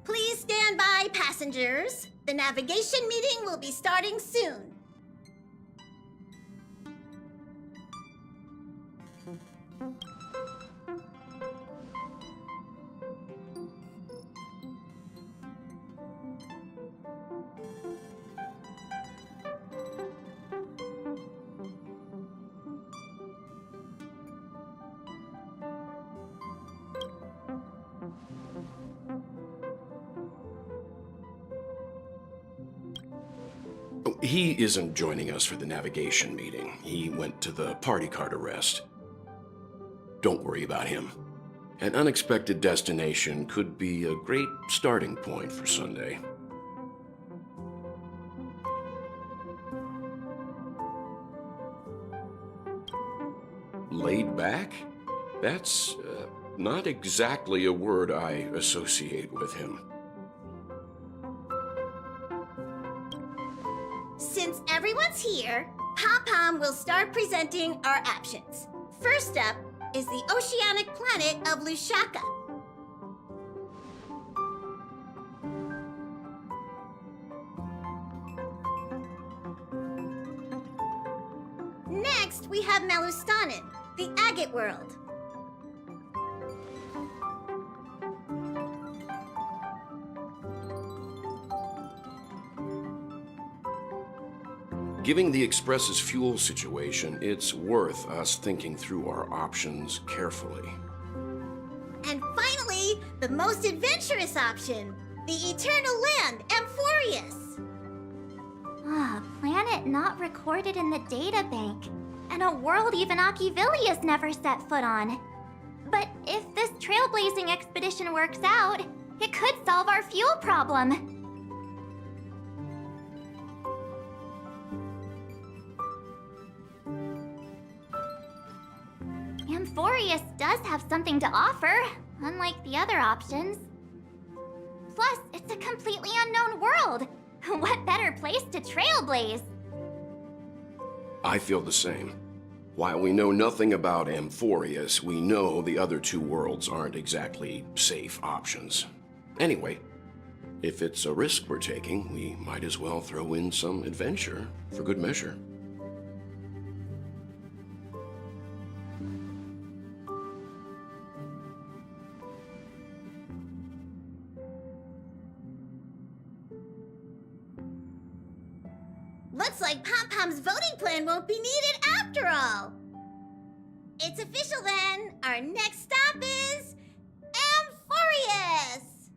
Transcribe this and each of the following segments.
Please stand by, passengers. The navigation meeting will be starting soon. He isn't joining us for the navigation meeting. He went to the party card arrest. Don't worry about him. An unexpected destination could be a great starting point for Sunday. Laid back? That's not exactly a word I associate with him. Since everyone's here, Pom-Pom will start presenting our options. First up is the oceanic planet of Lushaka. Next, we have Melustanin, the agate world. Given the Express's fuel situation, it's worth us thinking through our options carefully. And finally, the most adventurous option, the eternal land, Amphorius. Planet not recorded in the databank, and a world even Achivilia's never set foot on. But if this trailblazing expedition works out, it could solve our fuel problem. Amphorius does have something to offer, unlike the other options. Plus, it's a completely unknown world. What better place to trailblaze? I feel the same. While we know nothing about Amphorius, we know the other two worlds aren't exactly safe options. Anyway, if it's a risk we're taking, we might as well throw in some adventure for good measure. Looks like Pom-Pom's voting plan won't be needed after all. It's official then. Our next stop is Amphorius!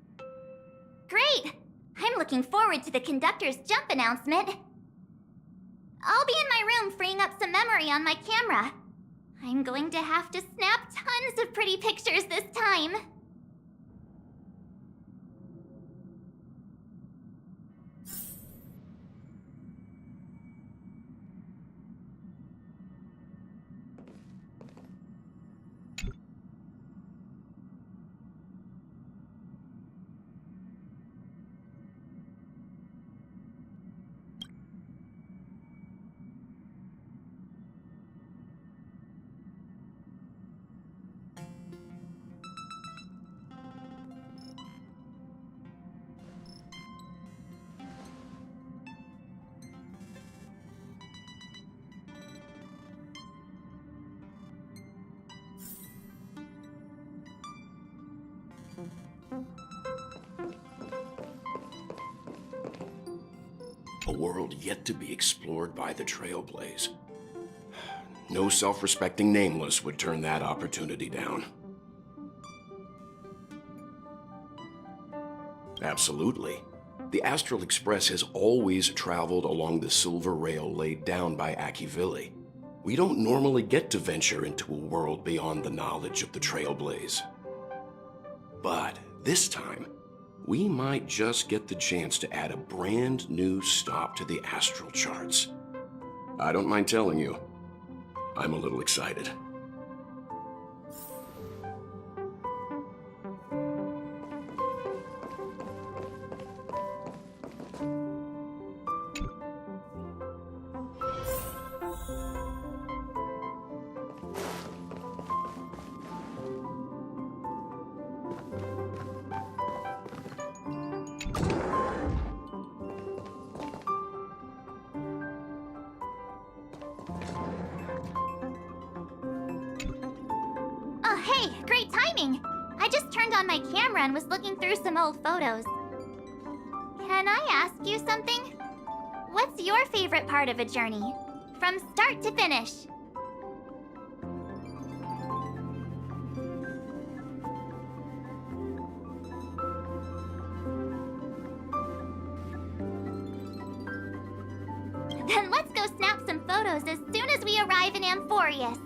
Great! I'm looking forward to the conductor's jump announcement. I'll be in my room freeing up some memory on my camera. I'm going to have to snap tons of pretty pictures this time. A world yet to be explored by the Trailblaze. No self-respecting nameless would turn that opportunity down. Absolutely. The Astral Express has always traveled along the silver rail laid down by Akivili. We don't normally get to venture into a world beyond the knowledge of the Trailblaze. But this time, we might just get the chance to add a brand new stop to the astral charts. I don't mind telling you, I'm a little excited. Oh, hey, great timing! I just turned on my camera and was looking through some old photos. Can I ask you something? What's your favorite part of a journey? From start to finish? Then let's go snap some photos as soon as we arrive in Amphorius.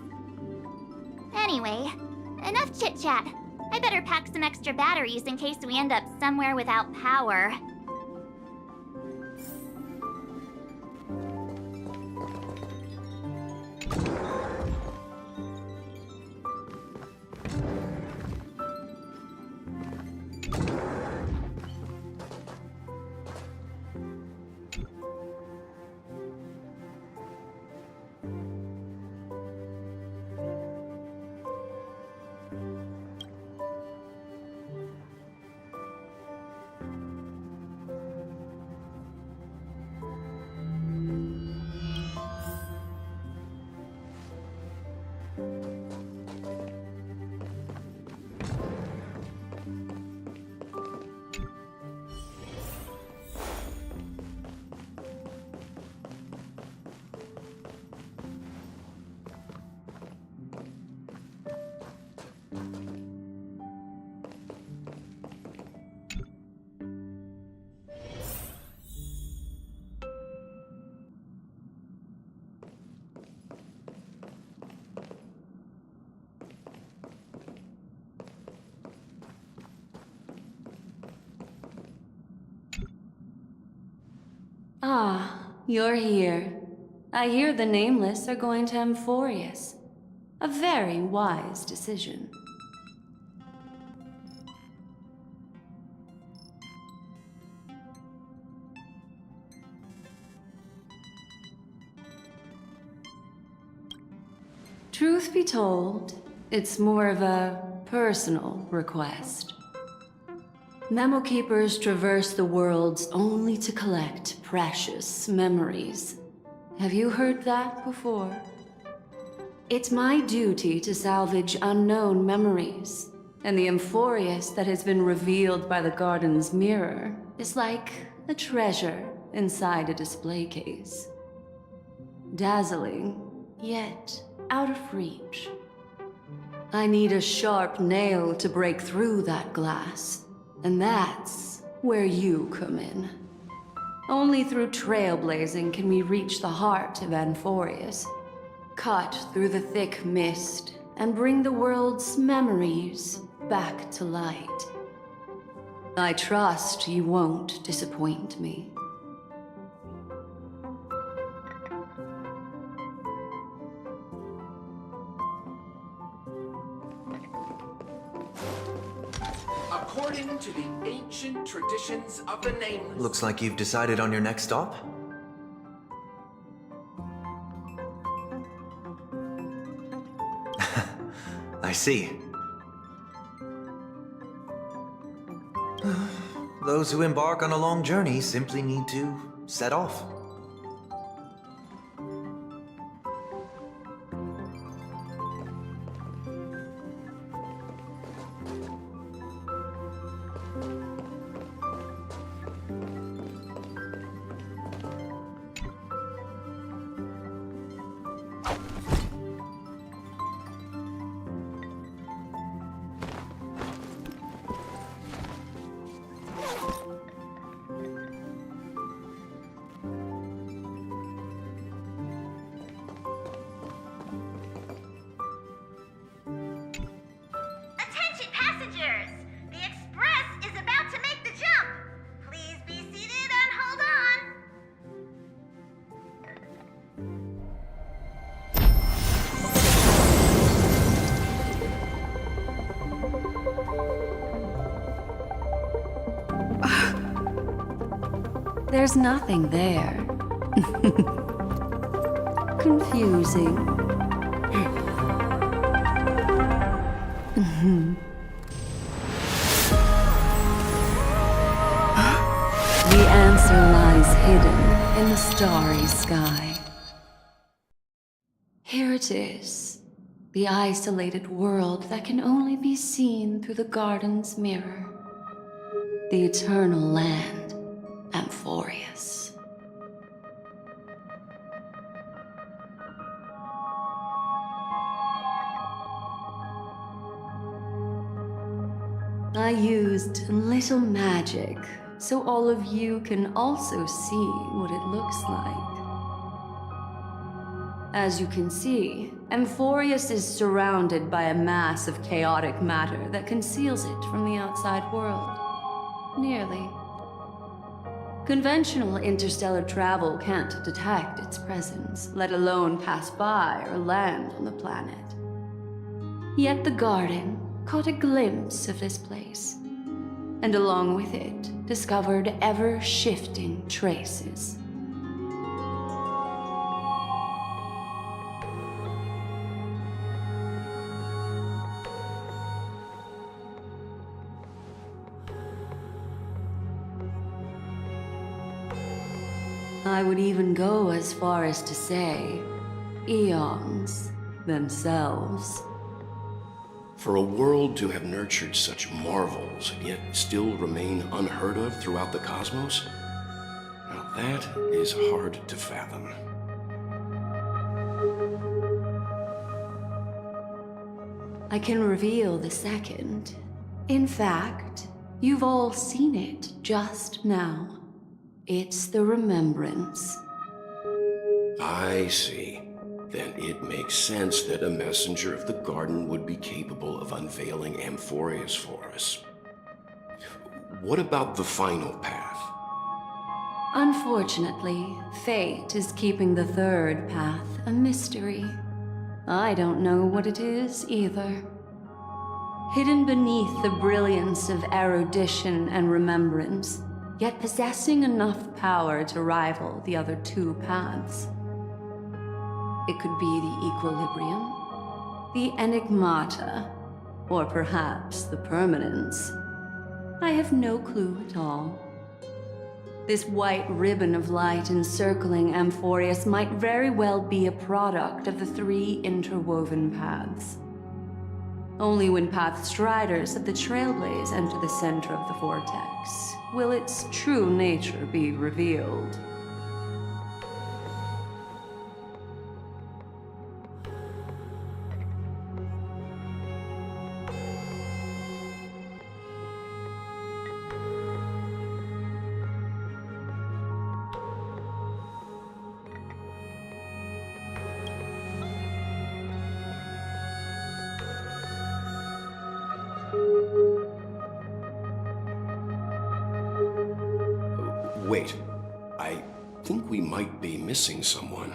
Anyway, enough chit-chat. I better pack some extra batteries in case we end up somewhere without power. Ah, you're here. I hear the Nameless are going to Amphorius. A very wise decision. Truth be told, it's more of a personal request. Memo Keepers traverse the worlds only to collect precious memories. Have you heard that before? It's my duty to salvage unknown memories, and the Amphorius that has been revealed by the garden's mirror is like a treasure inside a display case. Dazzling, yet out of reach. I need a sharp nail to break through that glass. And that's where you come in. Only through trailblazing can we reach the heart of Amphorius, cut through the thick mist, and bring the world's memories back to light. I trust you won't disappoint me. According to the ancient traditions of the Nameless... Looks like you've decided on your next stop. I see. Those who embark on a long journey simply need to set off. There's nothing there. Confusing. The answer lies hidden in the starry sky. Here it is, the isolated world that can only be seen through the garden's mirror. The eternal land, Amphorius. I used a little magic so all of you can also see what it looks like. As you can see, Amphorius is surrounded by a mass of chaotic matter that conceals it from the outside world. Nearly. Conventional interstellar travel can't detect its presence, let alone pass by or land on the planet. Yet the garden caught a glimpse of this place, and along with it, discovered ever-shifting traces. I would even go as far as to say, eons themselves. For a world to have nurtured such marvels, yet still remain unheard of throughout the cosmos? Now that is hard to fathom. I can reveal the second. In fact, you've all seen it just now. It's the remembrance. I see. Then it makes sense that a messenger of the garden would be capable of unveiling Amphorius for us. What about the final path? Unfortunately, fate is keeping the third path a mystery. I don't know what it is either. Hidden beneath the brilliance of erudition and remembrance, yet possessing enough power to rival the other two paths. It could be the equilibrium, the enigmata, or perhaps the permanence. I have no clue at all. This white ribbon of light encircling Amphorius might very well be a product of the three interwoven paths. Only when path striders of the Trailblaze enter the center of the vortex will its true nature be revealed. Wait, I think we might be missing someone.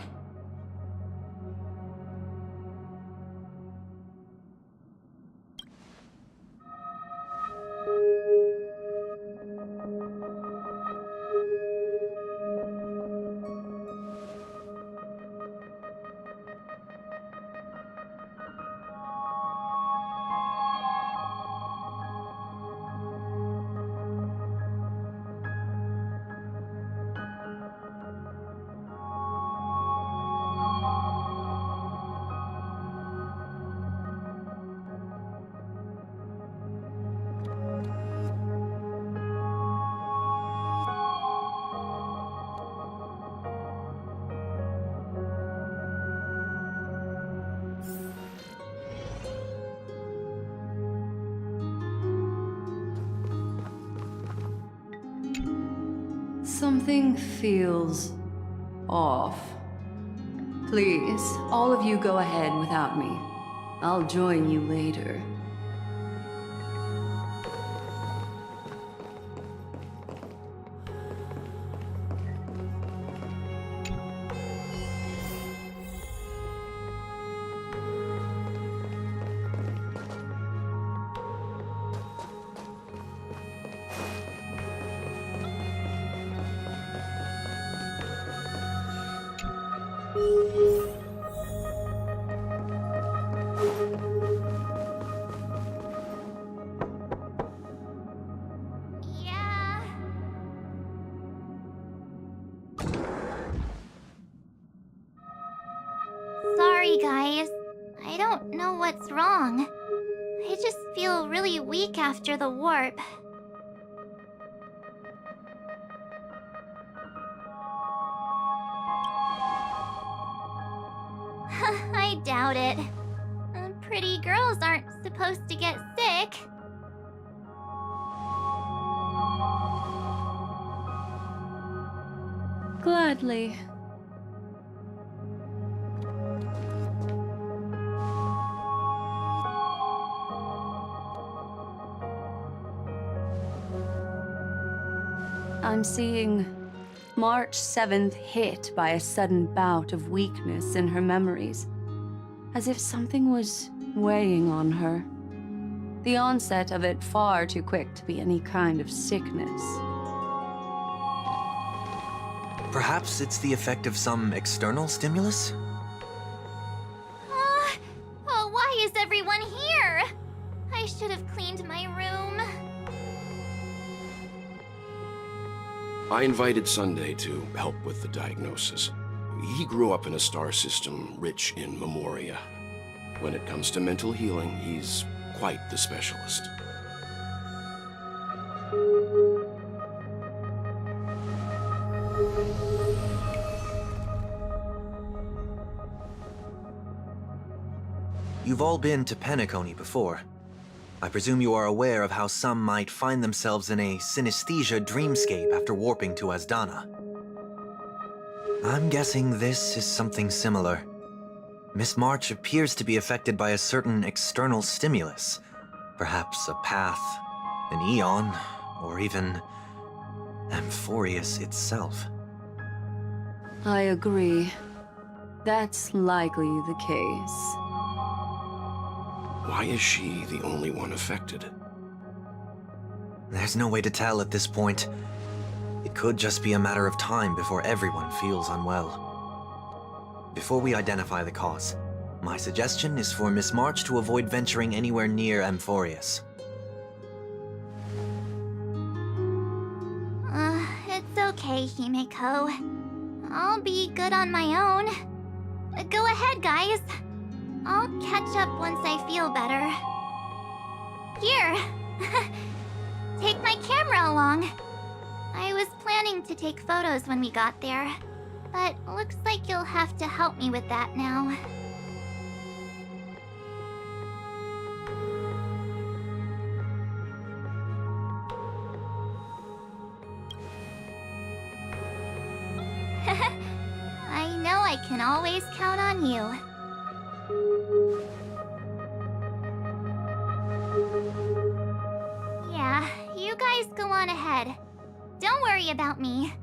Something feels off. Please, all of you go ahead without me. I'll join you later. Yeah. Sorry, guys. I don't know what's wrong. I just feel really weak after the warp. I doubt it. Pretty girls aren't supposed to get sick. Gladly. I'm seeing March 7th hit by a sudden bout of weakness in her memories, as if something was weighing on her. The onset of it far too quick to be any kind of sickness. Perhaps it's the effect of some external stimulus? Oh, why is everyone here? I should have cleaned my room. I invited Sunday to help with the diagnosis. He grew up in a star system rich in memoria. When it comes to mental healing, he's quite the specialist. You've all been to Penacony before. I presume you are aware of how some might find themselves in a synesthesia dreamscape after warping to Asdana. I'm guessing this is something similar. Miss March appears to be affected by a certain external stimulus. Perhaps a path, an eon, or even Amphorius itself. I agree. That's likely the case. Why is she the only one affected? There's no way to tell at this point. It could just be a matter of time before everyone feels unwell. Before we identify the cause, my suggestion is for Miss March to avoid venturing anywhere near Amphorius. It's okay, Himeko. I'll be good on my own. Go ahead, guys. I'll catch up once I feel better. Here. Take my camera along. I was planning to take photos when we got there, but looks like you'll have to help me with that now. I know I can always count on you. Yeah, you guys go on ahead. Don't worry about me.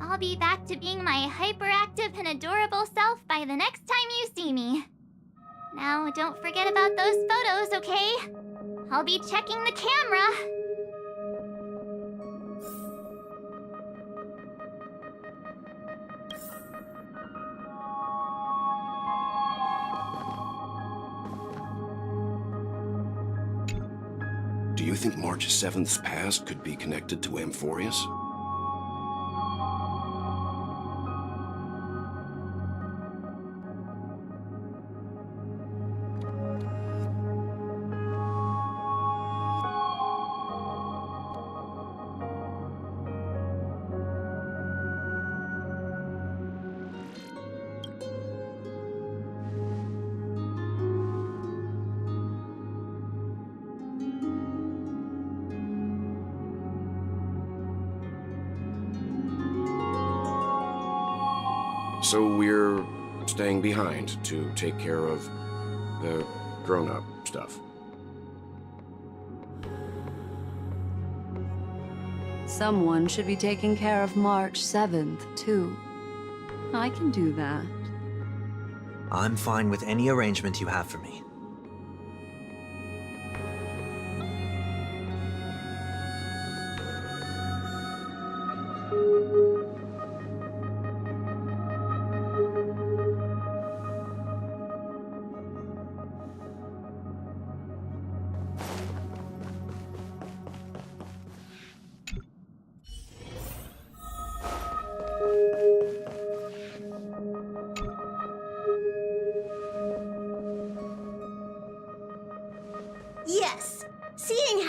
I'll be back to being my hyperactive and adorable self by the next time you see me. Now, don't forget about those photos, okay? I'll be checking the camera. Do you think March 7th's past could be connected to Amphorius? So we're staying behind to take care of the grown-up stuff. Someone should be taking care of March 7th, too. I can do that. I'm fine with any arrangement you have for me.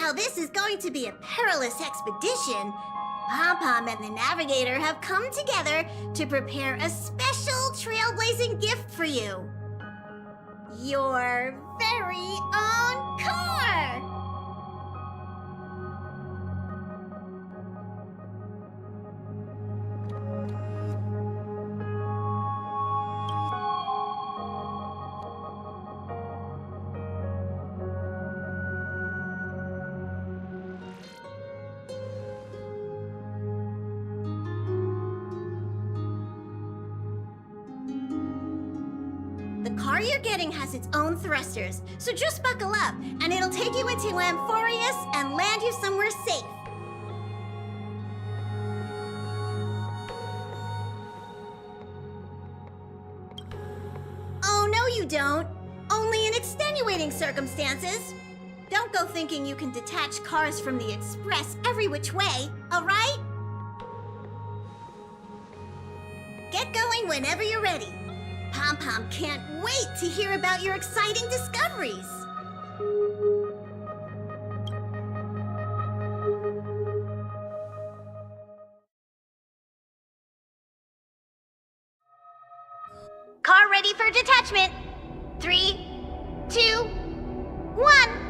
how this is going to be a perilous expedition, Pom-Pom and the Navigator have come together to prepare a special trailblazing gift for you. Your very own car! The car you're getting has its own thrusters, so just buckle up, and it'll take you into Amphorius and land you somewhere safe. Oh, no you don't. Only in extenuating circumstances. Don't go thinking you can detach cars from the Express every which way, alright? Get going whenever you're ready. Pom-Pom can't wait to hear about your exciting discoveries. Car ready for detachment. 3, 2, 1.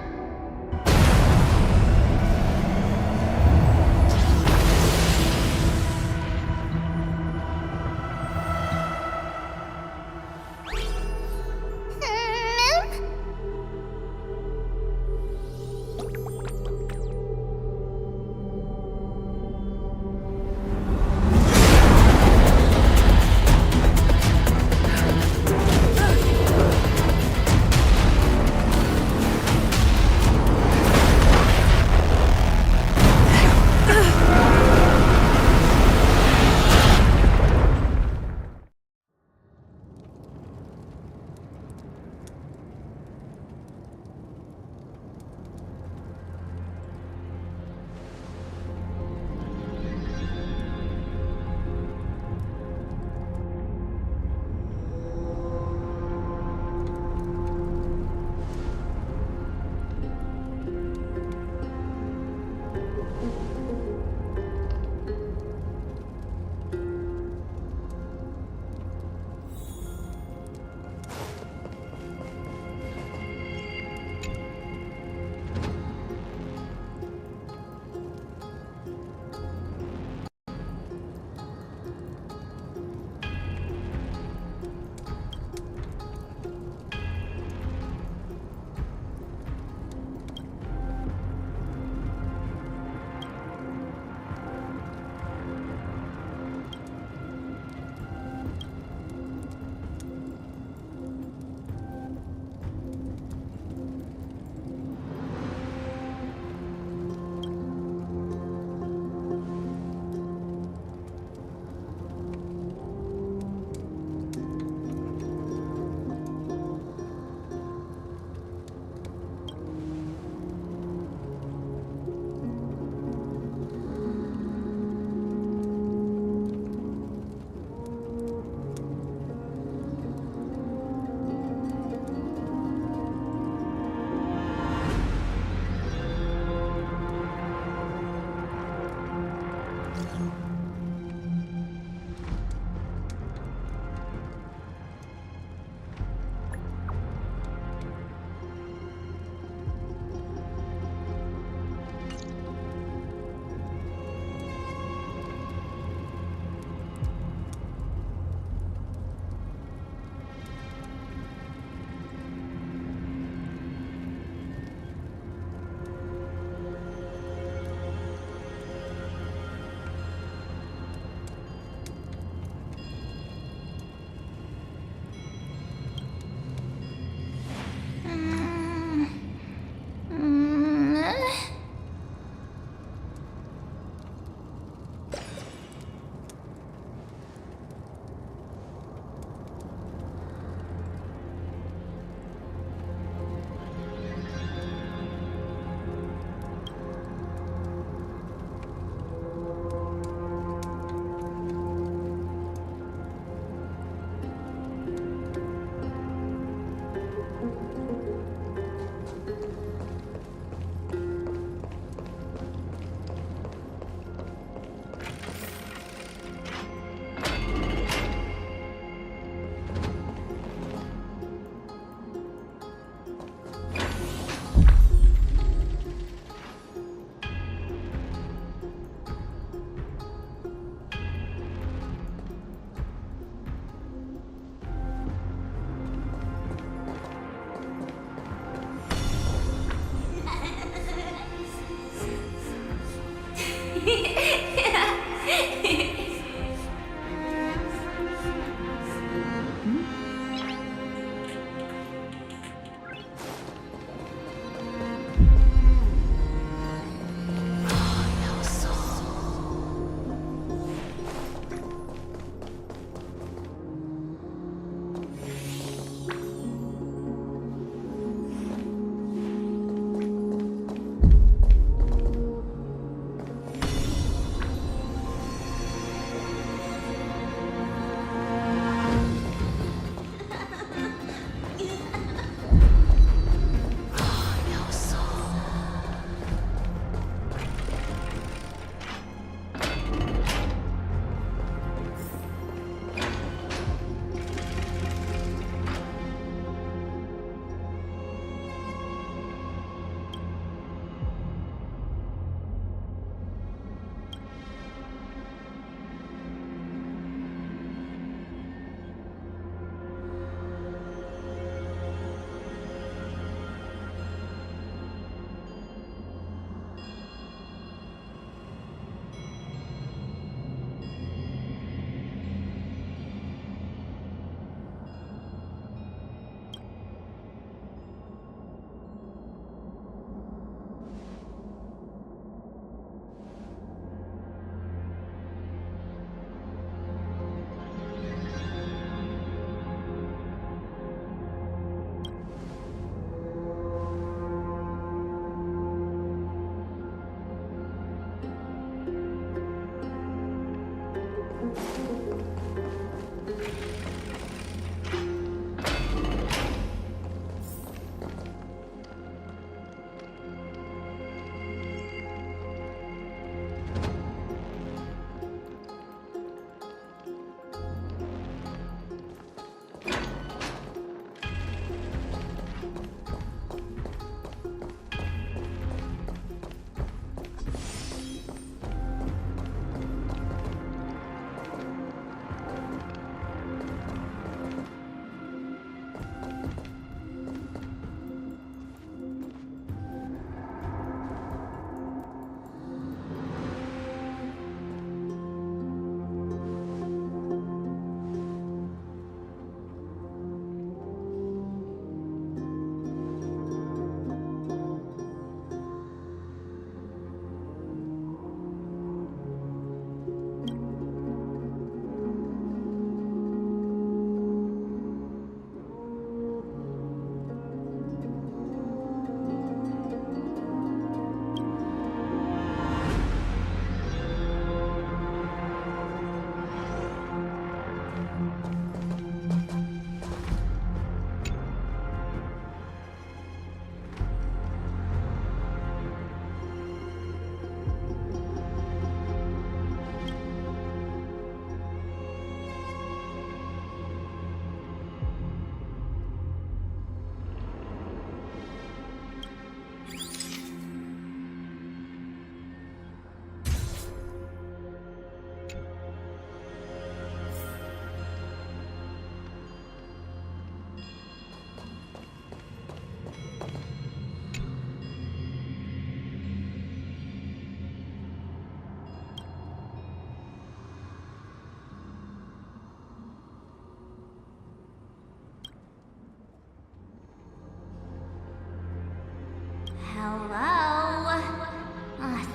Hello?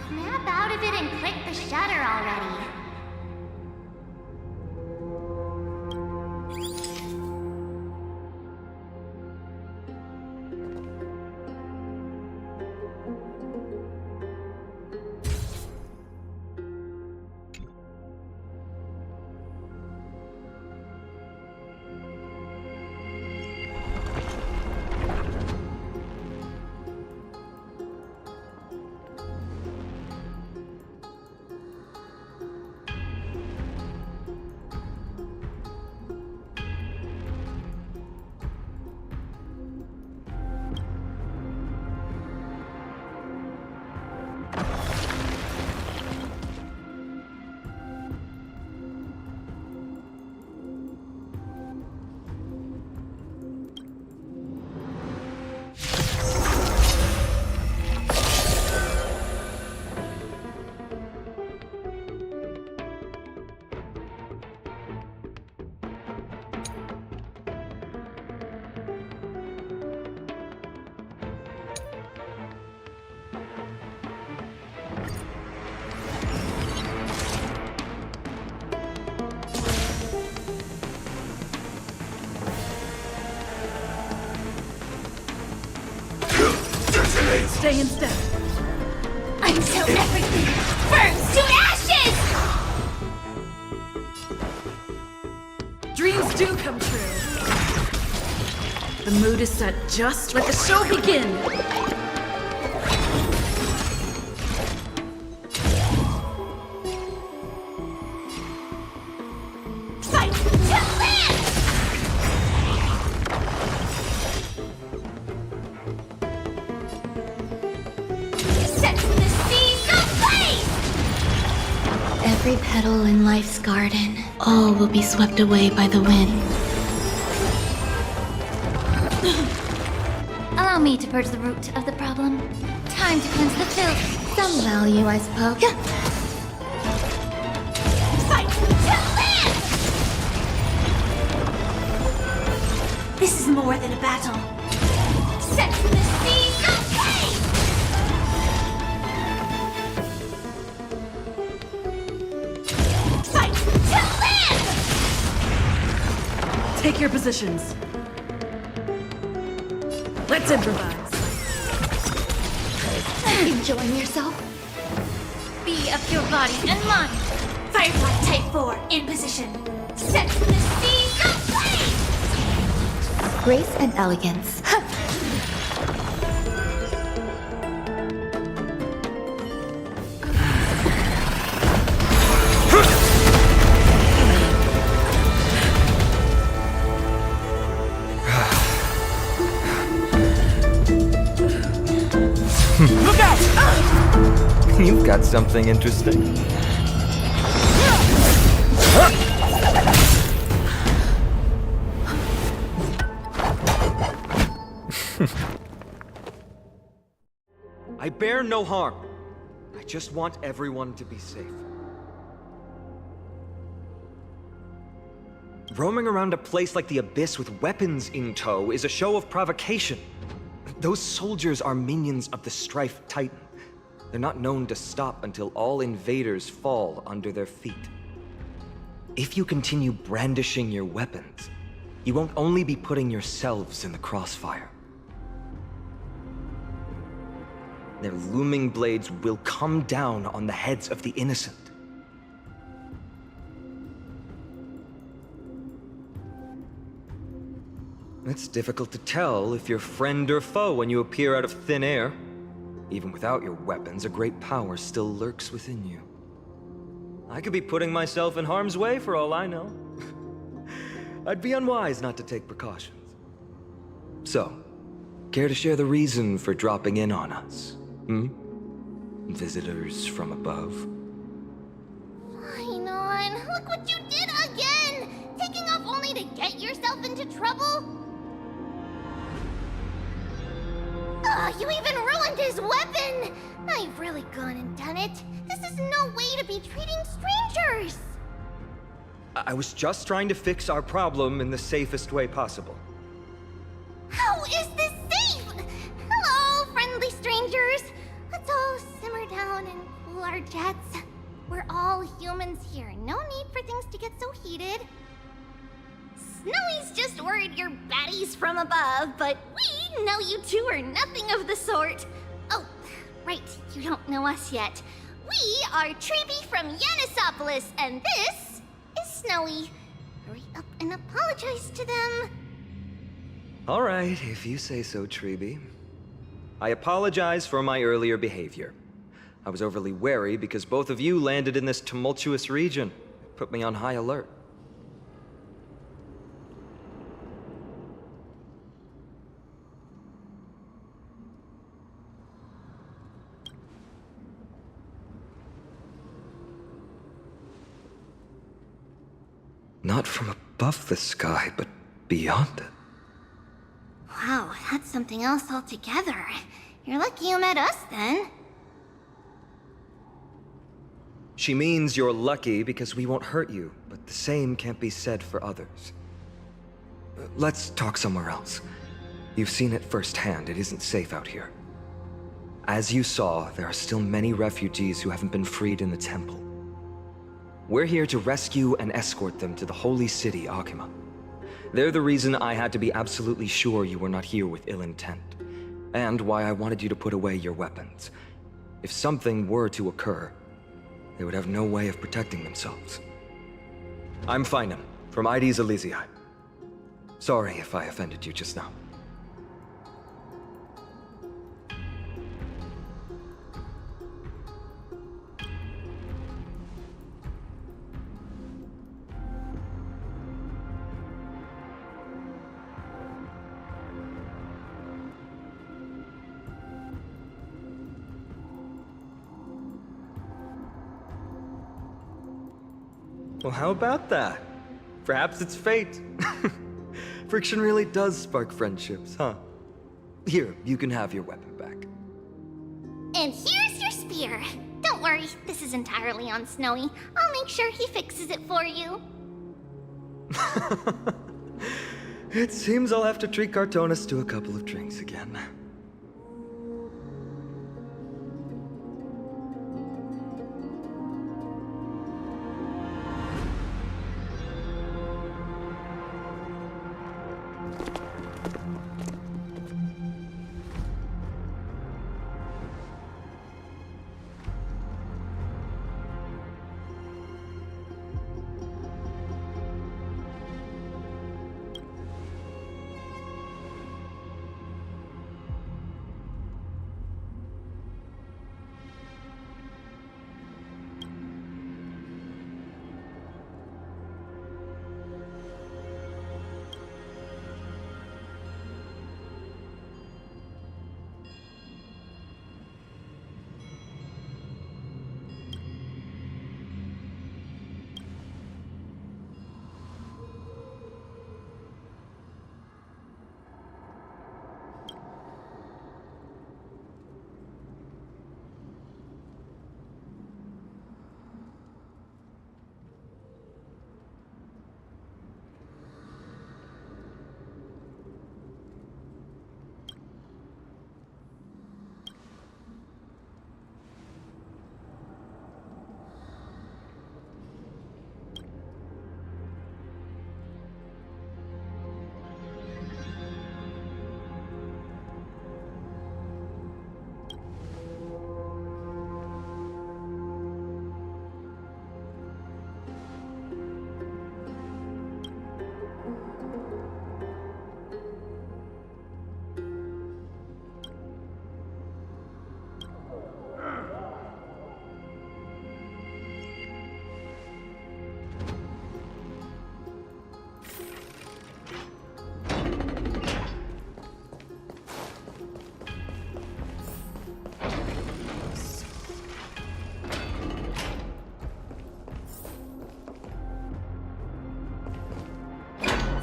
Snap out of it and click the shutter already. Stay in step. Until everything burns to ashes! Dreams do come true. The mood is set. Just let the show begin. Fight to live! Set the seas ablaze! Every petal in life's garden, all will be swept away by the wind. Allow me to purge the root of the problem. Time to cleanse the filth. Some value, I suppose. Fight to live! This is more than a battle. Set the seas ablaze! Fight to live! Take your positions. Let's improvise. Enjoying yourself? Be of your body and mind. Firefly Type 4 in position. Set the seas ablaze! Grace and elegance. Look out! You've got something interesting. I bear no harm. I just want everyone to be safe. Roaming around a place like the Abyss with weapons in tow is a show of provocation. Those soldiers are minions of the Strife Titan. They're not known to stop until all invaders fall under their feet. If you continue brandishing your weapons, you won't only be putting yourselves in the crossfire. Their looming blades will come down on the heads of the innocent. It's difficult to tell if you're friend or foe when you appear out of thin air. Even without your weapons, a great power still lurks within you. I could be putting myself in harm's way for all I know. I'd be unwise not to take precautions. So, care to share the reason for dropping in on us? Visitors from above? Fine on. Look what you did again! Taking off only to get yourself into trouble? You even ruined his weapon! I've really gone and done it. This is no way to be treating strangers! I was just trying to fix our problem in the safest way possible. How is this safe? Hello, friendly strangers! our jets. We're all humans here. No need for things to get so heated. Snowy's just worried you're baddies from above, but we know you two are nothing of the sort. Oh, right, you don't know us yet. We are Treeby from Yanisopolis, and this is Snowy. Hurry up and apologize to them. All right, if you say so, Treeby. I apologize for my earlier behavior. I was overly wary because both of you landed in this tumultuous region. It put me on high alert. Not from above the sky, but beyond it. Wow, that's something else altogether. You're lucky you met us then. She means you're lucky because we won't hurt you, but the same can't be said for others. Let's talk somewhere else. You've seen it firsthand, it isn't safe out here. As you saw, there are still many refugees who haven't been freed in the temple. We're here to rescue and escort them to the holy city, Akima. They're the reason I had to be absolutely sure you were not here with ill intent, and why I wanted you to put away your weapons. If something were to occur, they would have no way of protecting themselves. I'm Finam, from Ides Elysiae. Sorry if I offended you just now. Well, how about that? Perhaps it's fate. Friction really does spark friendships, huh? Here, you can have your weapon back. And here's your spear. Don't worry, this is entirely on Snowy. I'll make sure he fixes it for you. It seems I'll have to treat Cartonis to a couple of drinks again.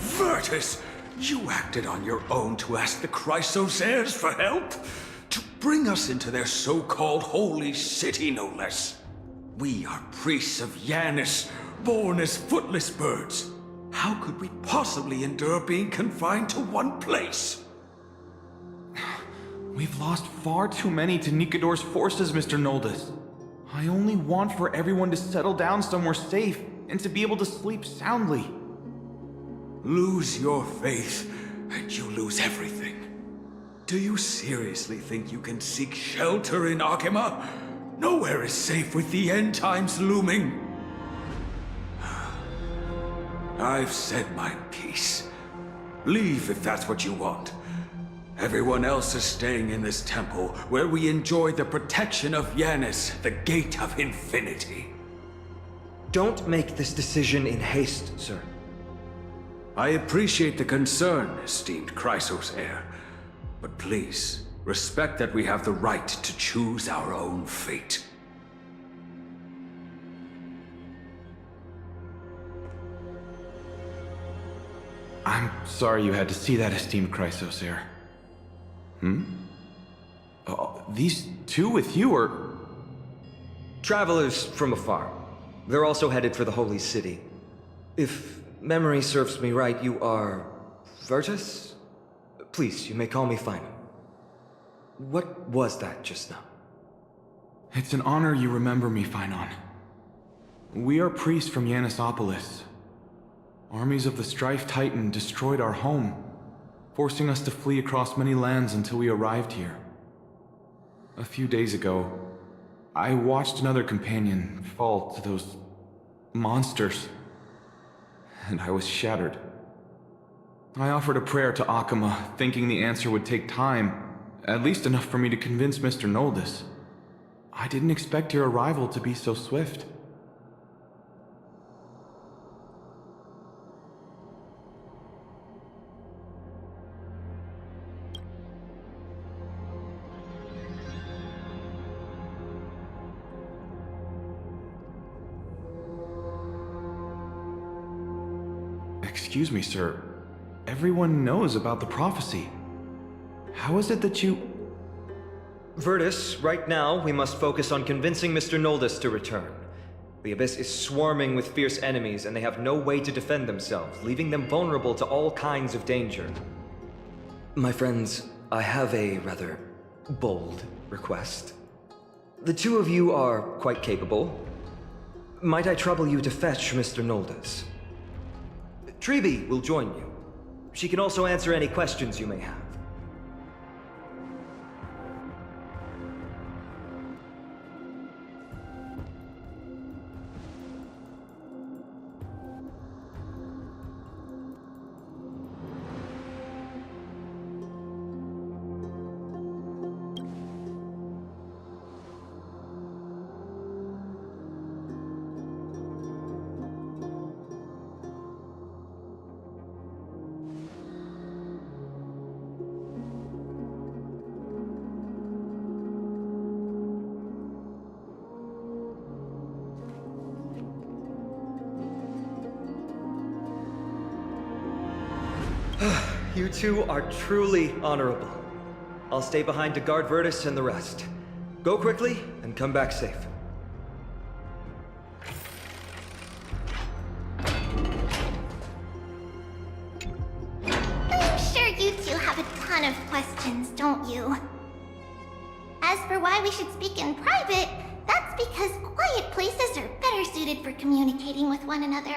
Virtus, you acted on your own to ask the Chrysos heirs for help? To bring us into their so-called holy city, no less. We are priests of Yanis, born as footless birds. How could we possibly endure being confined to one place? We've lost far too many to Nikador's forces, Mr. Noldus. I only want for everyone to settle down somewhere safe and to be able to sleep soundly. Lose your faith, and you lose everything. Do you seriously think you can seek shelter in Akima? Nowhere is safe with the end times looming. I've said my piece. Leave if that's what you want. Everyone else is staying in this temple, where we enjoy the protection of Yanis, the Gate of Infinity. Don't make this decision in haste, sir. I appreciate the concern, esteemed Chrysos heir. But please, respect that we have the right to choose our own fate. I'm sorry you had to see that, esteemed Chrysos heir. These two with you are... Travelers from afar. They're also headed for the Holy City. If memory serves me right, you are... Virtus? Please, you may call me Phina. What was that just now? It's an honor you remember me, Phynon. We are priests from Yanisopolis. Armies of the Strife Titan destroyed our home, forcing us to flee across many lands until we arrived here. A few days ago, I watched another companion fall to those monsters, and I was shattered. I offered a prayer to Akima, thinking the answer would take time, at least enough for me to convince Mr. Noldus. I didn't expect your arrival to be so swift. Excuse me, sir. Everyone knows about the prophecy. How is it that you... Virtus, right now, we must focus on convincing Mr. Noldus to return. The Abyss is swarming with fierce enemies, and they have no way to defend themselves, leaving them vulnerable to all kinds of danger. My friends, I have a rather bold request. The two of you are quite capable. Might I trouble you to fetch Mr. Noldus? Treeby will join you. She can also answer any questions you may have. You two are truly honorable. I'll stay behind to guard Virtus and the rest. Go quickly and come back safe. I'm sure you two have a ton of questions, don't you? As for why we should speak in private, that's because quiet places are better suited for communicating with one another.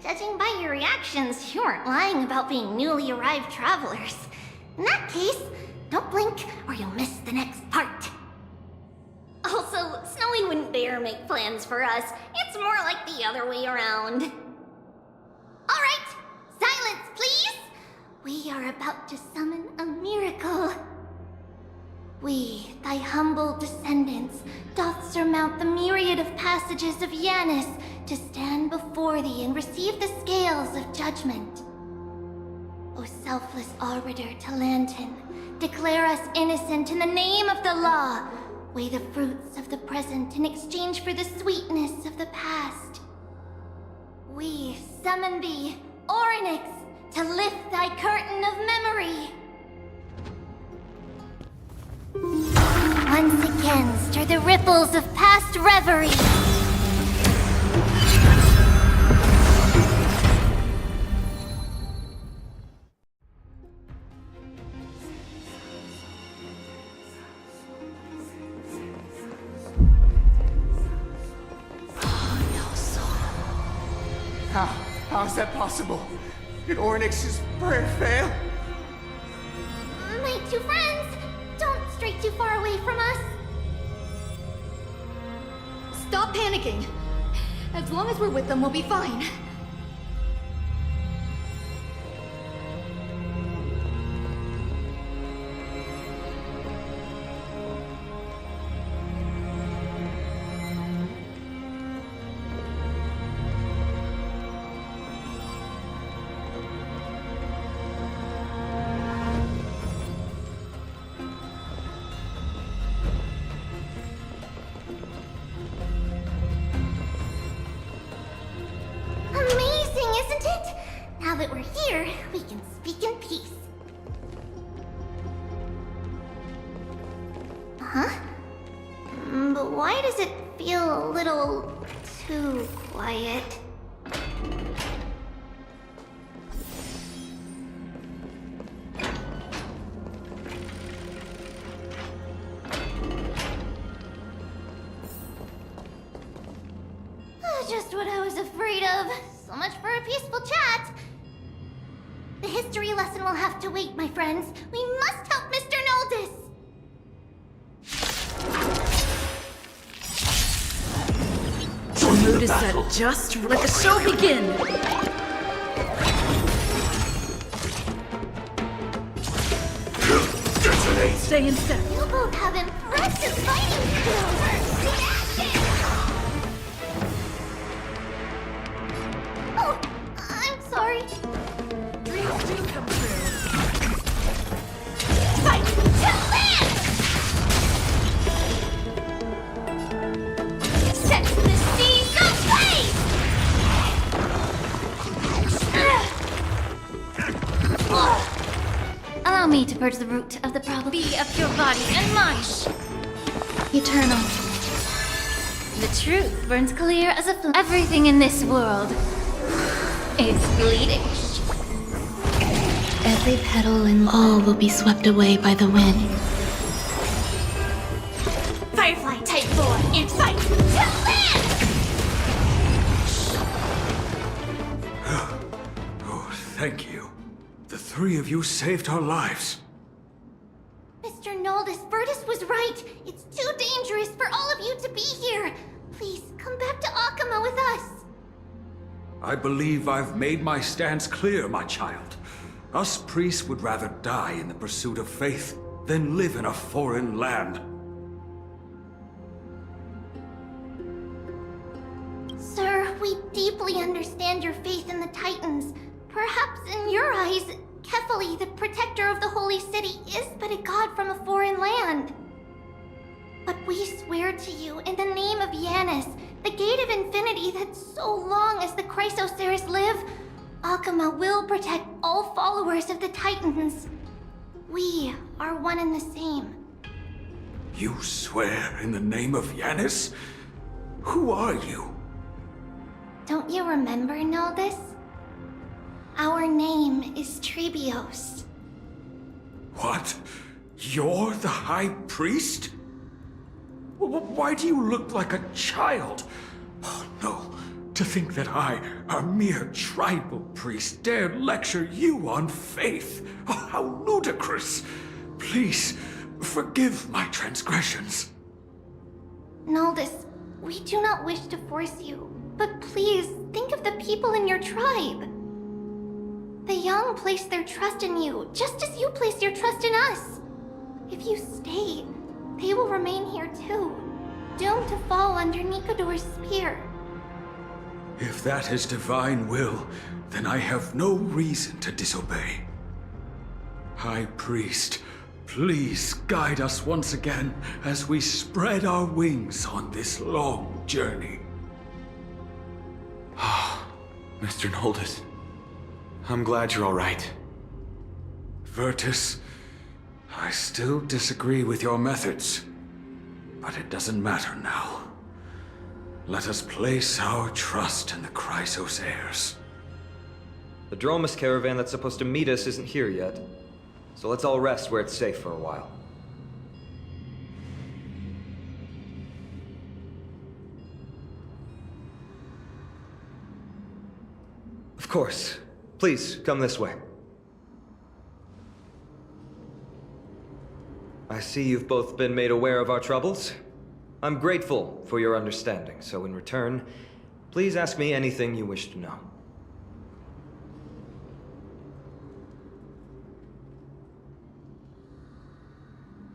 Judging by your reactions, you aren't lying about being newly arrived travelers. In that case, don't blink or you'll miss the next part. Also, Snowy wouldn't dare make plans for us. It's more like the other way around. Alright, silence please! We are about to summon a miracle. We, thy humble descendants, doth surmount the myriad of passages of Yanis to stand before thee and receive the scales of judgment. O selfless arbiter Talantin, declare us innocent in the name of the law. Weigh the fruits of the present in exchange for the sweetness of the past. We summon thee, Orynyx, to lift thy curtain of memory. Once again, stir the ripples of past reverie. How's that possible? Did Ornyx's prayer fail? My two friends, don't stray too far away from us. Stop panicking. As long as we're with them, we'll be fine. Amazing, isn't it? Now that we're here, we can speak in peace. Huh? But why does it feel a little too quiet? Just what I was afraid of. So much for a peaceful chat. The history lesson will have to wait, my friends. We must help Mr. Noldis. The mood is set just. Let the show begin. Stay in step. You both have impressive fighting skills. Oh, I'm sorry. Dreams do come true. Fight to land! Set the seas ablaze! Allow me to purge the root of the problem. Be of your body and mind. Eternal. The truth burns clear as a flame. Everything in this world is bleeding. Every petal and all will be swept away by the wind. Firefly Type 4 and fight to land! Oh, thank you. The three of you saved our lives. Mr. Noldis, Virtus was right. It's too dangerous for all of you to be here. Please, come back to Akama with us. I believe I've made my stance clear, my child. Us priests would rather die in the pursuit of faith than live in a foreign land. Sir, we deeply understand your faith in the Titans. Perhaps in your eyes, Kefali, the protector of the holy city, is but a god from a foreign land. But we swear to you in the name of Yanis, the gate of infinity, that so long as the Chrysoceres live, Akama will protect all followers of the Titans. We are one and the same. You swear in the name of Yanis? Who are you? Don't you remember, Noldis? Our name is Trebios. What? You're the High Priest? Why do you look like a child? Oh no, to think that I, a mere tribal priest, dare lecture you on faith. Oh, how ludicrous. Please, forgive my transgressions. Noldis, we do not wish to force you, but please think of the people in your tribe. The young place their trust in you, just as you place your trust in us. If you stay, they will remain here too, doomed to fall under Nikodor's spear. If that is divine will, then I have no reason to disobey. High Priest, please guide us once again as we spread our wings on this long journey. Mr. Noldis, I'm glad you're all right. Virtus, I still disagree with your methods, but it doesn't matter now. Let us place our trust in the Chrysoceres. The Dromus caravan that's supposed to meet us isn't here yet, so let's all rest where it's safe for a while. Of course. Please, come this way. I see you've both been made aware of our troubles. I'm grateful for your understanding, so in return, please ask me anything you wish to know.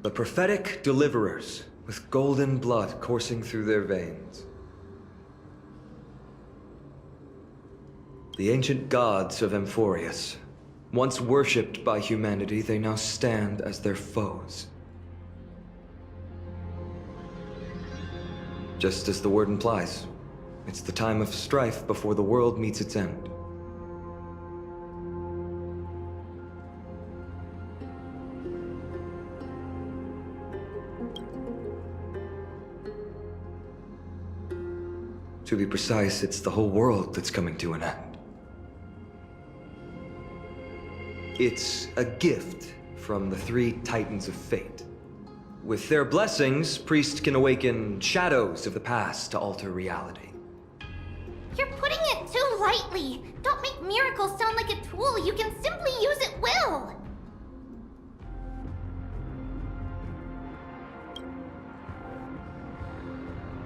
The prophetic deliverers, with golden blood coursing through their veins. The ancient gods of Amphorius. Once worshipped by humanity, they now stand as their foes. Just as the word implies, it's the time of strife before the world meets its end. To be precise, it's the whole world that's coming to an end. It's a gift from the three Titans of Fate. With their blessings, priests can awaken shadows of the past to alter reality. You're putting it too lightly. Don't make miracles sound like a tool you can simply use at will.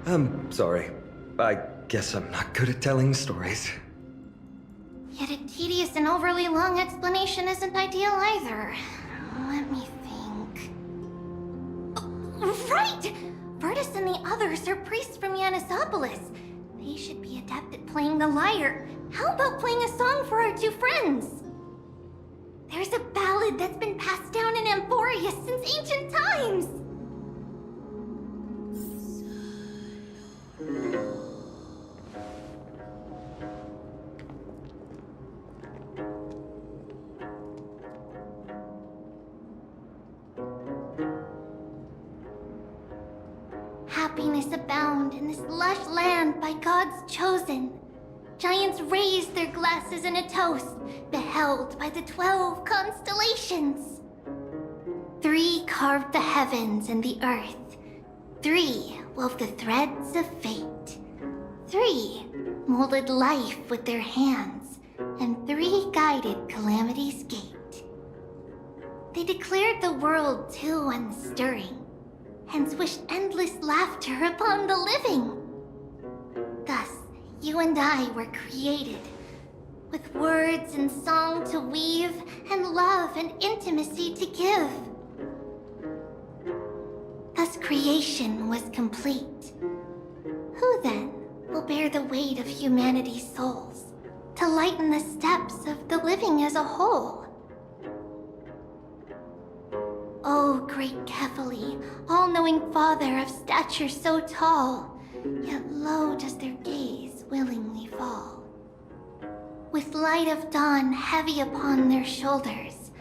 I'm sorry. I guess I'm not good at telling stories. Yet a tedious and overly long explanation isn't ideal either. Let me think. Oh, right! Virtus and the others are priests from Yanisopolis. They should be adept at playing the lyre. How about playing a song for our two friends? There's a ballad that's been passed down in Amphorius since ancient times. Happiness abound in this lush land by God's chosen. Giants raised their glasses in a toast, beheld by the 12 constellations. 3 carved the heavens and the earth. 3 wove the threads of fate. 3 molded life with their hands, and 3 guided calamity's gate. They declared the world too unstirring, hence wished endless laughter upon the living. Thus, you and I were created, with words and song to weave, and love and intimacy to give. Thus creation was complete. Who then will bear the weight of humanity's souls, to lighten the steps of the living as a whole? O great Kephali, all-knowing Father of stature so tall, yet low does their gaze willingly fall. With light of dawn heavy upon their shoulders,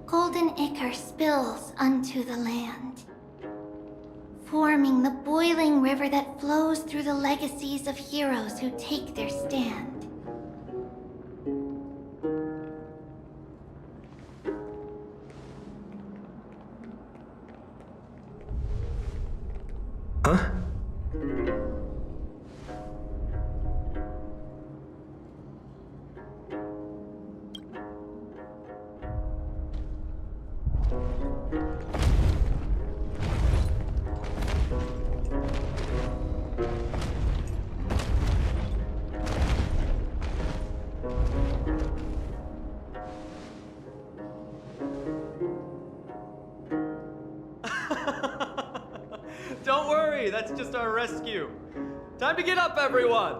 golden ichor spills unto the land, forming the boiling river that flows through the legacies of heroes who take their stand. Huh? Don't worry, that's just our rescue. Time to get up, everyone!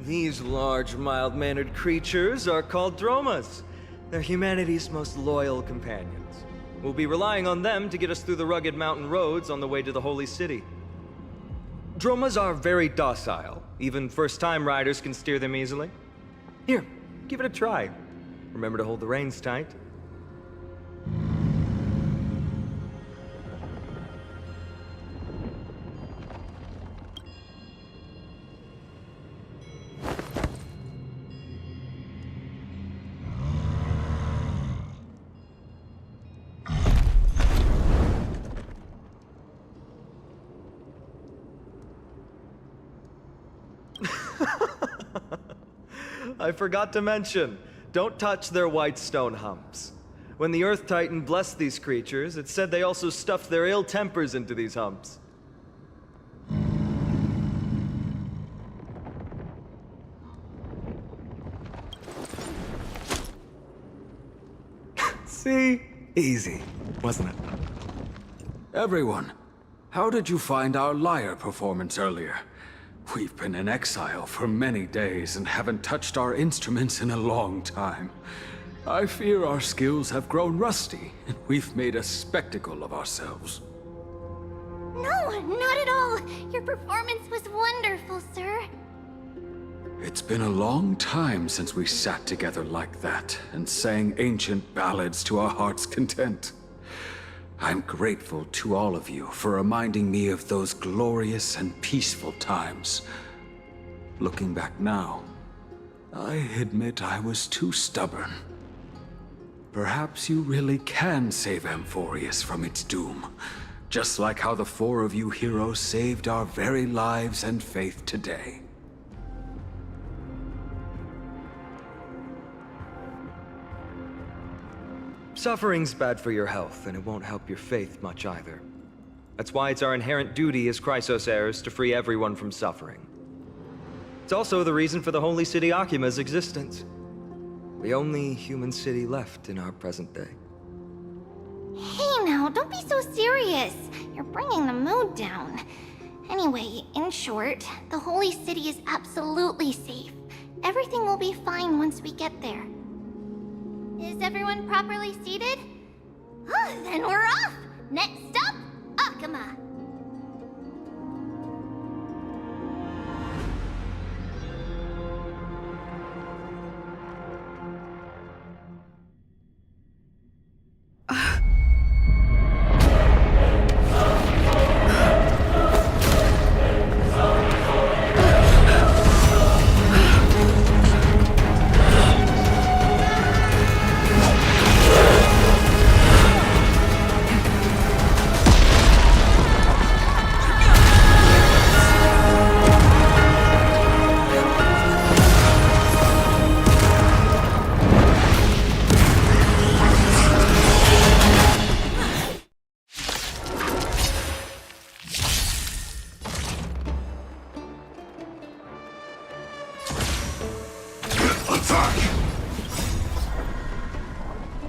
These large, mild-mannered creatures are called Dromas. They're humanity's most loyal companions. We'll be relying on them to get us through the rugged mountain roads on the way to the Holy City. Dromas are very docile. Even first-time riders can steer them easily. Here, give it a try. Remember to hold the reins tight. I forgot to mention, don't touch their white stone humps. When the Earth Titan blessed these creatures, it said they also stuffed their ill tempers into these humps. See? Easy, wasn't it? Everyone, how did you find our lyre performance earlier? We've been in exile for many days and haven't touched our instruments in a long time. I fear our skills have grown rusty, and we've made a spectacle of ourselves. No, not at all. Your performance was wonderful, sir. It's been a long time since we sat together like that and sang ancient ballads to our heart's content. I'm grateful to all of you for reminding me of those glorious and peaceful times. Looking back now, I admit I was too stubborn. Perhaps you really can save Amphorius from its doom, just like how the four of you heroes saved our very lives and faith today. Suffering's bad for your health, and it won't help your faith much either. That's why it's our inherent duty as Chrysos heirs to free everyone from suffering. It's also the reason for the Holy City Akima's existence. The only human city left in our present day. Hey now, don't be so serious. You're bringing the mood down. Anyway, in short, the Holy City is absolutely safe. Everything will be fine once we get there. Is everyone properly seated? Then we're off! Next stop, Akima!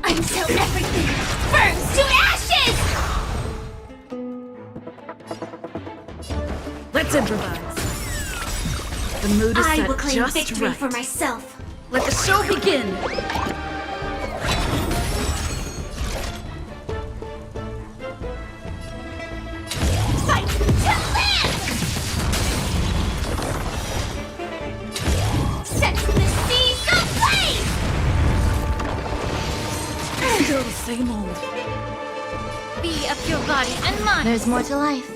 Until everything burns to ashes! Let's improvise. The mood is I set will claim just victory right. for myself. Let the show begin! Fight to live! Set the seas ablaze! Still the same old. Be of your body and mind. There's more to life.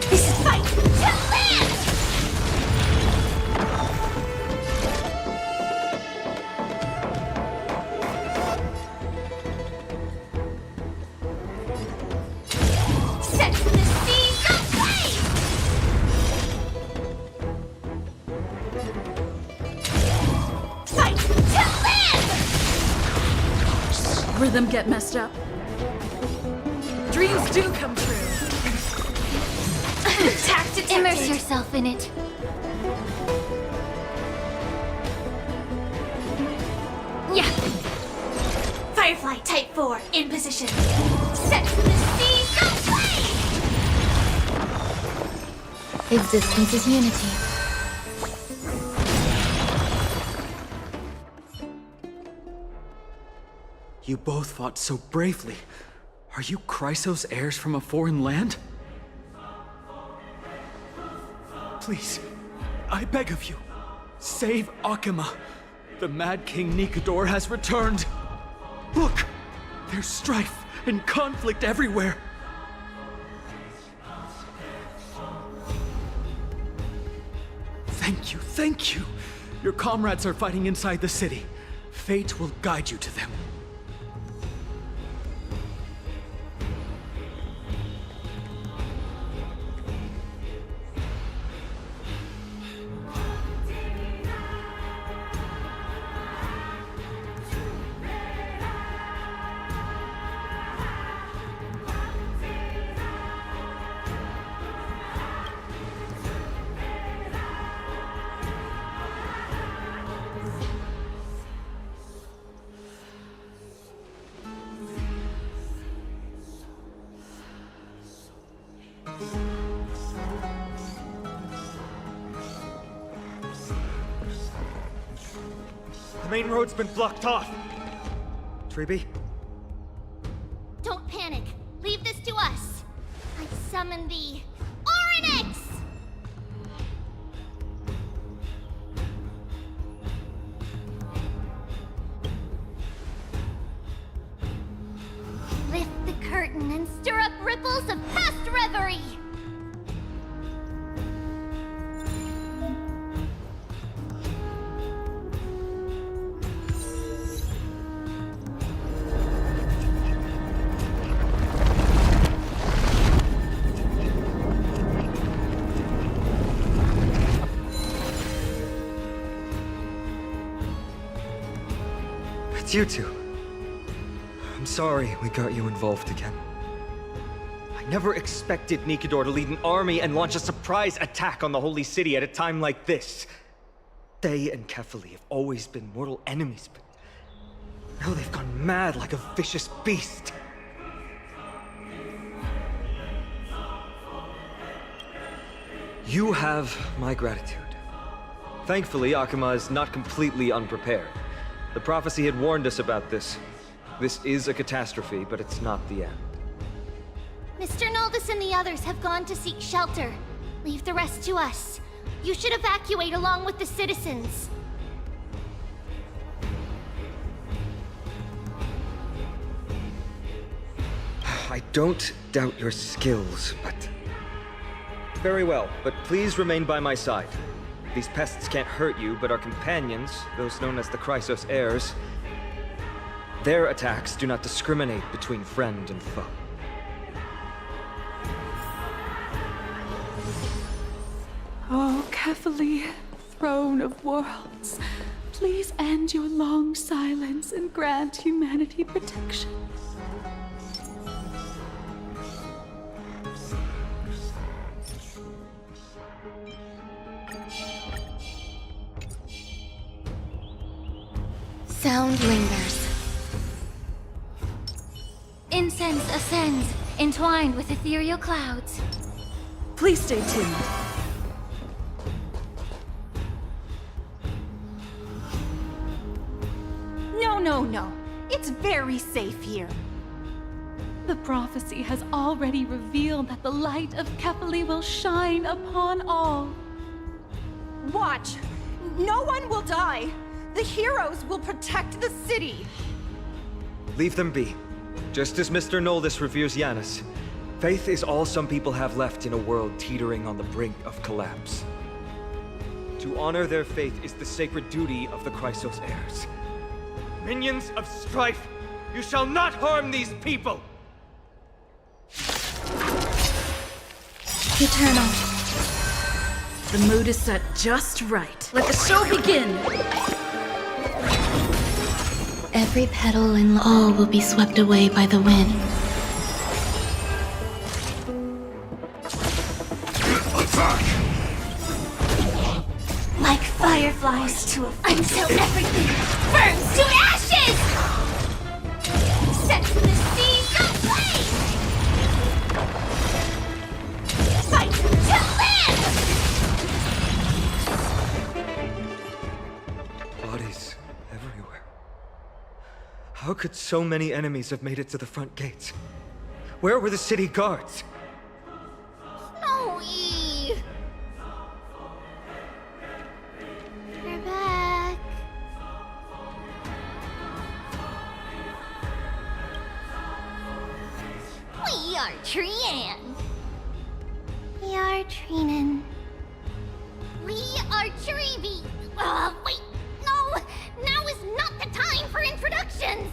This is fight to live! Set the seas ablaze! Fight to live! Rhythm get messed up. Dreams do come true. Attack detected. Immerse yourself in it. Yeah. Firefly Type 4 in position. Set the seas ablaze! Existence is unity. You both fought so bravely. Are you Chrysos heirs from a foreign land? Please, I beg of you, save Akima. The Mad King Nikador has returned. Look, there's strife and conflict everywhere. Thank you. Your comrades are fighting inside the city. Fate will guide you to them. The main road's been blocked off. Treeby? Don't panic. Leave this to us. I summon the Oryx! Lift the curtain and stir up ripples of past reverie! It's you two. I'm sorry we got you involved again. I never expected Nikador to lead an army and launch a surprise attack on the Holy City at a time like this. They and Kefali have always been mortal enemies, but now they've gone mad like a vicious beast. You have my gratitude. Thankfully, Akima is not completely unprepared. The prophecy had warned us about this. This is a catastrophe, but it's not the end. Mr. Noldus and the others have gone to seek shelter. Leave the rest to us. You should evacuate along with the citizens. I don't doubt your skills, but... Very well, but please remain by my side. These pests can't hurt you, but our companions, those known as the Chrysos heirs, their attacks do not discriminate between friend and foe. Oh, Kefali, throne of worlds, please end your long silence and grant humanity protection. Sound lingers. Incense ascends, entwined with ethereal clouds. Please stay tuned. No. It's very safe here. The prophecy has already revealed that the light of Kefali will shine upon all. Watch. No one will die. The heroes will protect the city. Leave them be. Just as Mr. Noldus reveres Yanis, faith is all some people have left in a world teetering on the brink of collapse. To honor their faith is the sacred duty of the Chrysos heirs. Minions of strife, you shall not harm these people! Eternal. The mood is set just right. Let the show begin! Every petal and all will be swept away by the wind. Like fireflies to a flame until everything burns to ashes! Set to the seas aflame! Fight to live! Bodies everywhere. How could so many enemies have made it to the front gates? Where were the city guards? No, Eve! are Trian. We are Treenan. We are Treevy. Wait, no! Now is not the time for introductions!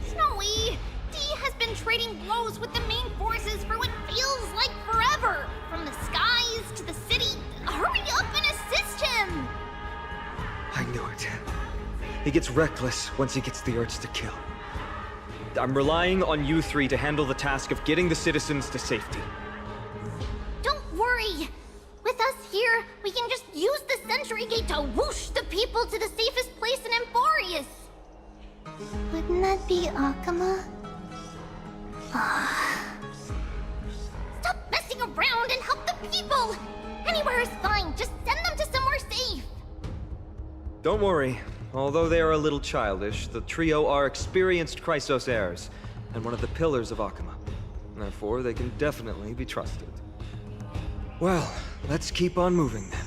Snowy, D has been trading blows with the main forces for what feels like forever. From the skies to the city. Hurry up and assist him! I knew it. He gets reckless once he gets the urge to kill. I'm relying on you three to handle the task of getting the citizens to safety. Don't worry. With us here, we can just use the Sentry Gate to whoosh the people to the safest place in Emporius. Wouldn't that be Akama? Stop messing around and help the people! Anywhere is fine, just send them to somewhere safe! Don't worry. Although they are a little childish, the trio are experienced Chrysos heirs, and one of the pillars of Akama. Therefore, they can definitely be trusted. Well, let's keep on moving then.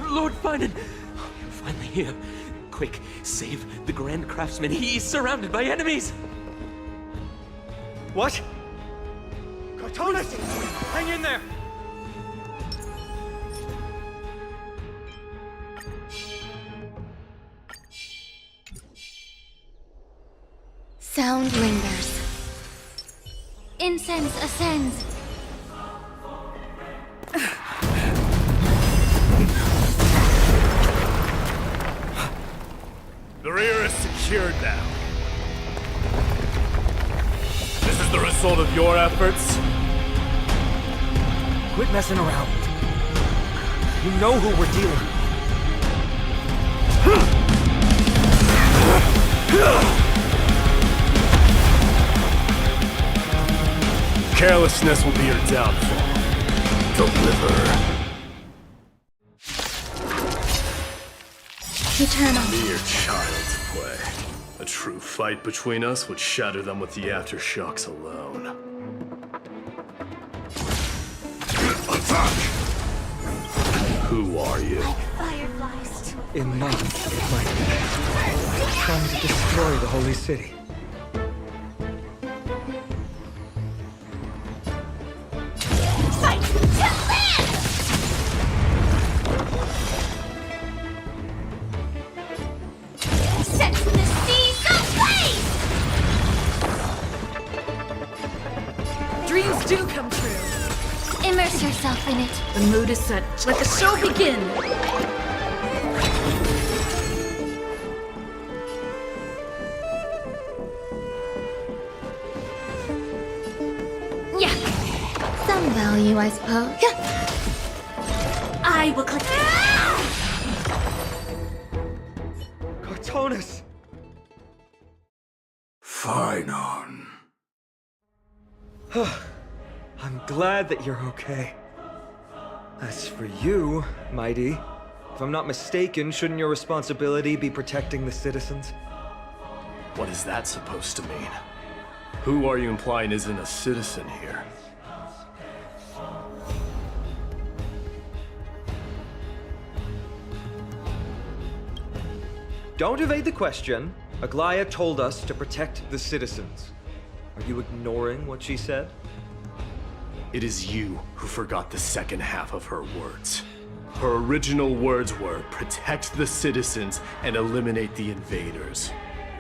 Lord Finan! You're finally here. Quick, save the Grand Craftsman. He's surrounded by enemies! What? Cartonis! Hang in there! Sound lingers. Incense ascends. The rear is secured now. This is the result of your efforts? Quit messing around. You know who we're dealing with. Carelessness will be your downfall. Deliver. Eternal. Mere child's play. A true fight between us would shatter them with the aftershocks alone. Attack! Who are you? Fireflies. Enough, it might be. Trying to destroy the holy city. Fight to live! Set the seas ablaze! Dreams do come true. Immerse yourself in it. The mood is set. Let the show begin. Yeah, Some value, I suppose. I will click. Cartonis! Finon. I'm glad that you're okay. As for you, Mighty, if I'm not mistaken, shouldn't your responsibility be protecting the citizens? What is that supposed to mean? Who are you implying isn't a citizen here? Don't evade the question. Aglaya told us to protect the citizens. Are you ignoring what she said? It is you who forgot the second half of her words. Her original words were, protect the citizens and eliminate the invaders.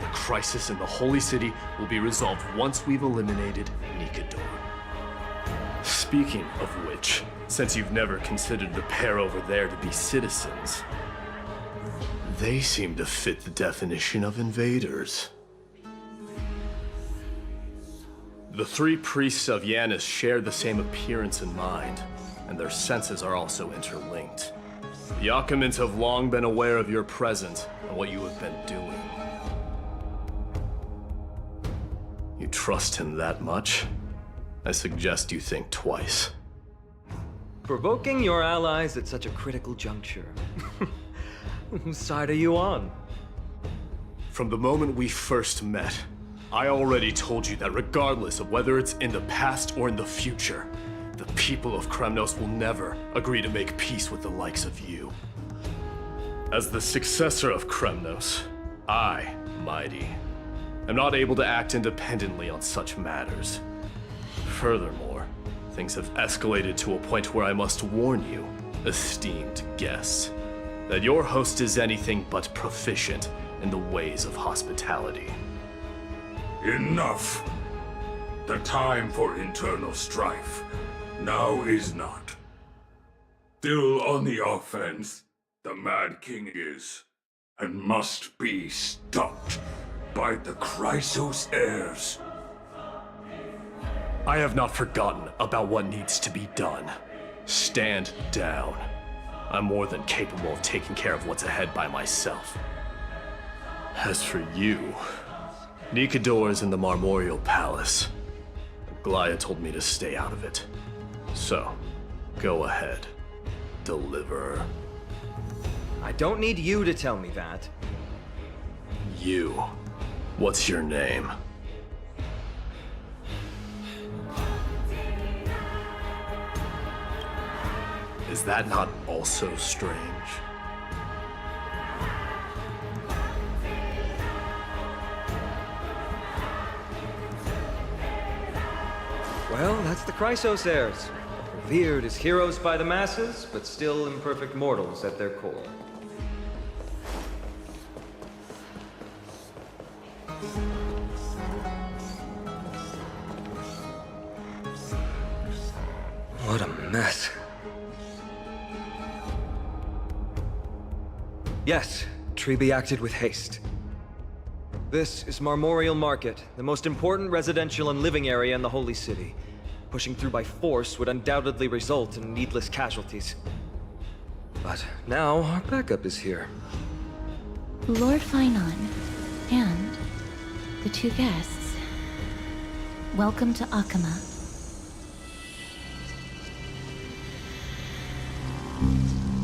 The crisis in the Holy City will be resolved once we've eliminated Nikador. Speaking of which, since you've never considered the pair over there to be citizens, they seem to fit the definition of invaders. The three priests of Yanis share the same appearance and mind, and their senses are also interlinked. The Akamans have long been aware of your presence and what you have been doing. You trust him that much? I suggest you think twice. Provoking your allies at such a critical juncture. Whose side are you on? From the moment we first met, I already told you that regardless of whether it's in the past or in the future, the people of Kremnos will never agree to make peace with the likes of you. As the successor of Kremnos, I, Mighty, am not able to act independently on such matters. Furthermore, things have escalated to a point where I must warn you, esteemed guests, that your host is anything but proficient in the ways of hospitality. Enough. The time for internal strife now is not. Still on the offense, the Mad King is, and must be stopped by the Chrysos heirs. I have not forgotten about what needs to be done. Stand down. I'm more than capable of taking care of what's ahead by myself. As for you, Nikador is in the Marmorial Palace. Glaya told me to stay out of it. So, go ahead. Deliver. I don't need you to tell me that. You. What's your name? Is that not also strange? Well, that's the Chrysos heirs. Revered as heroes by the masses, but still imperfect mortals at their core. What a mess. Yes, Treby acted with haste. This is Marmorial Market, the most important residential and living area in the Holy City. Pushing through by force would undoubtedly result in needless casualties. But now our backup is here. Lord Finon, and the two guests. Welcome to Akama.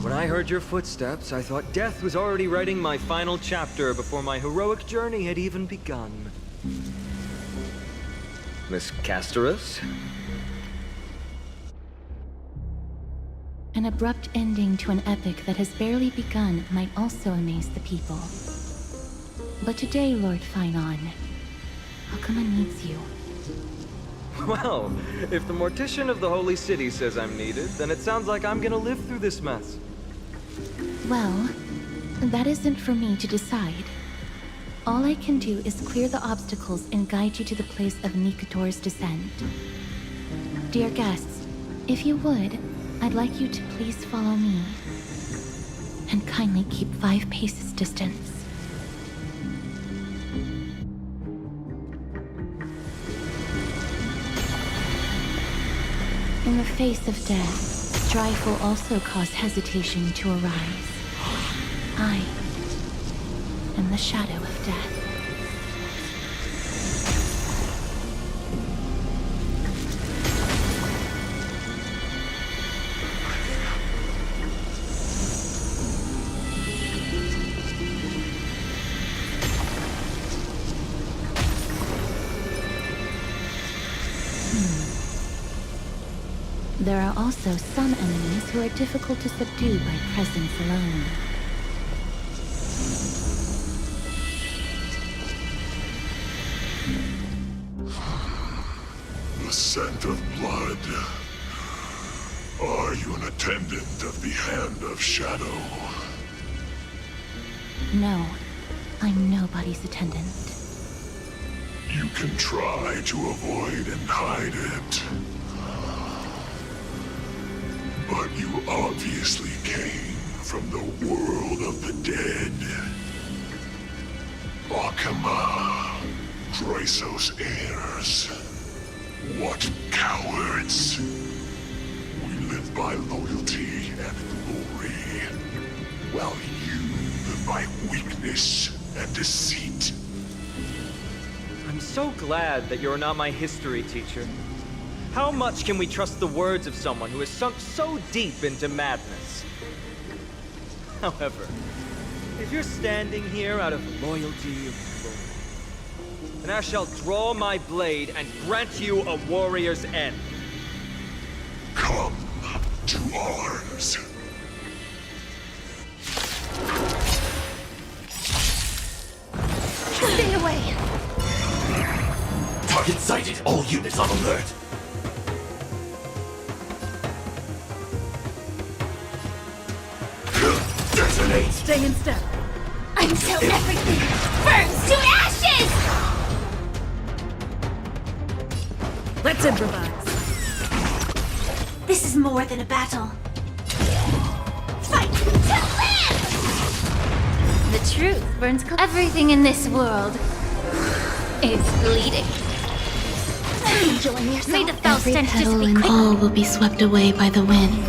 When I heard your footsteps, I thought death was already writing my final chapter before my heroic journey had even begun. Miss Castorus? An abrupt ending to an epic that has barely begun might also amaze the people. But today, Lord Finon, Akama needs you. Well, if the Mortician of the Holy City says I'm needed, then it sounds like I'm gonna live through this mess. Well, that isn't for me to decide. All I can do is clear the obstacles and guide you to the place of Nikador's descent. Dear guests, if you would, I'd like you to please follow me. And kindly keep 5 paces distance. In the face of death, strife will also cause hesitation to arise. I am the shadow of death. There are also some enemies who are difficult to subdue by presence alone. The scent of blood. Are you an attendant of the Hand of Shadow? No, I'm nobody's attendant. You can try to avoid and hide it. But you obviously came from the world of the dead. Akama, Chrysos heirs. What cowards! We live by loyalty and glory, while you live by weakness and deceit. I'm so glad that you're not my history teacher. How much can we trust the words of someone who has sunk so deep into madness? However, If you're standing here out of loyalty, then I shall draw my blade and grant you a warrior's end. Come to arms. Stay away! Target sighted. All units on alert. Detonate. Stay in step. Until everything burns to ashes! Let's improvise. This is more than a battle. Fight to live! The truth burns everything in this world is bleeding. Enjoying yourself. May the foul Every stench just petal be and quick. all will be swept away by the wind.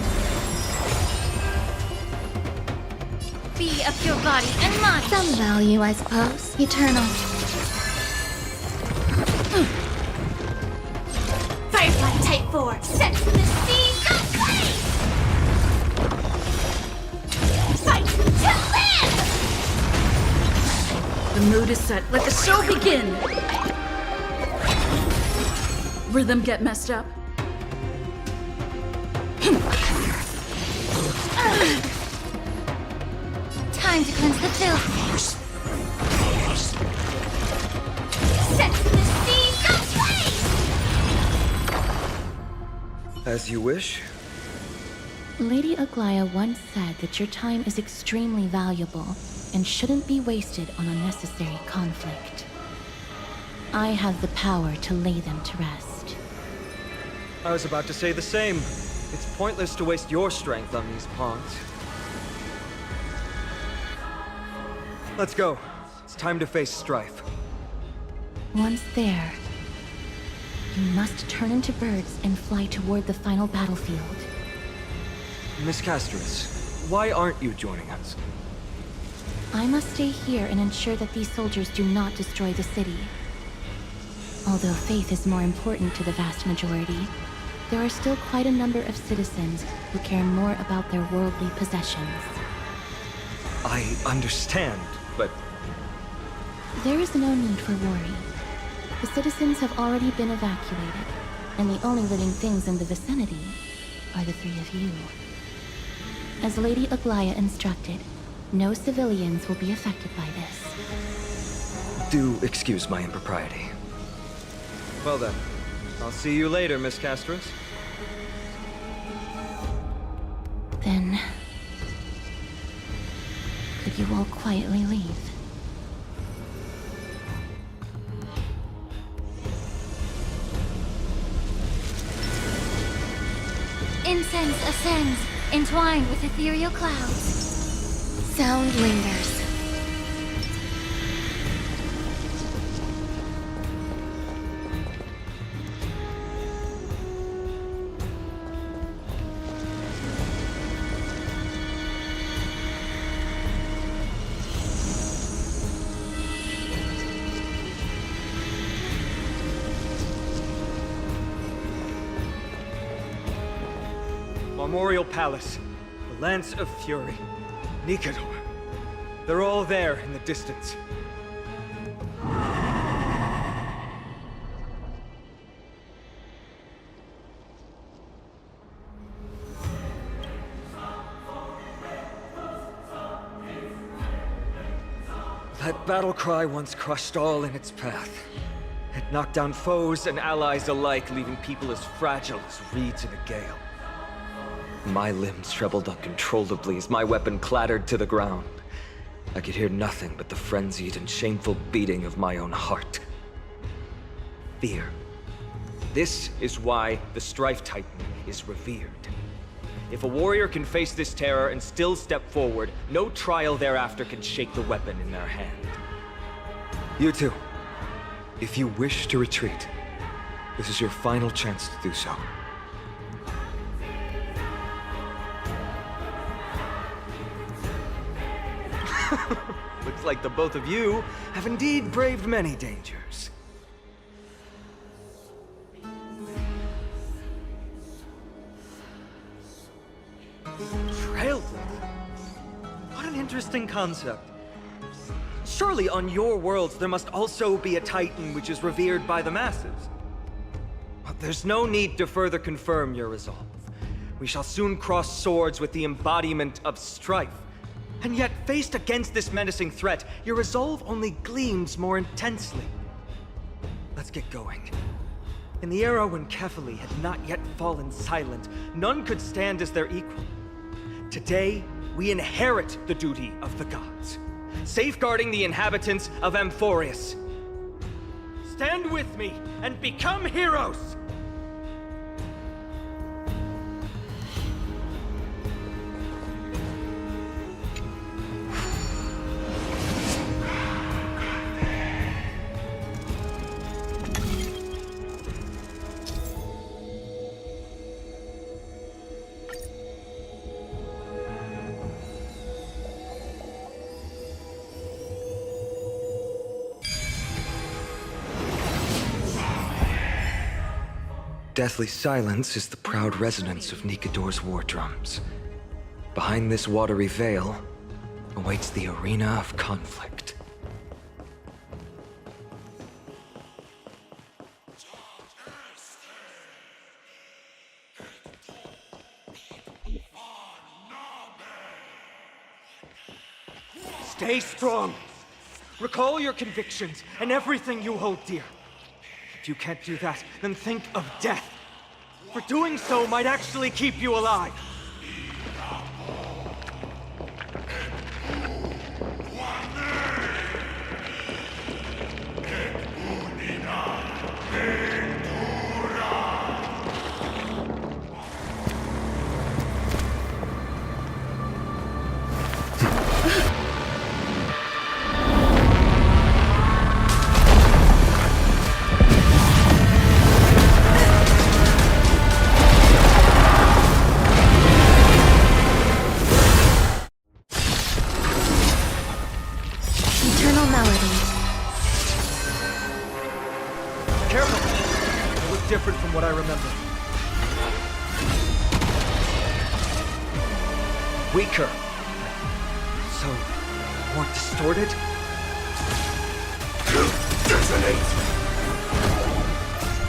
Be of your body and mind. Some value, I suppose. Eternal. Firefly Type 4, set to the sea, go blaze! Fight to live! The mood is set. Let the show begin! Rhythm get messed up? Time to cleanse the filth. Set to the sea, go blaze! As you wish. Lady Aglaya once said that your time is extremely valuable and shouldn't be wasted on unnecessary conflict. I have the power to lay them to rest. I was about to say the same. It's pointless to waste your strength on these pawns. Let's go. It's time to face strife. Once there, you must turn into birds and fly toward the final battlefield. Miss Castris, why aren't you joining us? I must stay here and ensure that these soldiers do not destroy the city. Although faith is more important to the vast majority, there are still quite a number of citizens who care more about their worldly possessions. I understand, but... There is no need for worry. The citizens have already been evacuated, and the only living things in the vicinity are the three of you. As Lady Aglaya instructed, no civilians will be affected by this. Do excuse my impropriety. Well then, I'll see you later, Miss Castris. Then... could you all quietly leave? Incense ascends, entwined with ethereal clouds. Sound lingers. Memorial Palace, the Lance of Fury, Nikador. They're all there in the distance. That battle cry once crushed all in its path. It knocked down foes and allies alike, leaving people as fragile as reeds in a gale. My limbs trembled uncontrollably as my weapon clattered to the ground. I could hear nothing but the frenzied and shameful beating of my own heart. Fear. This is why the Strife Titan is revered. If a warrior can face this terror and still step forward, no trial thereafter can shake the weapon in their hand. You two, if you wish to retreat, this is your final chance to do so. Looks like the both of you have indeed braved many dangers. Trailblazer? What an interesting concept. Surely on your worlds there must also be a Titan which is revered by the masses. But there's no need to further confirm your resolve. We shall soon cross swords with the embodiment of strife. And yet, faced against this menacing threat, your resolve only gleams more intensely. Let's get going. In the era when Kefali had not yet fallen silent, none could stand as their equal. Today, we inherit the duty of the gods, safeguarding the inhabitants of Amphorius. Stand with me and become heroes! Deathly silence is the proud resonance of Nikador's war drums. Behind this watery veil awaits the arena of conflict. Stay strong! Recall your convictions and everything you hold dear. If you can't do that, then think of death. For doing so might actually keep you alive. Different from what I remember. Weaker. So, more distorted? Detonate!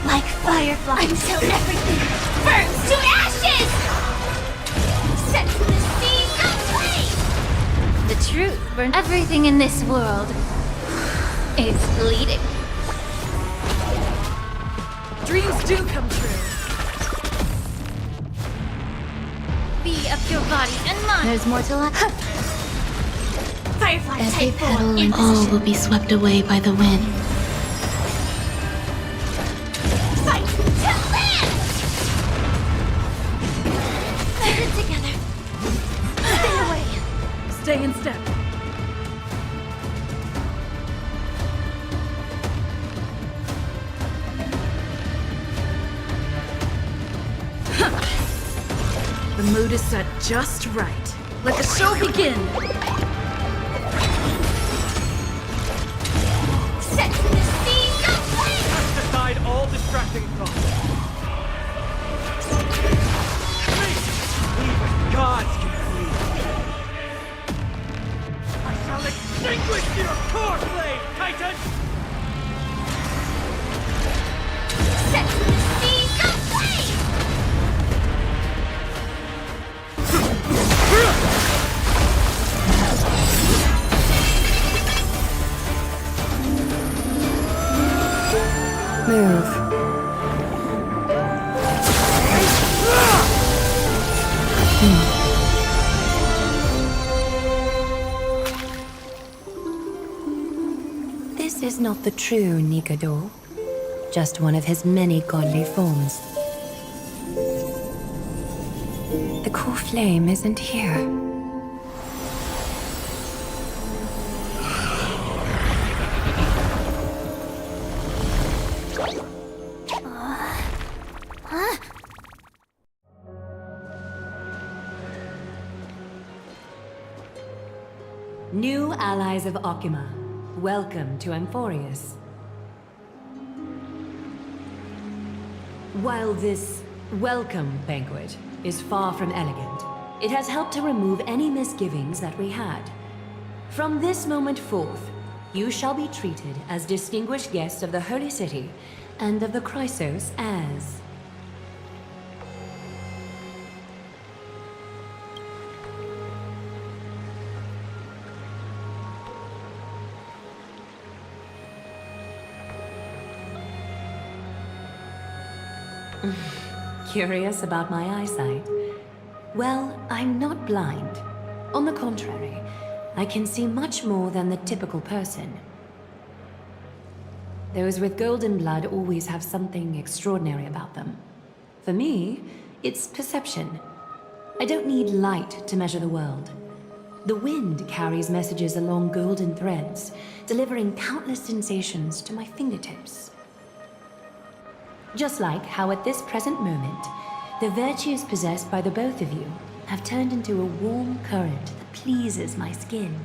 Like fireflies until everything burns to ashes! Set to the sea, no flame! The truth burns everything in this world is bleeding. Dreams do come true. Be of your body and mind. There's more to life. Firefly Every type petal form and all will be swept away by the wind. Fight to land! Keep it together. Stay away. Stay in step. The mood is set just right. Let the show begin! Set to the sea, no flame! Cast aside all distracting thoughts. Even gods can flee. I shall extinguish your core flame, Titan! Set to the sea, no flame! Move. This is not the true Nikador, just one of his many godly forms. The core flame isn't here. New allies of Okima, welcome to Amphorius. While this welcome banquet is far from elegant, it has helped to remove any misgivings that we had. From this moment forth, you shall be treated as distinguished guests of the Holy City and of the Chrysos as... Curious about my eyesight? Well, I'm not blind. On the contrary, I can see much more than the typical person. Those with golden blood always have something extraordinary about them. For me, it's perception. I don't need light to measure the world. The wind carries messages along golden threads, delivering countless sensations to my fingertips. Just like how at this present moment, the virtues possessed by the both of you have turned into a warm current that pleases my skin.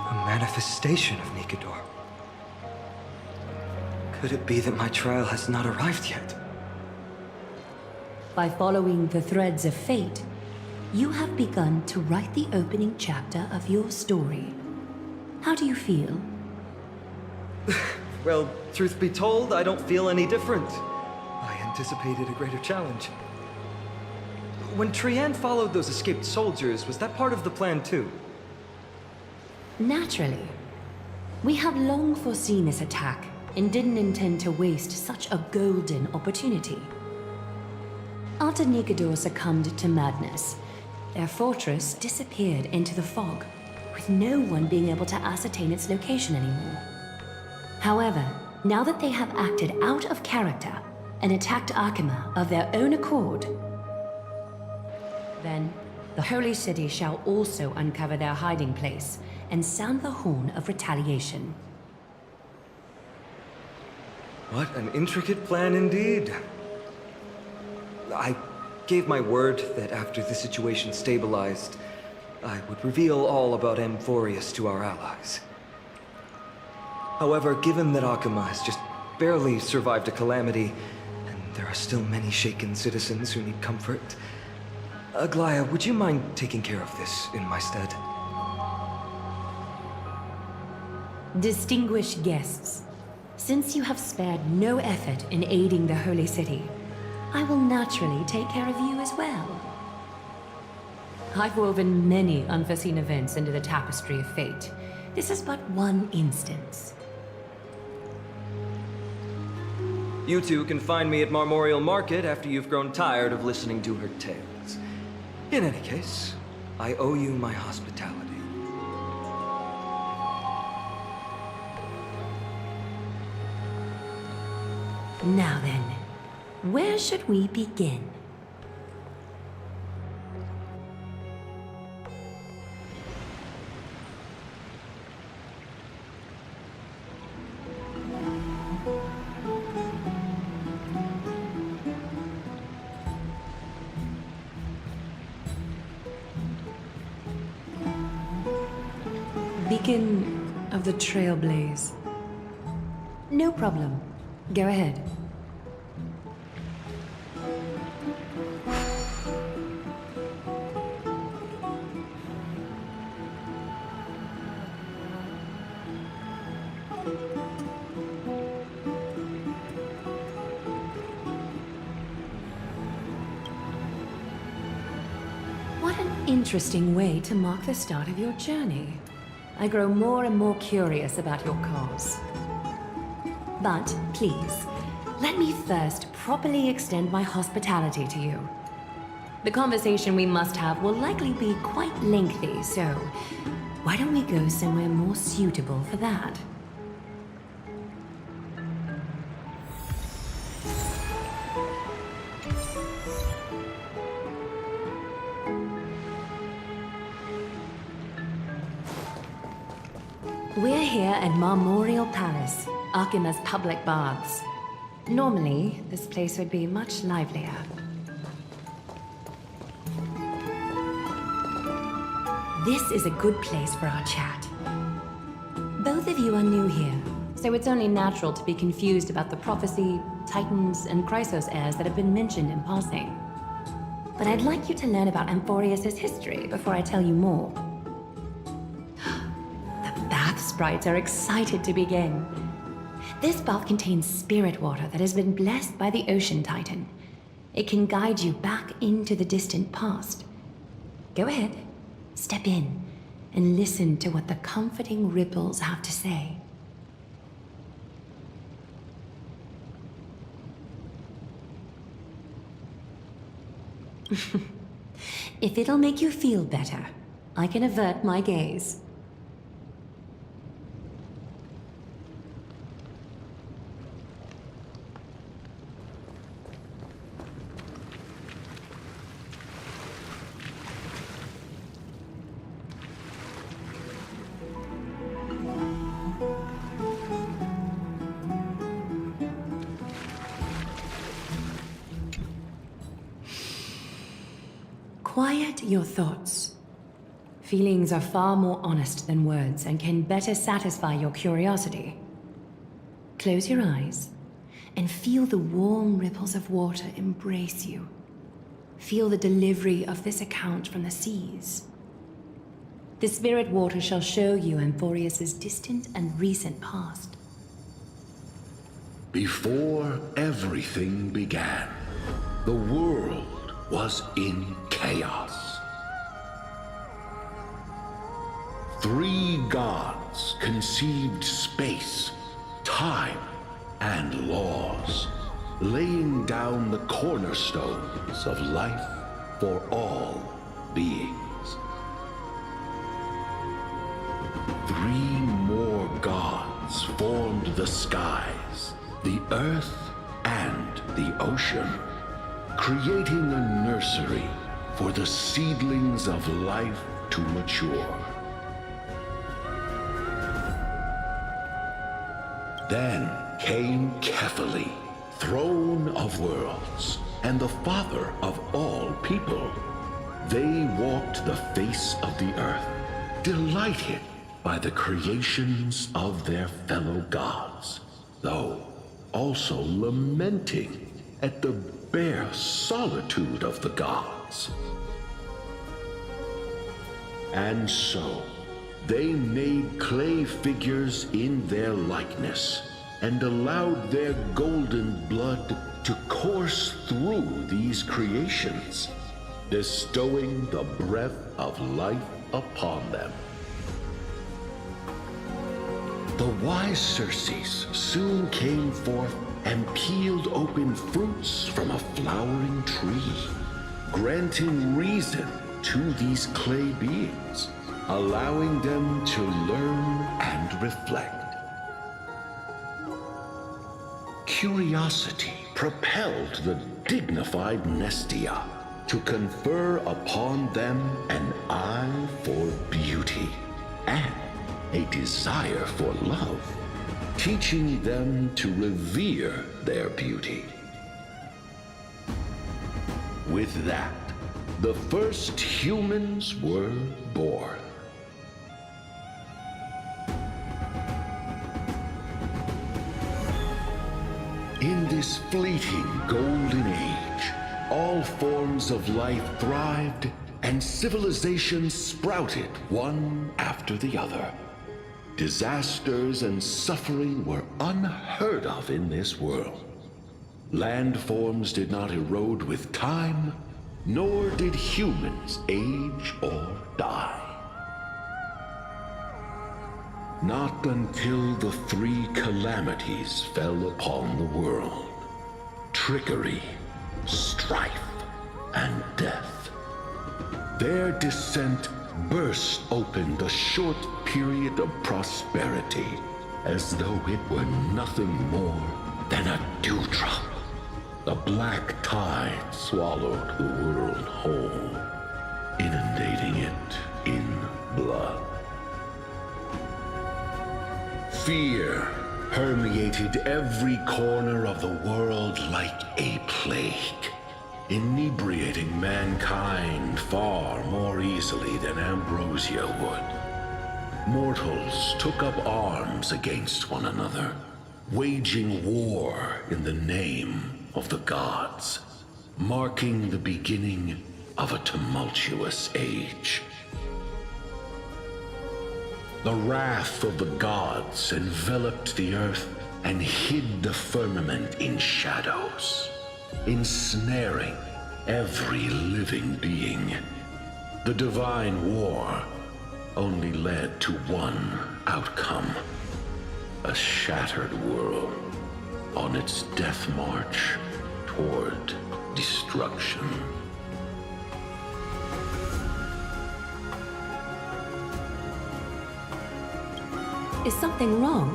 A manifestation of Nikador. Could it be that my trial has not arrived yet? By following the threads of fate, you have begun to write the opening chapter of your story. How do you feel? Well, truth be told, I don't feel any different. I anticipated a greater challenge. When Trianne followed those escaped soldiers, was that part of the plan too? Naturally. We have long foreseen this attack and didn't intend to waste such a golden opportunity. After Nikador succumbed to madness, their fortress disappeared into the fog, with no one being able to ascertain its location anymore. However, now that they have acted out of character and attacked Arkema of their own accord, then the Holy City shall also uncover their hiding place and sound the horn of retaliation. What an intricate plan indeed. I gave my word that after the situation stabilized, I would reveal all about Amphorius to our allies. However, given that Akama has just barely survived a calamity, and there are still many shaken citizens who need comfort, Aglaya, would you mind taking care of this in my stead? Distinguished guests, since you have spared no effort in aiding the Holy City, I will naturally take care of you as well. I've woven many unforeseen events into the tapestry of fate. This is but one instance. You two can find me at Marmorial Market after you've grown tired of listening to her tales. In any case, I owe you my hospitality. Now then, where should we begin? Beacon of the Trailblaze. No problem. Go ahead. What an interesting way to mark the start of your journey. I grow more and more curious about your cause. But please, let me first properly extend my hospitality to you. The conversation we must have will likely be quite lengthy, so why don't we go somewhere more suitable for that? We're here at Marmorial Palace, Arkema's public baths. Normally, this place would be much livelier. This is a good place for our chat. Both Both of you are new here, so it's only natural to be confused about the prophecy, titans, and Chrysos heirs that have been mentioned in passing. But I'd like you to learn about Amphorius' history before I tell you more. The bath sprites are excited to begin. This bath contains spirit water that has been blessed by the Ocean Titan. It can guide you back into the distant past. Go ahead, step in, and listen to what the comforting ripples have to say. If it'll make you feel better, I can avert my gaze. Quiet your thoughts. Feelings are far more honest than words and can better satisfy your curiosity. Close your eyes and feel the warm ripples of water embrace you. Feel the delivery of this account from the seas. The spirit water shall show you Amphorius' distant and recent past. Before everything began, the world was in chaos. 3 gods conceived space, time, and laws, laying down the cornerstones of life for all beings. 3 more gods formed the skies, the earth, and the ocean, creating a nursery for the seedlings of life to mature. Then came Kephili, throne of worlds, and the father of all people. They walked the face of the earth, delighted by the creations of their fellow gods, though also lamenting at the bare solitude of the gods. And so, they made clay figures in their likeness, and allowed their golden blood to course through these creations, bestowing the breath of life upon them. The wise Circes soon came forth and peeled open fruits from a flowering tree, granting reason to these clay beings, allowing them to learn and reflect. Curiosity propelled the dignified Nestia to confer upon them an eye for beauty and a desire for love, teaching them to revere their beauty. With that, the first humans were born. In this fleeting golden age, all forms of life thrived and civilizations sprouted one after the other. Disasters and suffering were unheard of in this world. Landforms did not erode with time, nor did humans age or die. Not until the 3 calamities fell upon the world: trickery, strife, and death. Their descent burst open the short period of prosperity, as though it were nothing more than a dewdrop. The black tide swallowed the world whole, inundating it in blood. Fear permeated every corner of the world like a plague, inebriating mankind far more easily than ambrosia would. mortals took up arms against one another, waging war in the name of the gods, marking the beginning of a tumultuous age. The wrath of the gods enveloped the earth and hid the firmament in shadows, ensnaring every living being. The divine war only led to one outcome: a shattered world on its death march toward destruction. Is something wrong?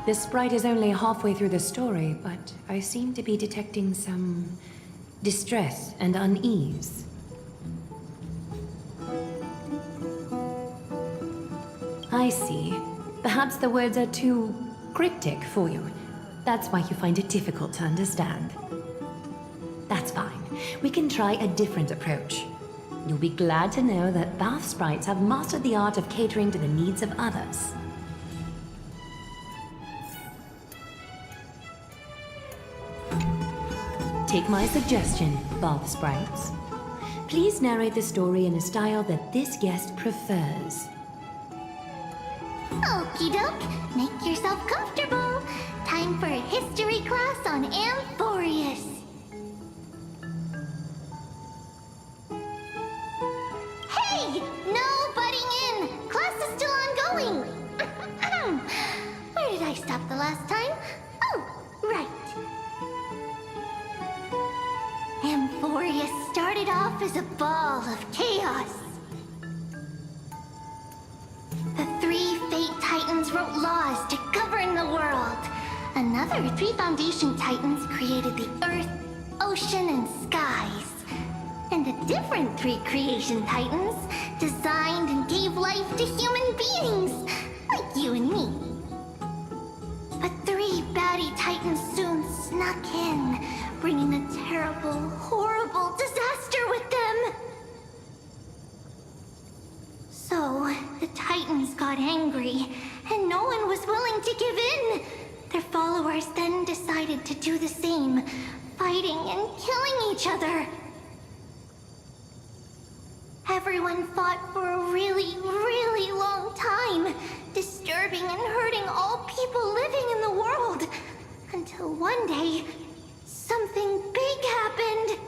The sprite is only halfway through the story, but I seem to be detecting some distress and unease. I see. Perhaps the words are too cryptic for you. That's why you find it difficult to understand. That's fine. We can try a different approach. You'll be glad to know that bath sprites have mastered the art of catering to the needs of others. Take my suggestion, bath sprites. Please narrate the story in a style that this guest prefers. Okie doke, make yourself comfortable. Time for a history class on Amphorius. Hey! No butting in! Class is still ongoing! Where did I stop the last time? Oh, right. Amphorius started off as a ball of chaos. The three Fate Titans wrote laws to govern the world. Another three Foundation Titans created the Earth, Ocean, and Skies. And the different three Creation Titans designed and gave life to human beings, like you and me. But three baddie Titans soon snuck in, bringing a terrible, horrible disaster with them. So, the Titans got angry, and no one was willing to give in. Their followers then decided to do the same, fighting and killing each other. Everyone fought for a really, really long time, disturbing and hurting all people living in the world. Until one day, something big happened.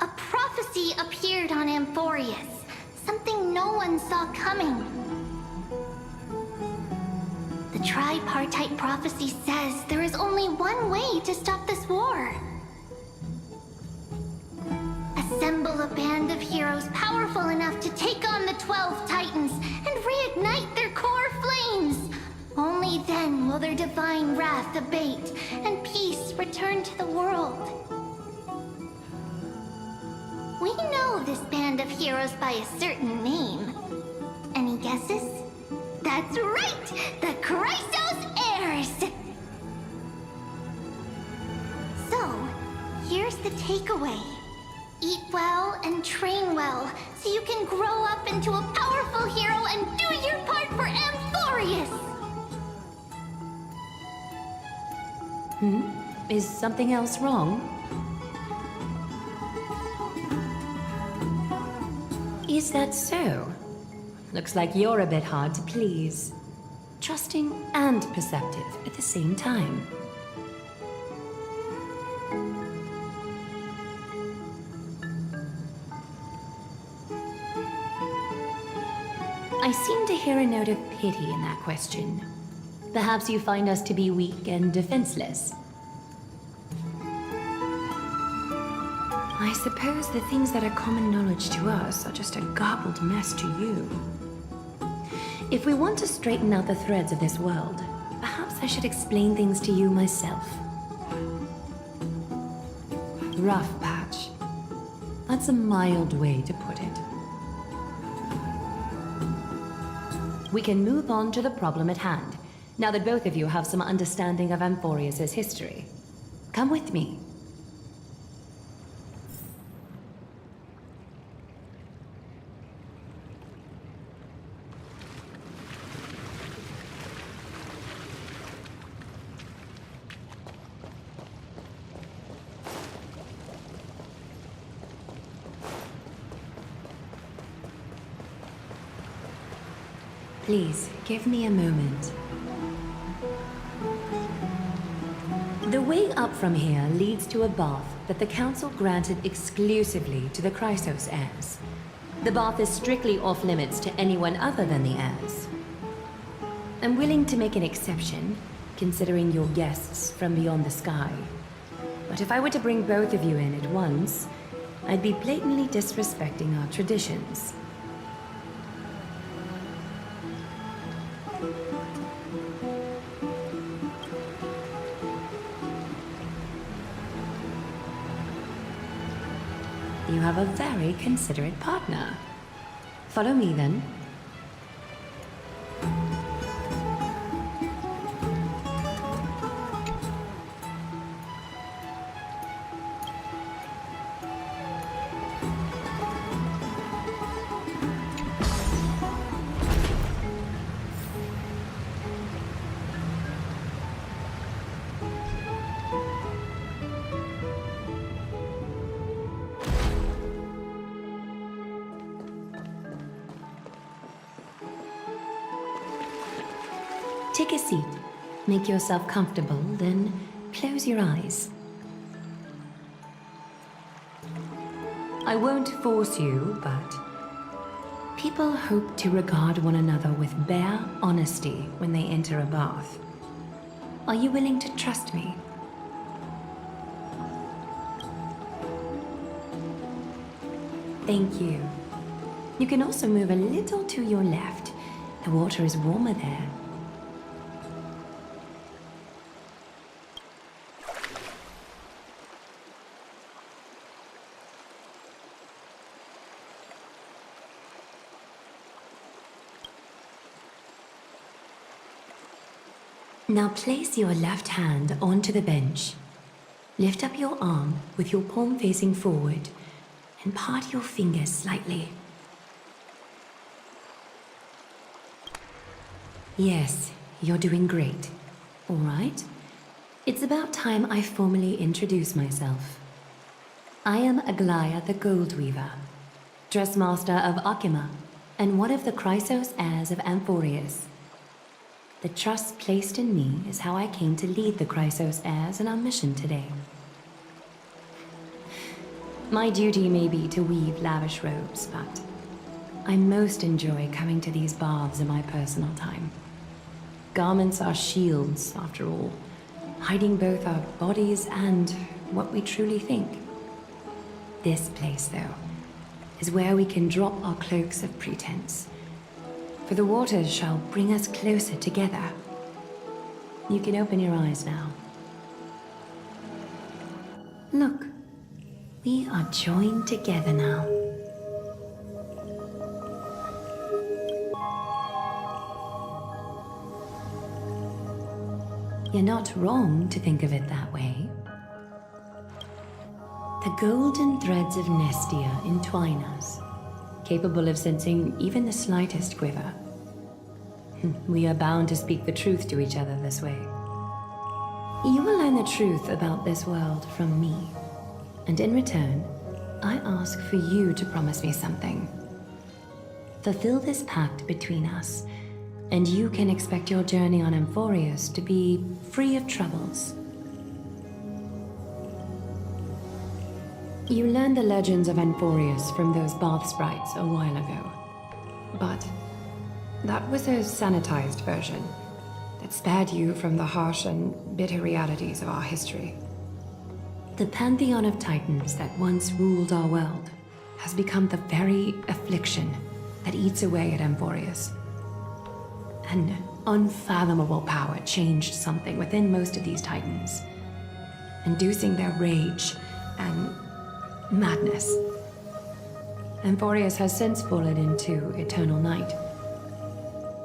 A prophecy appeared on Amphorius, something no one saw coming. The tripartite prophecy says there is only one way to stop this war. Assemble a band of heroes powerful enough to take on the 12 Titans and reignite their core flames. Only then will their divine wrath abate and peace return to the world. We know this band of heroes by a certain name. Any guesses? That's right! The Chrysos Heirs! So, here's the takeaway. Eat well and train well, so you can grow up into a powerful hero and do your part for Amphorius! Is something else wrong? Is that so? Looks like you're a bit hard to please. Trusting and perceptive at the same time. I seem to hear a note of pity in that question. Perhaps you find us to be weak and defenseless. I suppose the things that are common knowledge to us are just a garbled mess to you. If we want to straighten out the threads of this world, perhaps I should explain things to you myself. Rough patch. That's a mild way to put it. We can move on to the problem at hand, now that both of you have some understanding of Amphorius' history. Come with me. Please, give me a moment. The way up from here leads to a bath that the Council granted exclusively to the Chrysos heirs. The bath is strictly off-limits to anyone other than the heirs. I'm willing to make an exception, considering you're guests from beyond the sky. But if I were to bring both of you in at once, I'd be blatantly disrespecting our traditions. You have a very considerate partner. Follow me then. Take a seat. Make yourself comfortable, then close your eyes. I won't force you, but people hope to regard one another with bare honesty when they enter a bath. Are you willing to trust me? Thank you. You can also move a little to your left. The water is warmer there. Now place your left hand onto the bench. Lift up your arm with your palm facing forward and part your fingers slightly. Yes, you're doing great. All right. It's about time I formally introduce myself. I am Aglaya the Gold Weaver, Dressmaster of Akima, and one of the Chrysos heirs of Amphorius. The trust placed in me is how I came to lead the Chrysos heirs in our mission today. My duty may be to weave lavish robes, but I most enjoy coming to these baths in my personal time. Garments are shields, after all, hiding both our bodies and what we truly think. This place, though, is where we can drop our cloaks of pretense. For the waters shall bring us closer together. You can open your eyes now. Look, we are joined together now. You're not wrong to think of it that way. The golden threads of Nestia entwine us, capable of sensing even the slightest quiver. We are bound to speak the truth to each other this way. You will learn the truth about this world from me, and in return, I ask for you to promise me something. Fulfill this pact between us, and you can expect your journey on Amphorius to be free of troubles. You learned the legends of Amphorius from those bath sprites a while ago. But that was a sanitized version that spared you from the harsh and bitter realities of our history. The pantheon of titans that once ruled our world has become the very affliction that eats away at Amphorius. An unfathomable power changed something within most of these titans, inducing their rage and madness. Amphorius has since fallen into eternal night,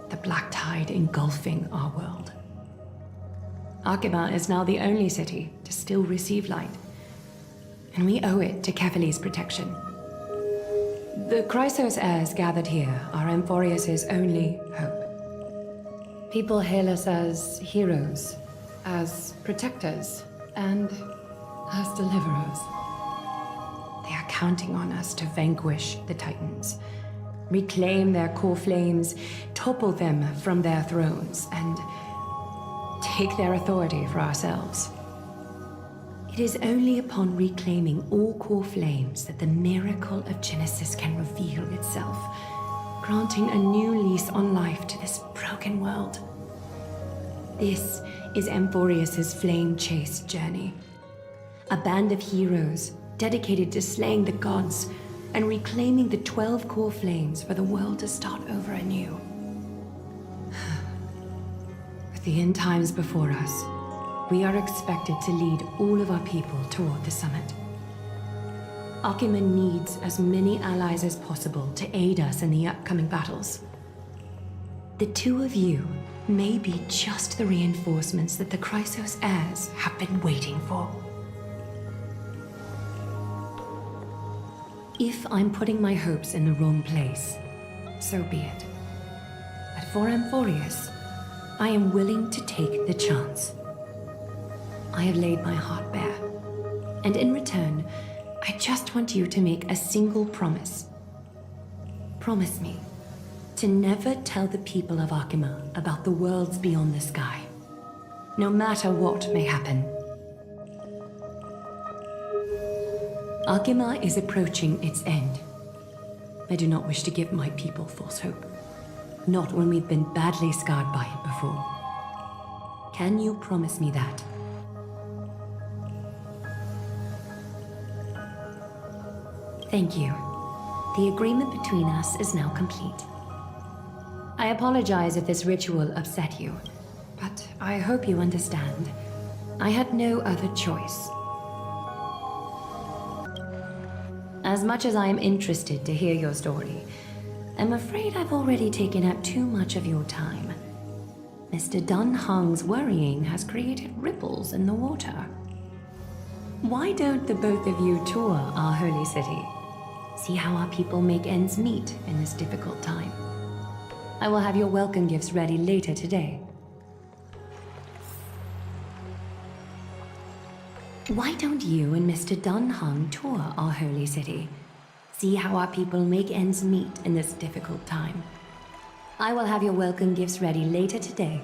the black tide engulfing our world. Akima is now the only city to still receive light, and we owe it to Kefali's protection. The Chrysos heirs gathered here are Amphorius' only hope. People hail us as heroes, as protectors, and as deliverers. They are counting on us to vanquish the Titans, reclaim their core flames, topple them from their thrones, and take their authority for ourselves. It is only upon reclaiming all core flames that the miracle of Genesis can reveal itself, granting a new lease on life to this broken world. This is Amphorius's flame chase journey. A band of heroes dedicated to slaying the gods and reclaiming the 12 core flames for the world to start over anew. With the end times before us, we are expected to lead all of our people toward the summit. Akima needs as many allies as possible to aid us in the upcoming battles. The two of you may be just the reinforcements that the Chrysos heirs have been waiting for. If I'm putting my hopes in the wrong place, so be it. But for Amphorius, I am willing to take the chance. I have laid my heart bare, and in return, I just want you to make a single promise. Promise me to never tell the people of Akima about the worlds beyond the sky, no matter what may happen. Akima is approaching its end. I do not wish to give my people false hope, not when we've been badly scarred by it before. Can you promise me that? Thank you. The agreement between us is now complete. I apologize if this ritual upset you, but I hope you understand. I had no other choice. As much as I am interested to hear your story, I'm afraid I've already taken up too much of your time. Mr. Dunhung's worrying has created ripples in the water. Why don't the both of you tour our holy city? See how our people make ends meet in this difficult time. I will have your welcome gifts ready later today. Why don't you and Mr. Dunhung tour our holy city? See how our people make ends meet in this difficult time. I will have your welcome gifts ready later today.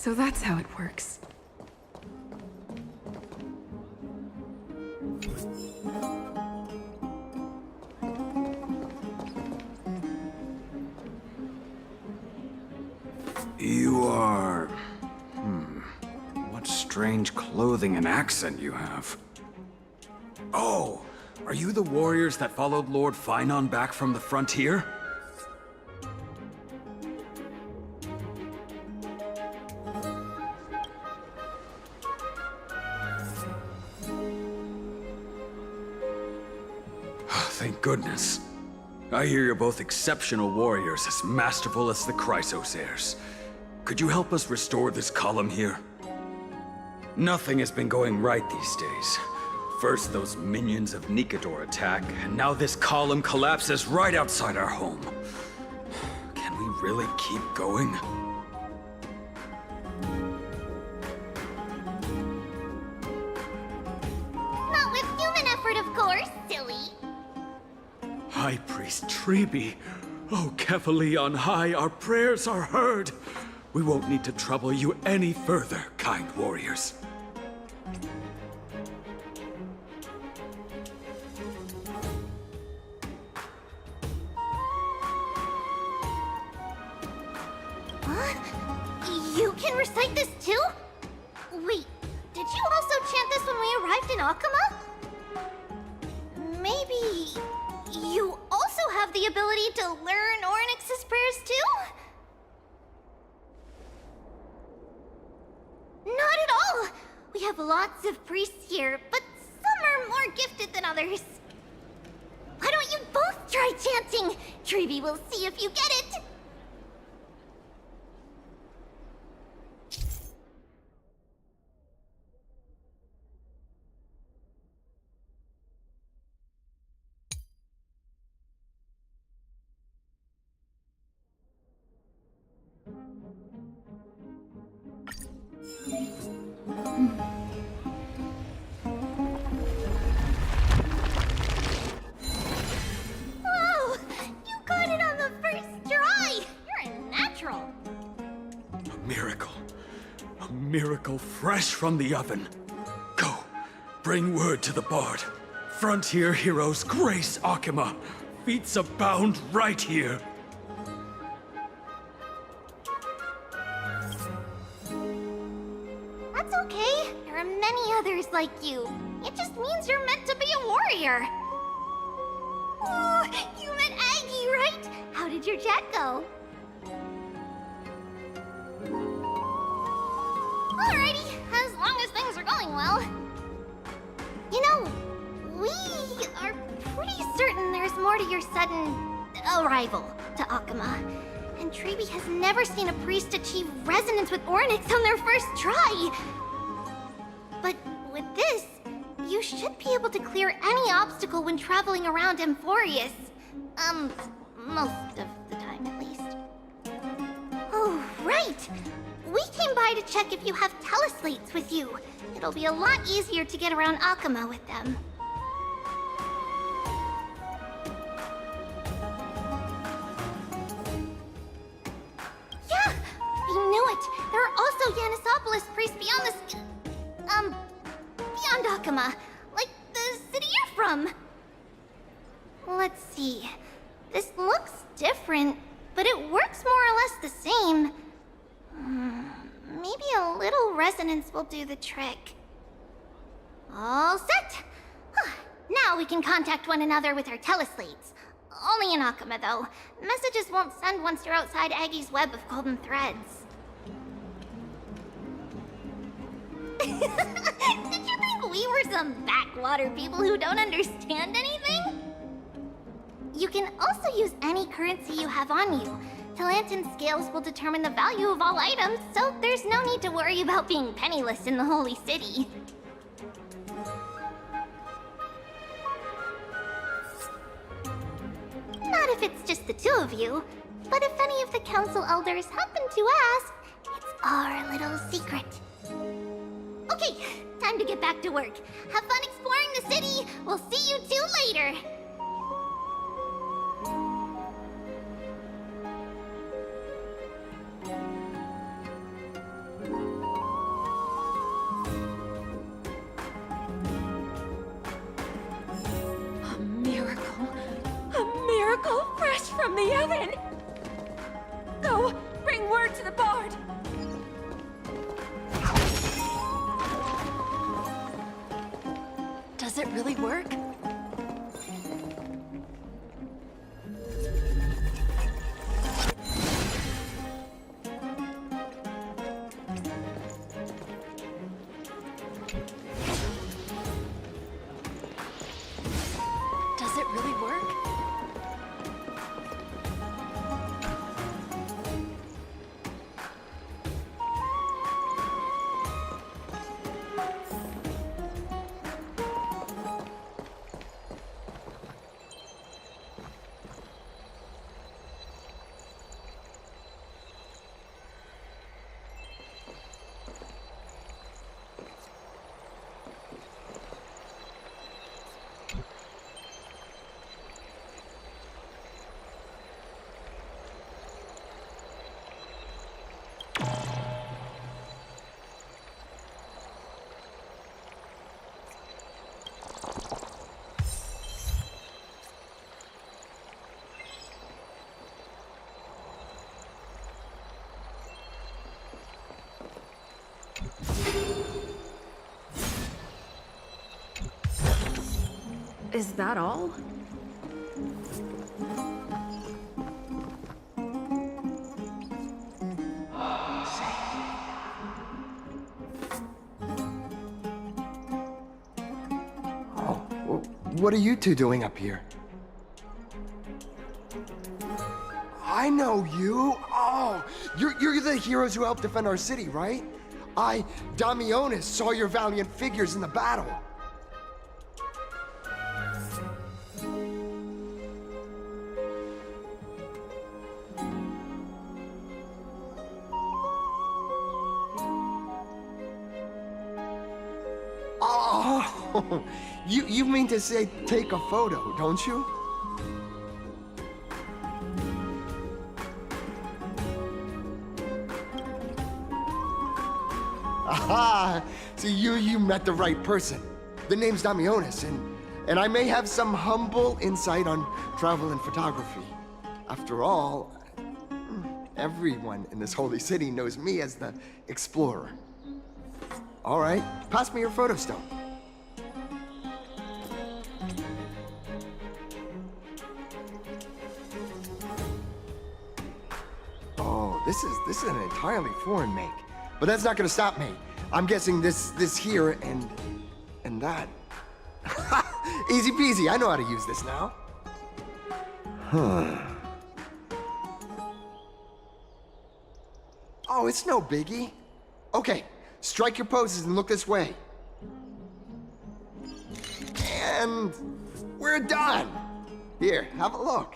So that's how it works. You are... What strange clothing and accent you have. Oh, are you the warriors that followed Lord Finon back from the frontier? Thank goodness. I hear you're both exceptional warriors, as masterful as the Chrysos heirs. Could you help us restore this column here? Nothing has been going right these days. First those minions of Nicator attack, and now this column collapses right outside our home. Can we really keep going? Not with human effort, of course, silly. High Priest Treeby. Oh, Kefali on high, our prayers are heard. We won't need to trouble you any further, kind warriors. You can recite this too? Wait, did you also chant this when we arrived in Akama? Maybe you also have the ability to learn Ornyx's prayers too? Not at all! We have lots of priests here, but some are more gifted than others. Why don't you both try chanting? Treeby will see if you get it! Whoa! You got it on the first try! You're a natural. A miracle. A miracle fresh from the oven. Go, bring word to the Bard. Frontier heroes grace Akama. Feats abound right here. That's okay. There are many others like you. It just means you're meant to be a warrior. Oh, you met Aggie, right? How did your chat go? Alrighty, as long as things are going well. You know, we are pretty certain there's more to your sudden arrival to Akama. And Treeby has never seen a priest achieve resonance with Ornyx on their first try. But with this, you should be able to clear any obstacle when traveling around Amphorius. Most of the time at least. Oh, right! We came by to check if you have teleslates with you. It'll be a lot easier to get around Akama with them. Yeah! I knew it! There are also Yanisopolis priests beyond the beyond Akama. Like the city you're from. Let's see. This looks different, but it works more or less the same. Maybe a little resonance will do the trick. All set! Now we can contact one another with our teleslates. Only in Akama, though. Messages won't send once you're outside Aggie's web of golden threads. Did you think we were some backwater people who don't understand anything? You can also use any currency you have on you. Talantan scales will determine the value of all items, so there's no need to worry about being penniless in the Holy City. Not if it's just the two of you, but if any of the council elders happen to ask, it's our little secret. Okay, time to get back to work. Have fun exploring the city. We'll see you two later. the oven! Go, bring word to the bard! Does it really work? Does it really work? Is that all? What are you two doing up here? I know you! Oh! You're the heroes who helped defend our city, right? Damionis, saw your valiant figures in the battle. Oh! You mean to say take a photo, don't you? Aha! So you met the right person. The name's Damionis, and I may have some humble insight on travel and photography. After all, everyone in this holy city knows me as the explorer. All right, pass me your photo stone. Oh, this is an entirely foreign make. But that's not gonna stop me. I'm guessing this here and that. Easy peasy, I know how to use this now. Huh. Oh, it's no biggie. Okay, strike your poses and look this way. And we're done. Here, have a look.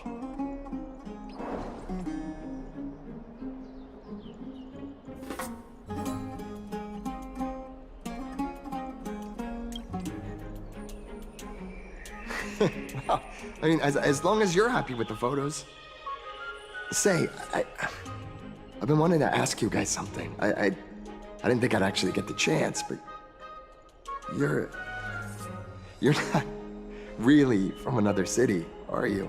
Well, I mean, as long as you're happy with the photos. Say, I've been wanting to ask you guys something. I didn't think I'd actually get the chance, but you're not really from another city, are you?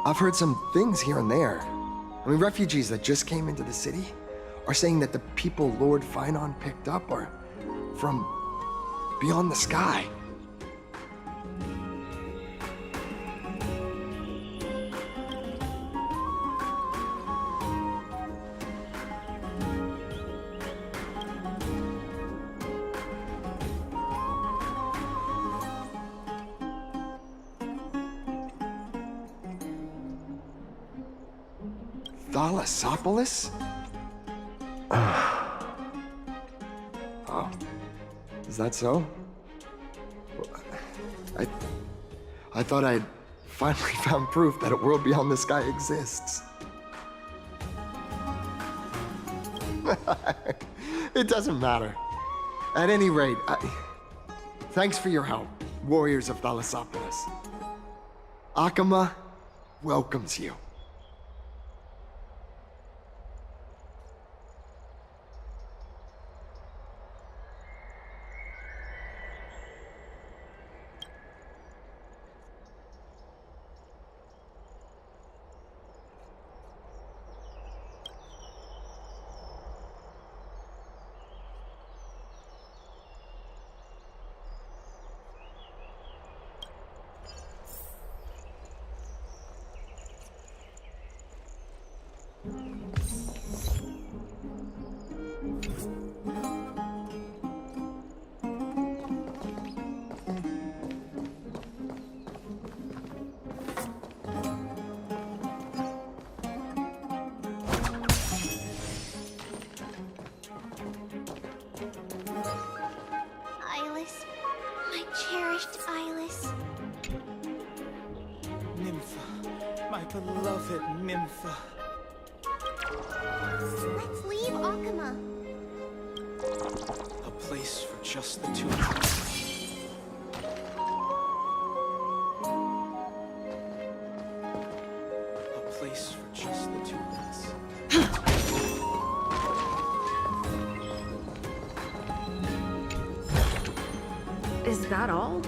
I've heard some things here and there. I mean, refugees that just came into the city are saying that the people Lord Finon picked up are from beyond the sky. Thalassopolis? Oh. Is that so? I thought I'd finally found proof that a world beyond the sky exists. It doesn't matter. At any rate, thanks for your help, warriors of Thalassopolis. Akama welcomes you. Nympha, my beloved Nympha. Let's leave Akama. A place for just the two of us. A place for just the two of us. Is that all?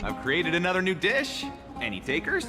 I've created another new dish. Any takers?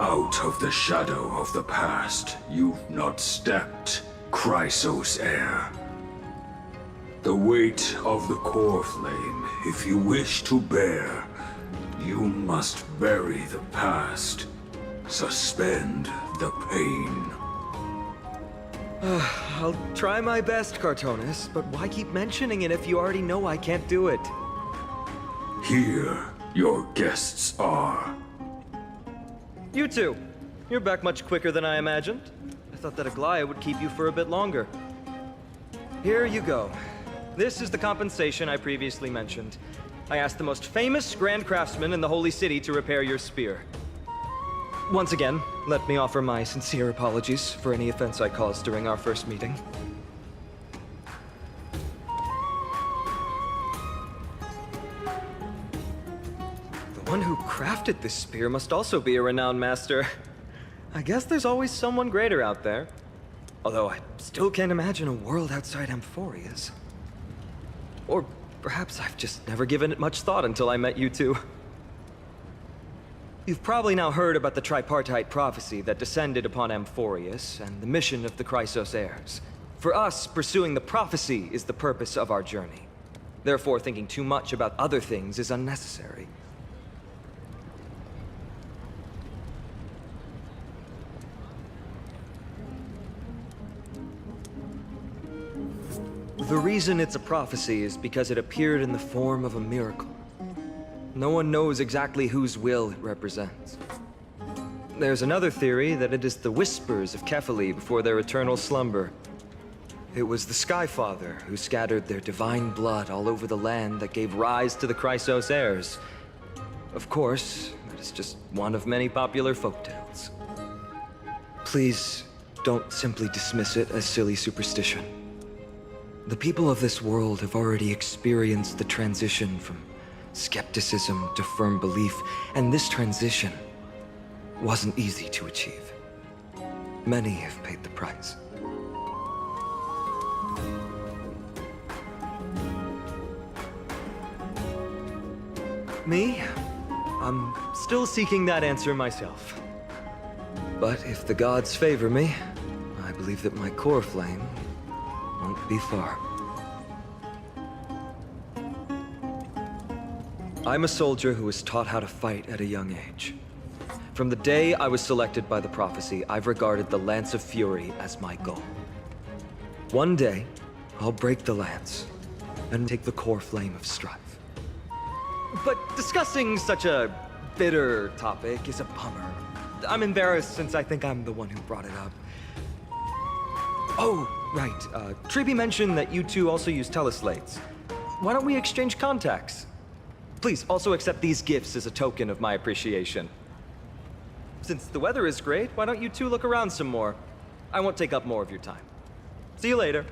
Out of the shadow of the past, you've not stepped, Chrysos heir. The weight of the core flame, if you wish to bear, you must bury the past. Suspend the pain. I'll try my best, Cartonis, but why keep mentioning it if you already know I can't do it? Here, your guests are. You two. You're back much quicker than I imagined. I thought that Aglaya would keep you for a bit longer. Here you go. This is the compensation I previously mentioned. I asked the most famous Grand Craftsman in the Holy City to repair your spear. Once again, let me offer my sincere apologies for any offense I caused during our first meeting. The one who crafted this spear must also be a renowned master. I guess there's always someone greater out there. Although I still can't imagine a world outside Amphoria's. Or perhaps I've just never given it much thought until I met you two. You've probably now heard about the tripartite prophecy that descended upon Amphorius and the mission of the Chrysos heirs. For us, pursuing the prophecy is the purpose of our journey. Therefore, thinking too much about other things is unnecessary. The reason it's a prophecy is because it appeared in the form of a miracle. No one knows exactly whose will it represents. There's another theory that it is the whispers of Kefali before their eternal slumber. It was the Skyfather who scattered their divine blood all over the land that gave rise to the Chrysos heirs. Of course, that is just one of many popular folktales. Please, don't simply dismiss it as silly superstition. The people of this world have already experienced the transition from skepticism to firm belief, and this transition wasn't easy to achieve. Many have paid the price. Me? I'm still seeking that answer myself. But if the gods favor me, I believe that my core flame won't be far. I'm a soldier who was taught how to fight at a young age. From the day I was selected by the prophecy, I've regarded the Lance of Fury as my goal. One day, I'll break the lance and take the core flame of strife. But discussing such a bitter topic is a bummer. I'm embarrassed since I think I'm the one who brought it up. Oh, right. Triby mentioned that you two also use teleslates. Why don't we exchange contacts? Please, also accept these gifts as a token of my appreciation. Since the weather is great, why don't you two look around some more? I won't take up more of your time. See you later.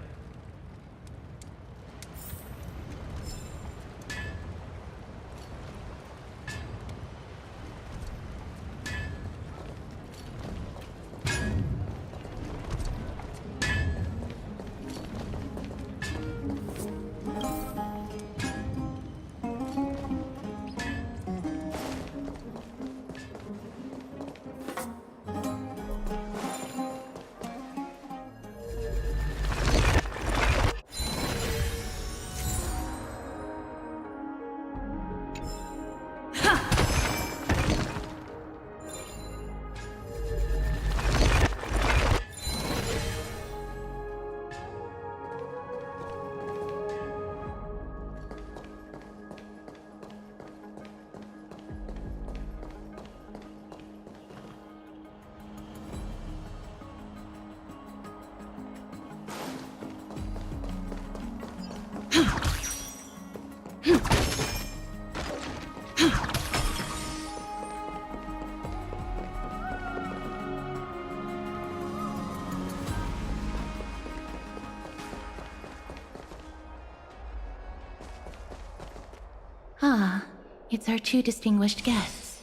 Ah, it's our two distinguished guests.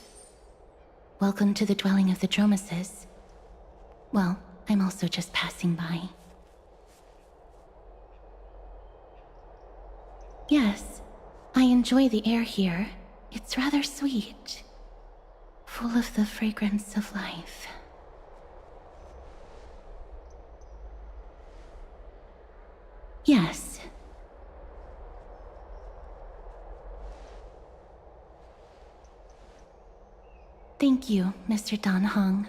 Welcome to the dwelling of the Dromases. Well, I'm also just passing by. Yes, I enjoy the air here. It's rather sweet. full of the fragrance of life. Yes. Thank you, Mr. Dan Hong.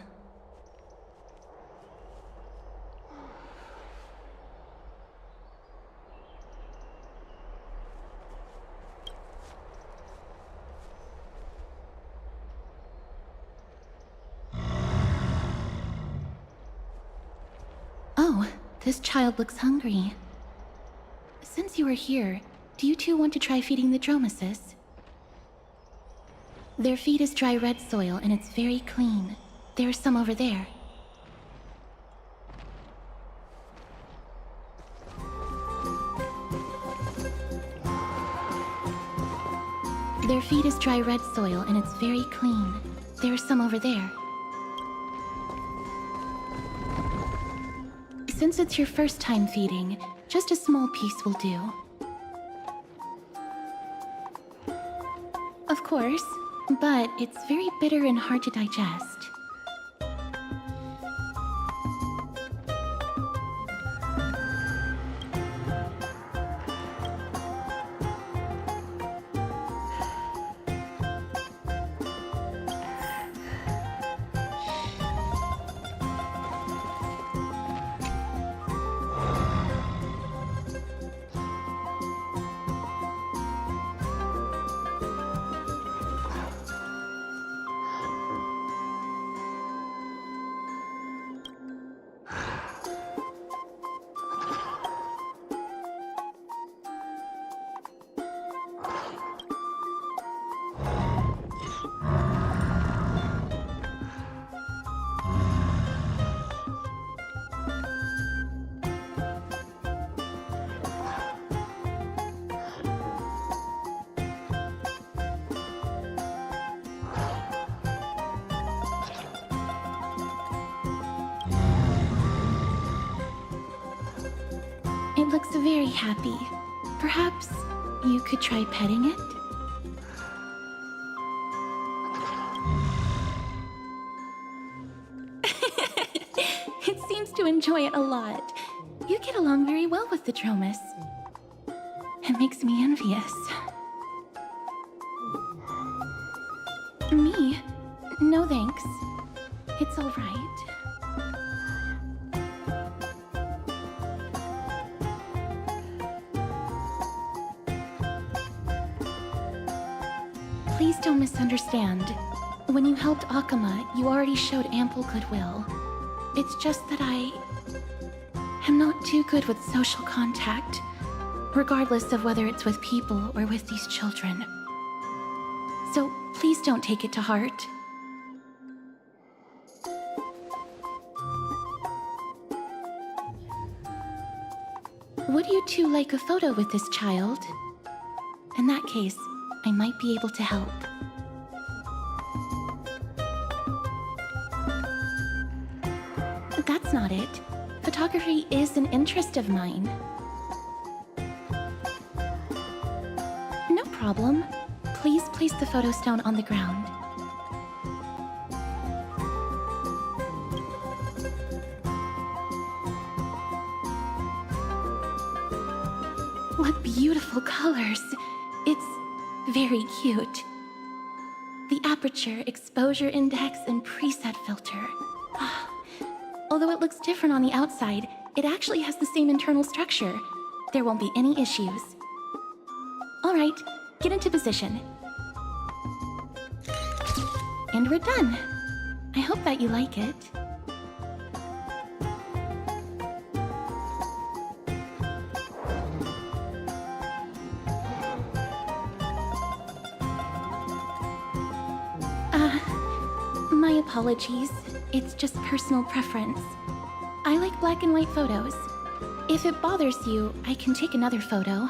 Oh, this child looks hungry. Since you are here, do you two want to try feeding the Dromesis? Their feed is dry red soil and it's very clean. There's some over there. Their feed is dry red soil and it's very clean. There's some over there. Since it's your first time feeding, just a small piece will do. Of course, but it's very bitter and hard to digest. It looks very happy. Perhaps you could try petting it? It seems to enjoy it a lot. You get along very well with the Dromus. It makes me envious. Me? No thanks. It's all right. Please don't misunderstand. When you helped Akama, you already showed ample goodwill. It's just that I am not too good with social contact, regardless of whether it's with people or with these children. So please don't take it to heart. Would you two like a photo with this child? In that case, I might be able to help. That's not it. Photography is an interest of mine. No problem. Please place the photo stone on the ground. What beautiful colors. It's very cute. The aperture, exposure index, and preset filter. Although it looks different on the outside, it actually has the same internal structure. There won't be any issues. All right, get into position. And we're done. I hope that you like it. My apologies. It's just personal preference. I like black and white photos. If it bothers you, I can take another photo.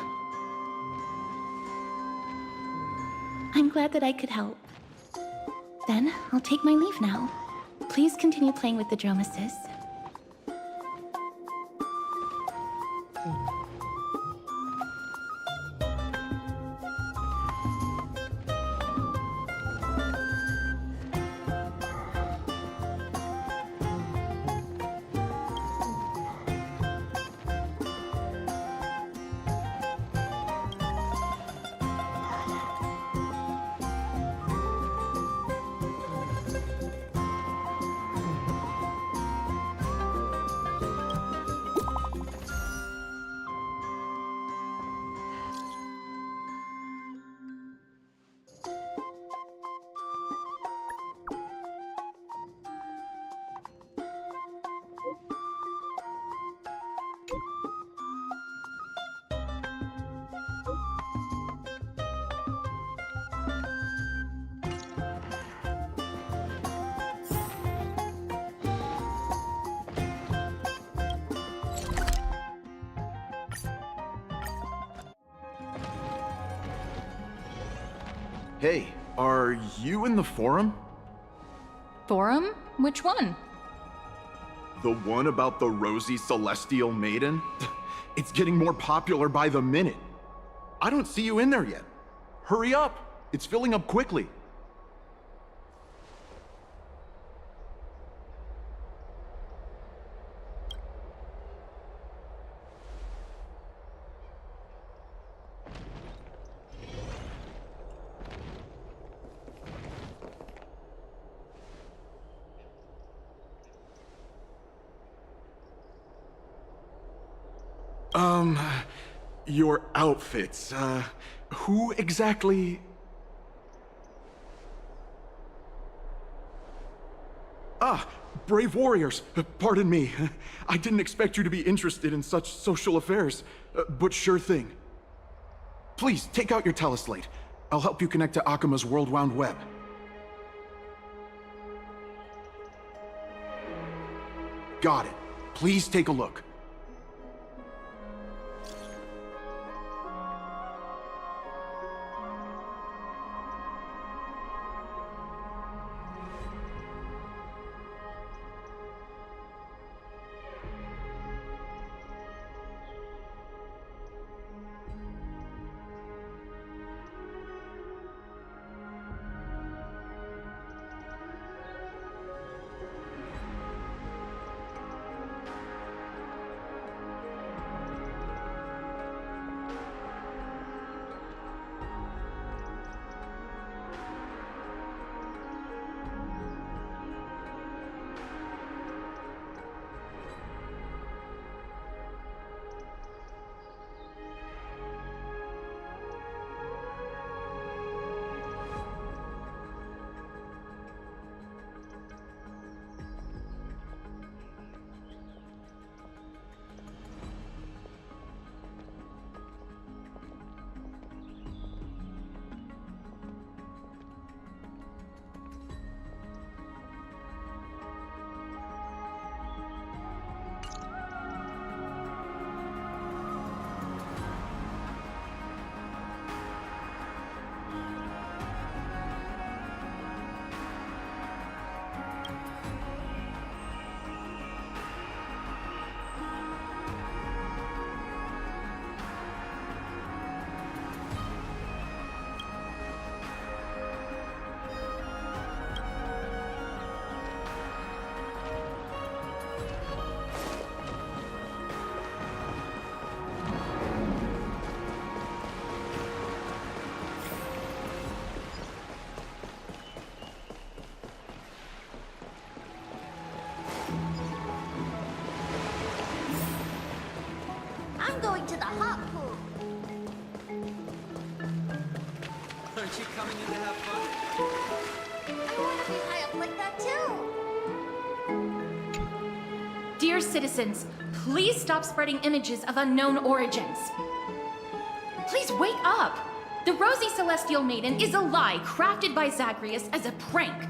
I'm glad that I could help. Then, I'll take my leave now. Please continue playing with the Dromesis. Hey, are you in the forum? Forum? Which one? The one about the rosy celestial maiden? It's getting more popular by the minute. I don't see you in there yet. Hurry up! It's filling up quickly. Your outfits, who exactly... Ah, brave warriors, pardon me. I didn't expect you to be interested in such social affairs, but sure thing. Please, take out your teleslate. I'll help you connect to Akuma's World Wound Web. Got it. Please take a look. I'm going to the hot pool. Aren't you coming in to have fun? I want to be high up like that too. Dear citizens, please stop spreading images of unknown origins. Please wake up! The Rosy Celestial Maiden is a lie crafted by Zagreus as a prank.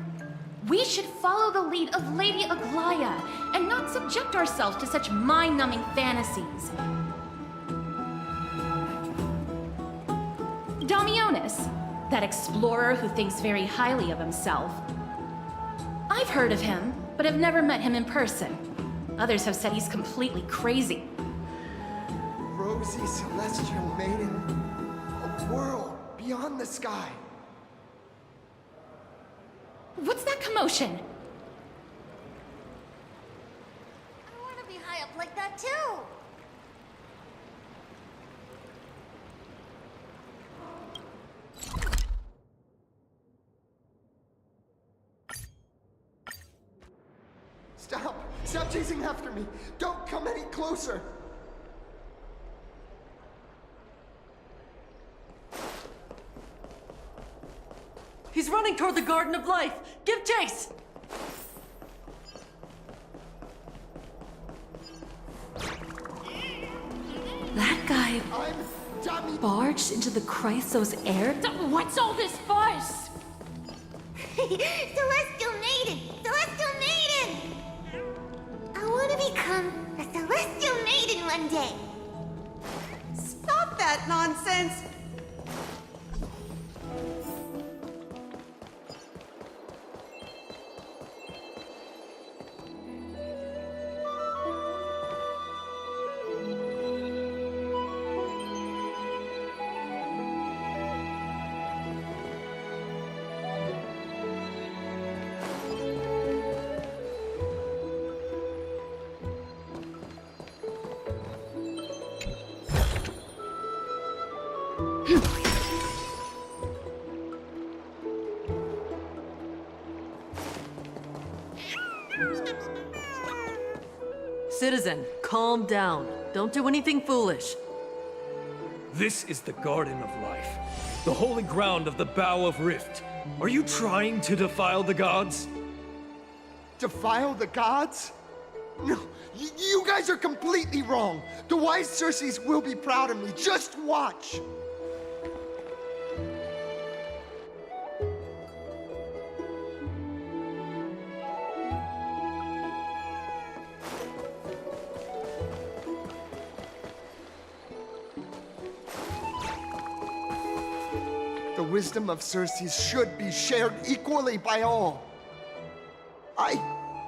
We should follow the lead of Lady Aglaya and not subject ourselves to such mind-numbing fantasies. Damionis, that explorer who thinks very highly of himself. I've heard of him, but have never met him in person. Others have said he's completely crazy. Rosy Celestial Maiden, a world beyond the sky. What's that commotion? I want to be high up like that too. Stop! Stop chasing after me! Don't come any closer! He's running toward the Garden of Life! Give chase! That guy barged into the Chrysos air? What's all this fuss? Celestial Maiden! Celestial Maiden! I want to become a Celestial Maiden one day. Stop that nonsense! Citizen, calm down. Don't do anything foolish. This is the Garden of Life, the holy ground of the Bow of Rift. Are you trying to defile the gods? Defile the gods? No, you guys are completely wrong. The wise Circes will be proud of me. Just watch. The wisdom of Circes should be shared equally by all. I,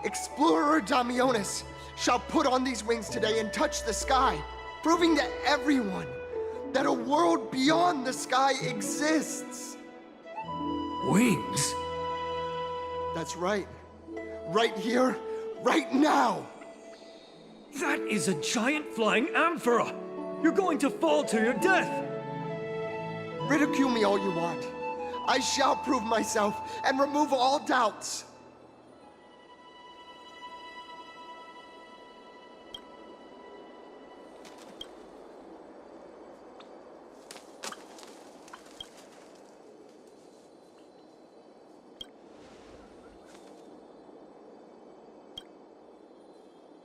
Explorer Damionis, shall put on these wings today and touch the sky, proving to everyone that a world beyond the sky exists. Wings? That's right. Right here, right now. That is a giant flying amphora! You're going to fall to your death! Ridicule me all you want. I shall prove myself and remove all doubts.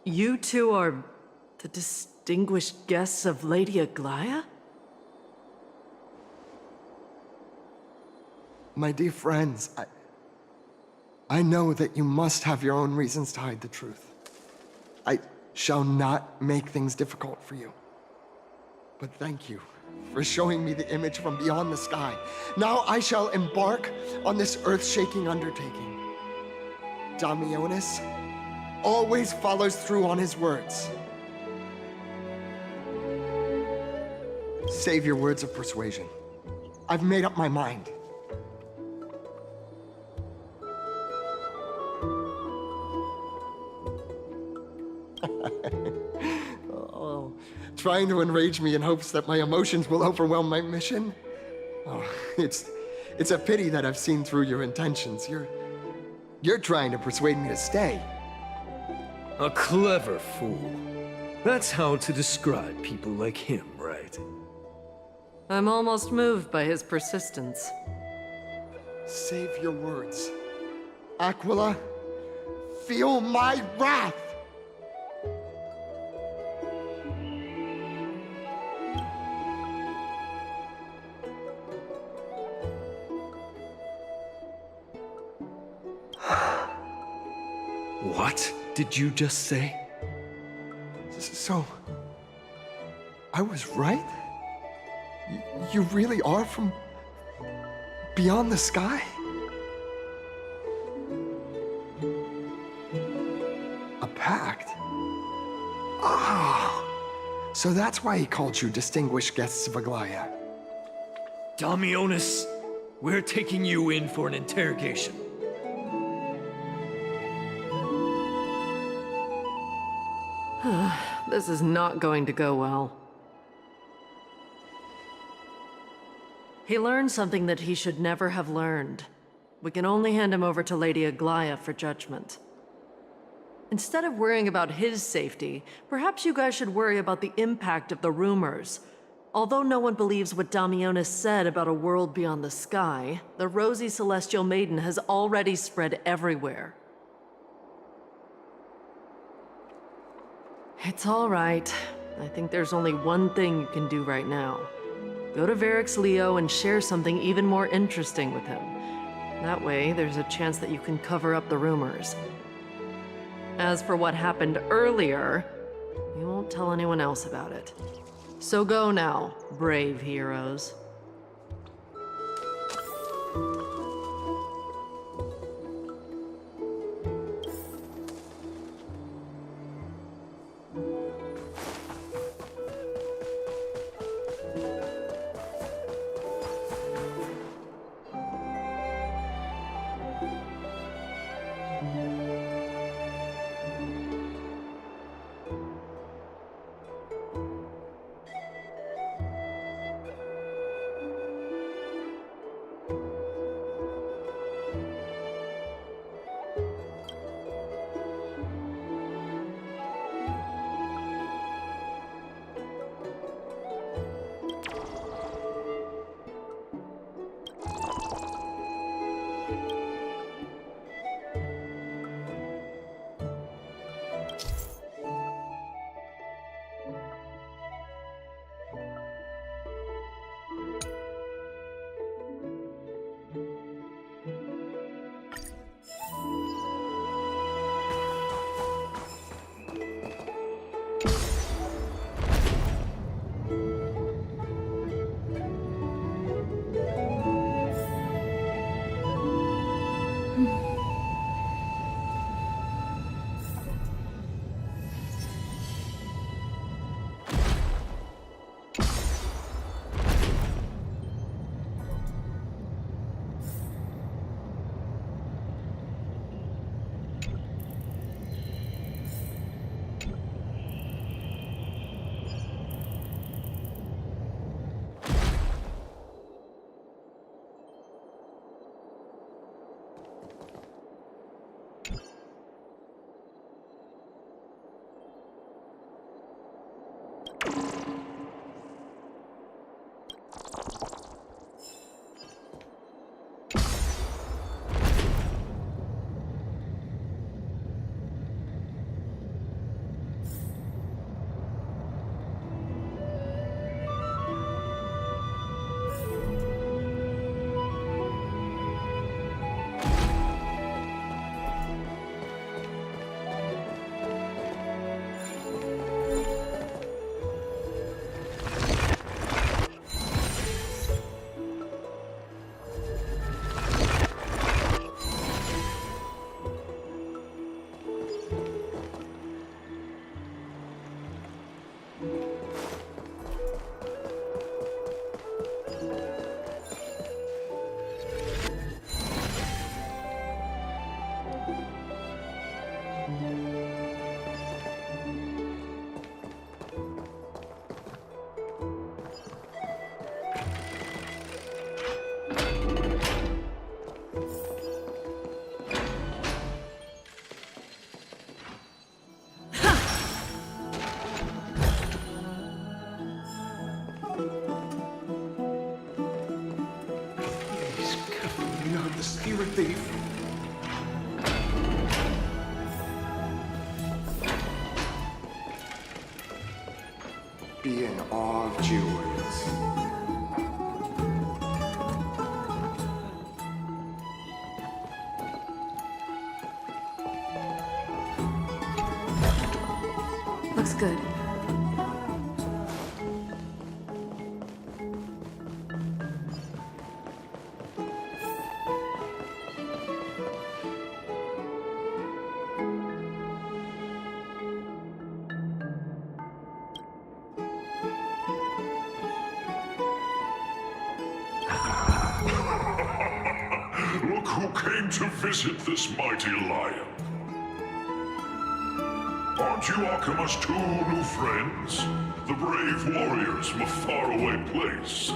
You two are the distinguished guests of Lady Aglaia? My dear friends, I know that you must have your own reasons to hide the truth. I shall not make things difficult for you. But thank you for showing me the image from beyond the sky. Now I shall embark on this earth-shaking undertaking. Damionis always follows through on his words. Save your words of persuasion. I've made up my mind. Oh, trying to enrage me in hopes that my emotions will overwhelm my mission? Oh, it's a pity that I've seen through your intentions. You're trying to persuade me to stay. A clever fool. That's how to describe people like him, right? I'm almost moved by his persistence. Save your words. Aquila, feel my wrath! What did you just say? So, I was right? You really are from beyond the sky? A pact? Ah, so that's why he called you distinguished guests of Aglaia. Damionis, we're taking you in for an interrogation. This is not going to go well. He learned something that he should never have learned. We can only hand him over to Lady Aglaia for judgment. Instead of worrying about his safety, perhaps you guys should worry about the impact of the rumors. Although no one believes what Damionis said about a world beyond the sky, the rosy celestial maiden has already spread everywhere. It's all right. I think there's only one thing you can do right now. Go to Varix Leo and share something even more interesting with him. That way, there's a chance that you can cover up the rumors. As for what happened earlier, you won't tell anyone else about it. So go now, brave heroes. The spirit thief. Be in awe of Jews. Looks good. Look who came to visit this mighty lion. Aren't you Akima's two new friends? The brave warriors from a faraway place.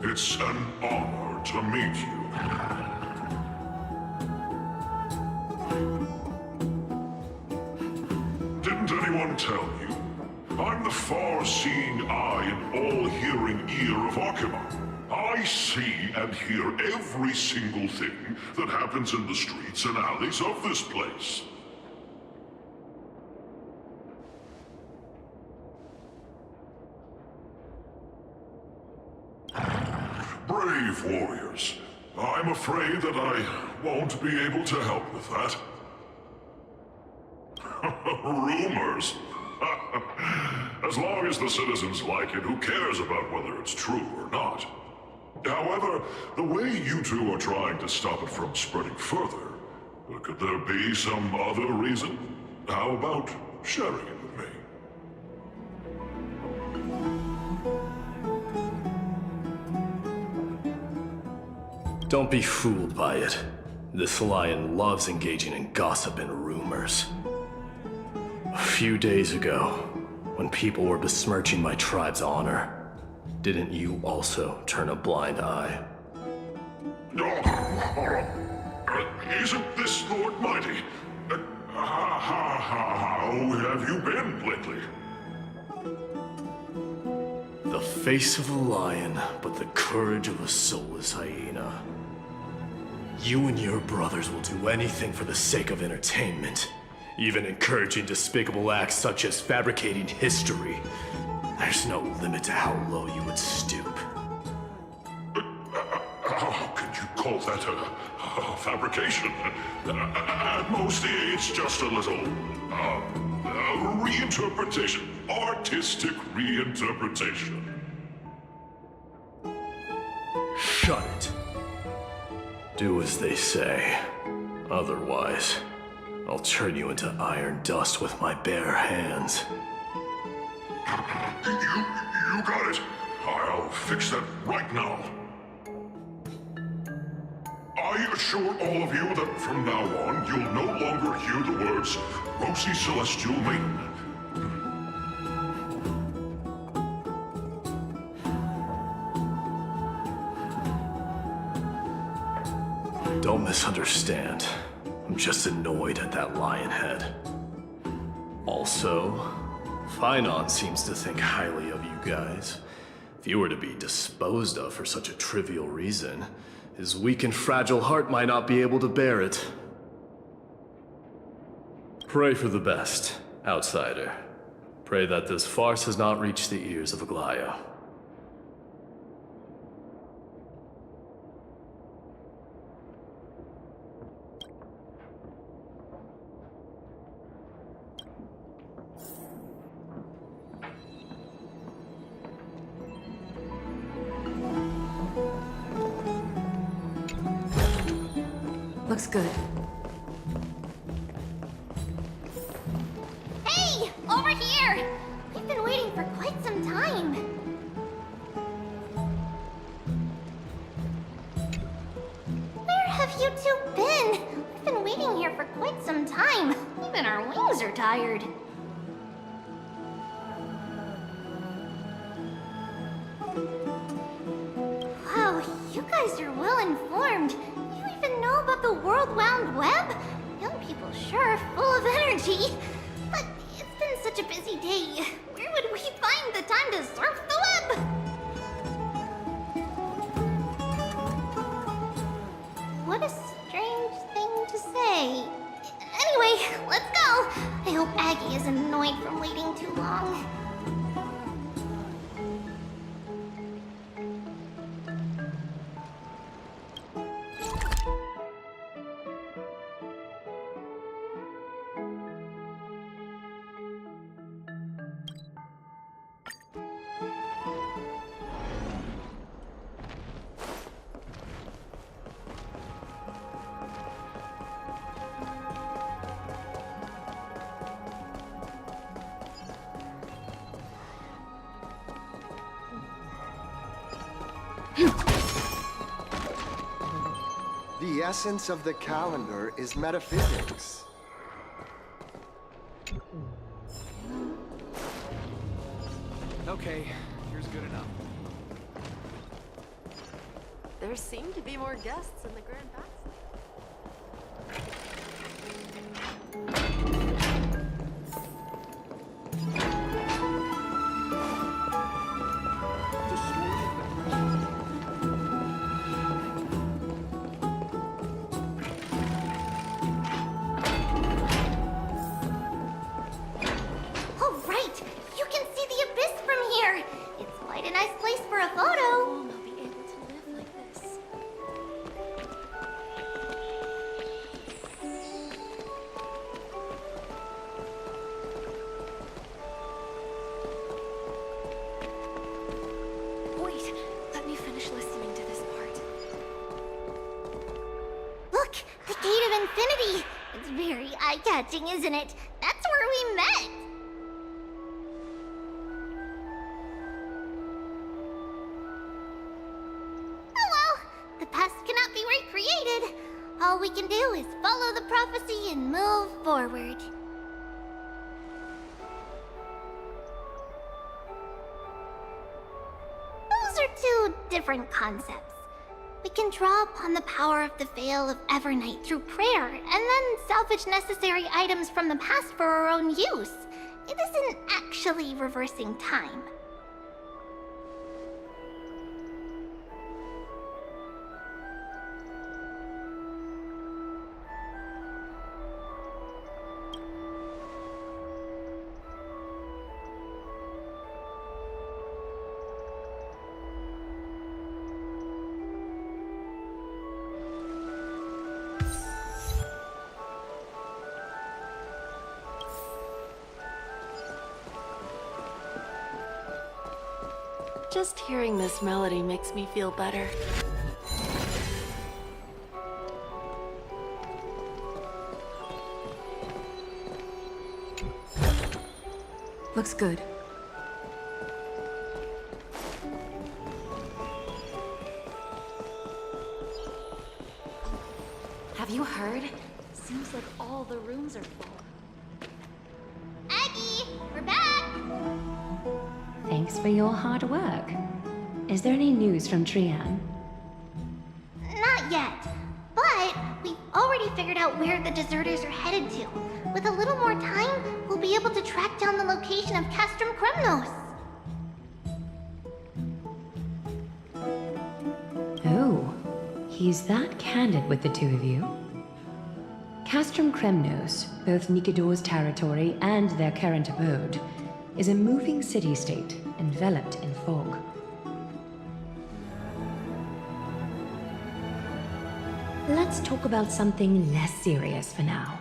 It's an honor to meet you. Didn't anyone tell you? I'm the far-seeing eye and all-hearing ear of Akima. I see and hear every single thing that happens in the streets and alleys of this place. Brave warriors, I'm afraid that I won't be able to help with that. Rumors? As long as the citizens like it, who cares about whether it's true or not? However, the way you two are trying to stop it from spreading further, could there be some other reason? How about sharing it with me? Don't be fooled by it. This lion loves engaging in gossip and rumors. A few days ago, when people were besmirching my tribe's honor, didn't you also turn a blind eye? Isn't this Lord Mighty? How have you been lately? The face of a lion, but the courage of a soulless hyena. You and your brothers will do anything for the sake of entertainment, even encouraging despicable acts such as fabricating history. There's no limit to how low you would stoop. How could you call that a fabrication? At most, it's just a little reinterpretation. Artistic reinterpretation. Shut it. Do as they say. Otherwise, I'll turn you into iron dust with my bare hands. You got it. I'll fix that right now. I assure all of you that from now on, you'll no longer hear the words Rosy Celestial Maiden. Don't misunderstand. I'm just annoyed at that lion head. Also, Finon seems to think highly of you guys. If you were to be disposed of for such a trivial reason, his weak and fragile heart might not be able to bear it. Pray for the best, outsider. Pray that this farce has not reached the ears of Aglaya. Looks good. Hey! Over here! We've been waiting for quite some time. Where have you two been? We've been waiting here for quite some time. Even our wings are tired. Wow, you guys are well informed. You even know about the World Wound Web? Young people sure are full of energy. But it's been such a busy day. Where would we find the time to surf the web? What a strange thing to say. Anyway, let's go. I hope Aggie isn't annoyed from waiting too long. The essence of the calendar is metaphysics. Okay, here's good enough. There seem to be more guests in the Grand Back. Oh, right! You can see the abyss from here! It's quite a nice place for a photo. We'll not be able to live like this. Wait, let me finish listening to this part. Look! The Gate of Infinity! It's very eye-catching, isn't it? That's where we met! Oh well, the past cannot be recreated. All we can do is follow the prophecy and move forward. Those are two different concepts. We can draw upon the power of the Veil of Evernight through prayer, and then salvage necessary items from the past for our own use. It isn't actually reversing time. Just hearing this melody makes me feel better. Looks good. Have you heard? Seems like all the rooms are full. Aggie, we're back! Thanks for your hard work. Is there any news from Trian? Not yet, but we've already figured out where the deserters are headed to. With a little more time, we'll be able to track down the location of Castrum Kremnos. Oh, he's that candid with the two of you. Castrum Kremnos, both Nikidor's territory and their current abode, is a moving city-state enveloped in fog. Let's talk about something less serious for now.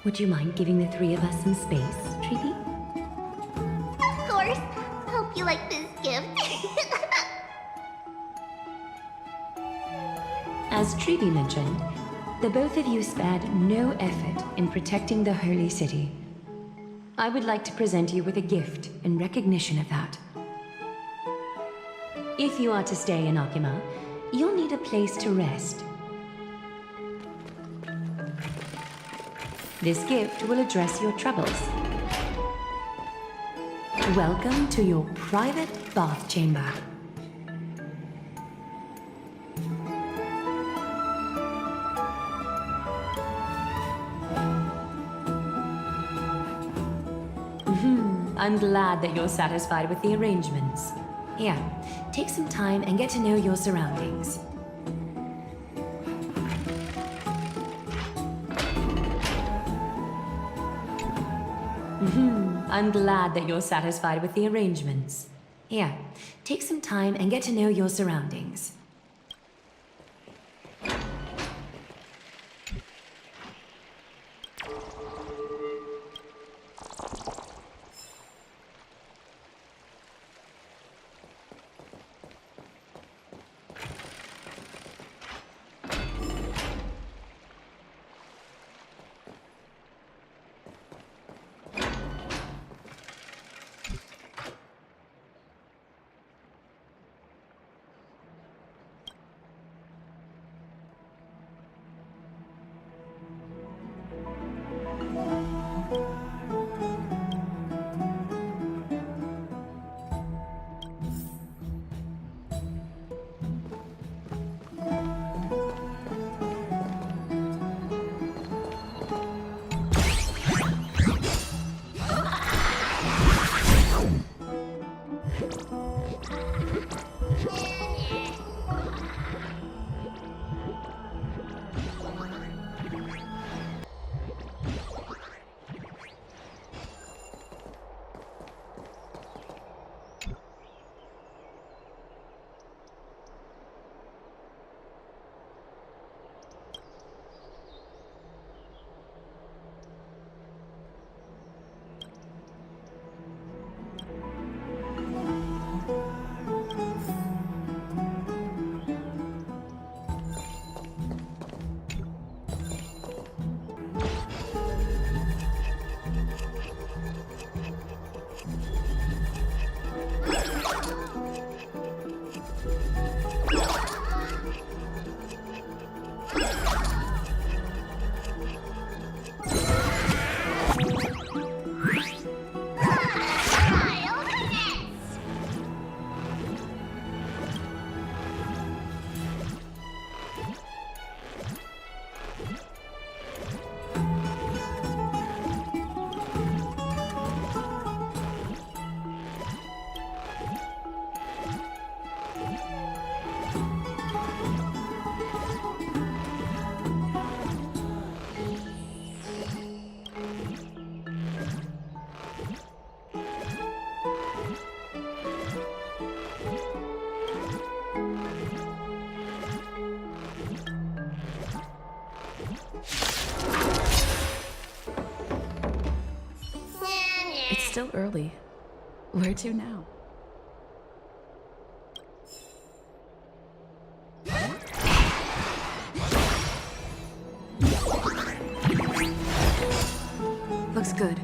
Would you mind giving the three of us some space, Treeby? Of course. Hope you like this gift. As Treeby mentioned, the both of you spared no effort in protecting the Holy City. I would like to present you with a gift in recognition of that. If you are to stay in Akima, you'll need a place to rest. This gift will address your troubles. Welcome to your private bath chamber. I'm glad that you're satisfied with the arrangements. Here, take some time and get to know your surroundings. I'm glad that you're satisfied with the arrangements. Here, take some time and get to know your surroundings. It's still early. Where to now? Looks good.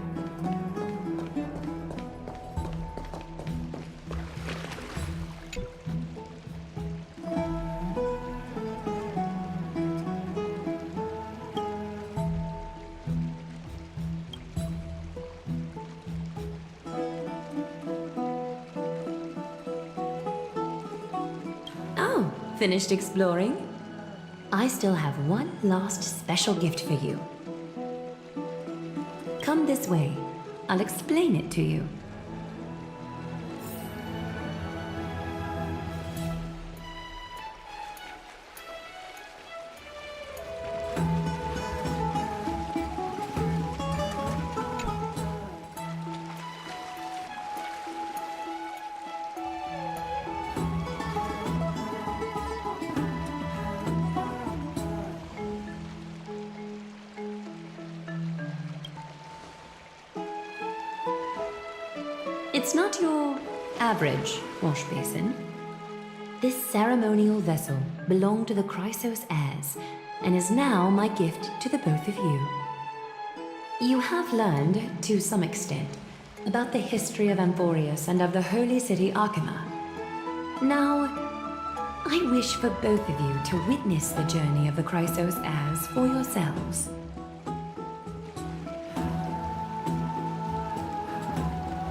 Oh, finished exploring? I still have one last special gift for you. Come this way. I'll explain it to you. It's not your average wash basin. This ceremonial vessel belonged to the Chrysos heirs and is now my gift to the both of you. You have learned, to some extent, about the history of Amphorius and of the holy city Archima. Now, I wish for both of you to witness the journey of the Chrysos heirs for yourselves.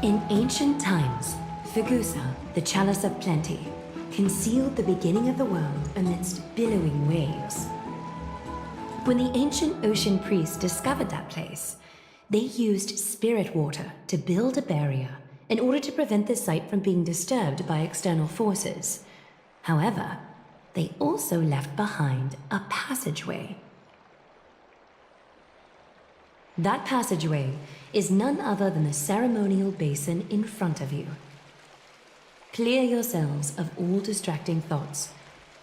In ancient times, Fegusa, the chalice of plenty, concealed the beginning of the world amidst billowing waves. When the ancient ocean priests discovered that place, they used spirit water to build a barrier in order to prevent the site from being disturbed by external forces. However, they also left behind a passageway. That passageway is none other than the ceremonial basin in front of you. Clear yourselves of all distracting thoughts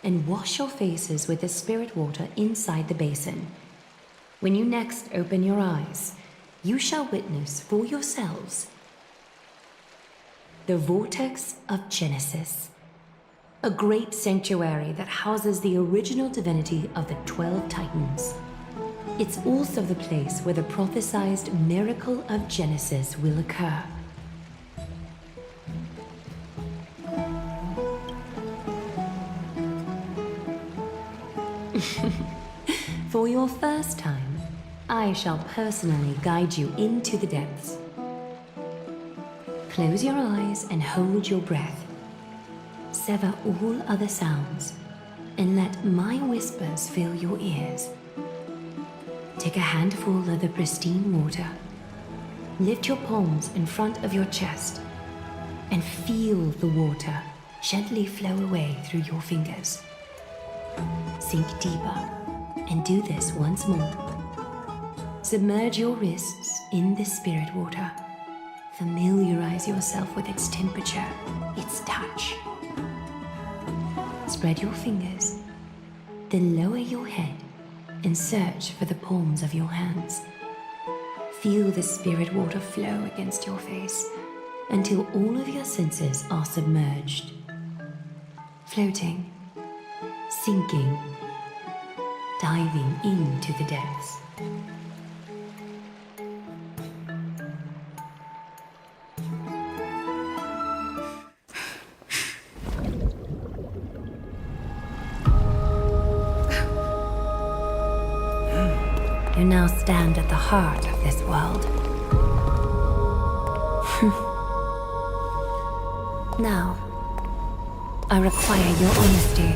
and wash your faces with the spirit water inside the basin. When you next open your eyes, you shall witness for yourselves the Vortex of Genesis, a great sanctuary that houses the original divinity of the 12 Titans. It's also the place where the prophesized miracle of Genesis will occur. For your first time, I shall personally guide you into the depths. Close your eyes and hold your breath. Sever all other sounds and let my whispers fill your ears. Take a handful of the pristine water. Lift your palms in front of your chest and feel the water gently flow away through your fingers. Sink deeper and do this once more. Submerge your wrists in the spirit water. Familiarize yourself with its temperature, its touch. Spread your fingers, then lower your head and search for the palms of your hands. Feel the spirit water flow against your face until all of your senses are submerged. Floating, sinking, diving into the depths. You now stand at the heart of this world. Now, I require your honesty.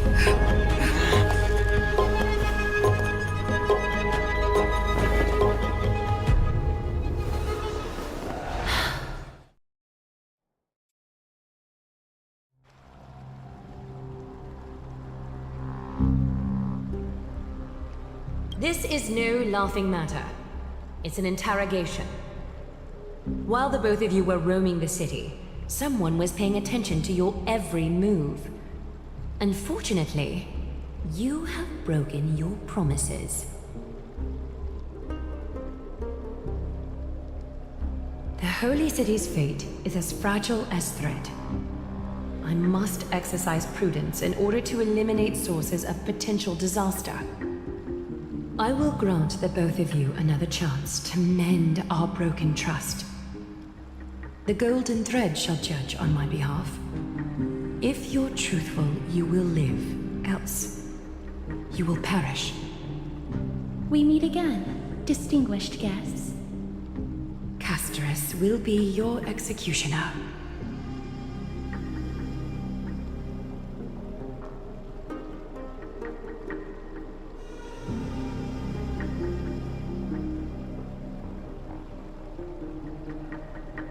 This is no laughing matter. It's an interrogation. While the both of you were roaming the city, someone was paying attention to your every move. Unfortunately, you have broken your promises. The Holy City's fate is as fragile as threat. I must exercise prudence in order to eliminate sources of potential disaster. I will grant the both of you another chance to mend our broken trust. The golden thread shall judge on my behalf. If you're truthful, you will live. Else, you will perish. We meet again, distinguished guests. Castorus will be your executioner.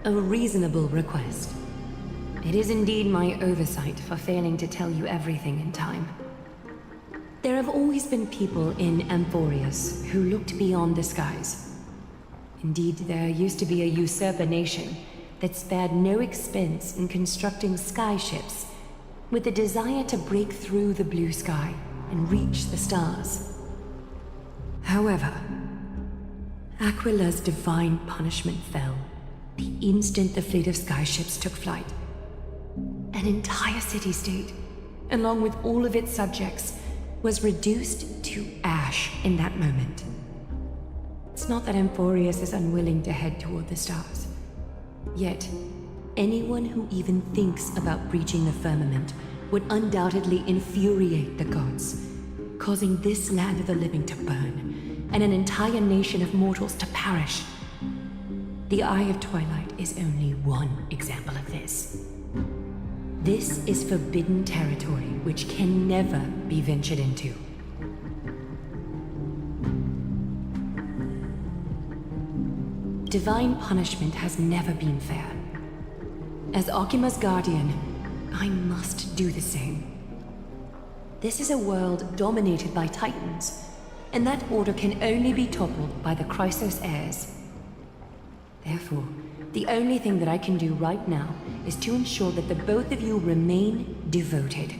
A reasonable request. It is indeed my oversight for failing to tell you everything in time. There have always been people in Amphorius who looked beyond the skies. Indeed, there used to be a usurper nation that spared no expense in constructing skyships with the desire to break through the blue sky and reach the stars. However, Aquila's divine punishment fell the instant the fleet of skyships took flight. An entire city-state, along with all of its subjects, was reduced to ash in that moment. It's not that Amphorius is unwilling to head toward the stars. Yet, anyone who even thinks about breaching the firmament would undoubtedly infuriate the gods, causing this land of the living to burn, and an entire nation of mortals to perish. The Eye of Twilight is only one example of this. This is forbidden territory which can never be ventured into. Divine punishment has never been fair. As Okima's guardian, I must do the same. This is a world dominated by Titans, and that order can only be toppled by the Chrysos heirs. Therefore, the only thing that I can do right now is to ensure that the both of you remain devoted.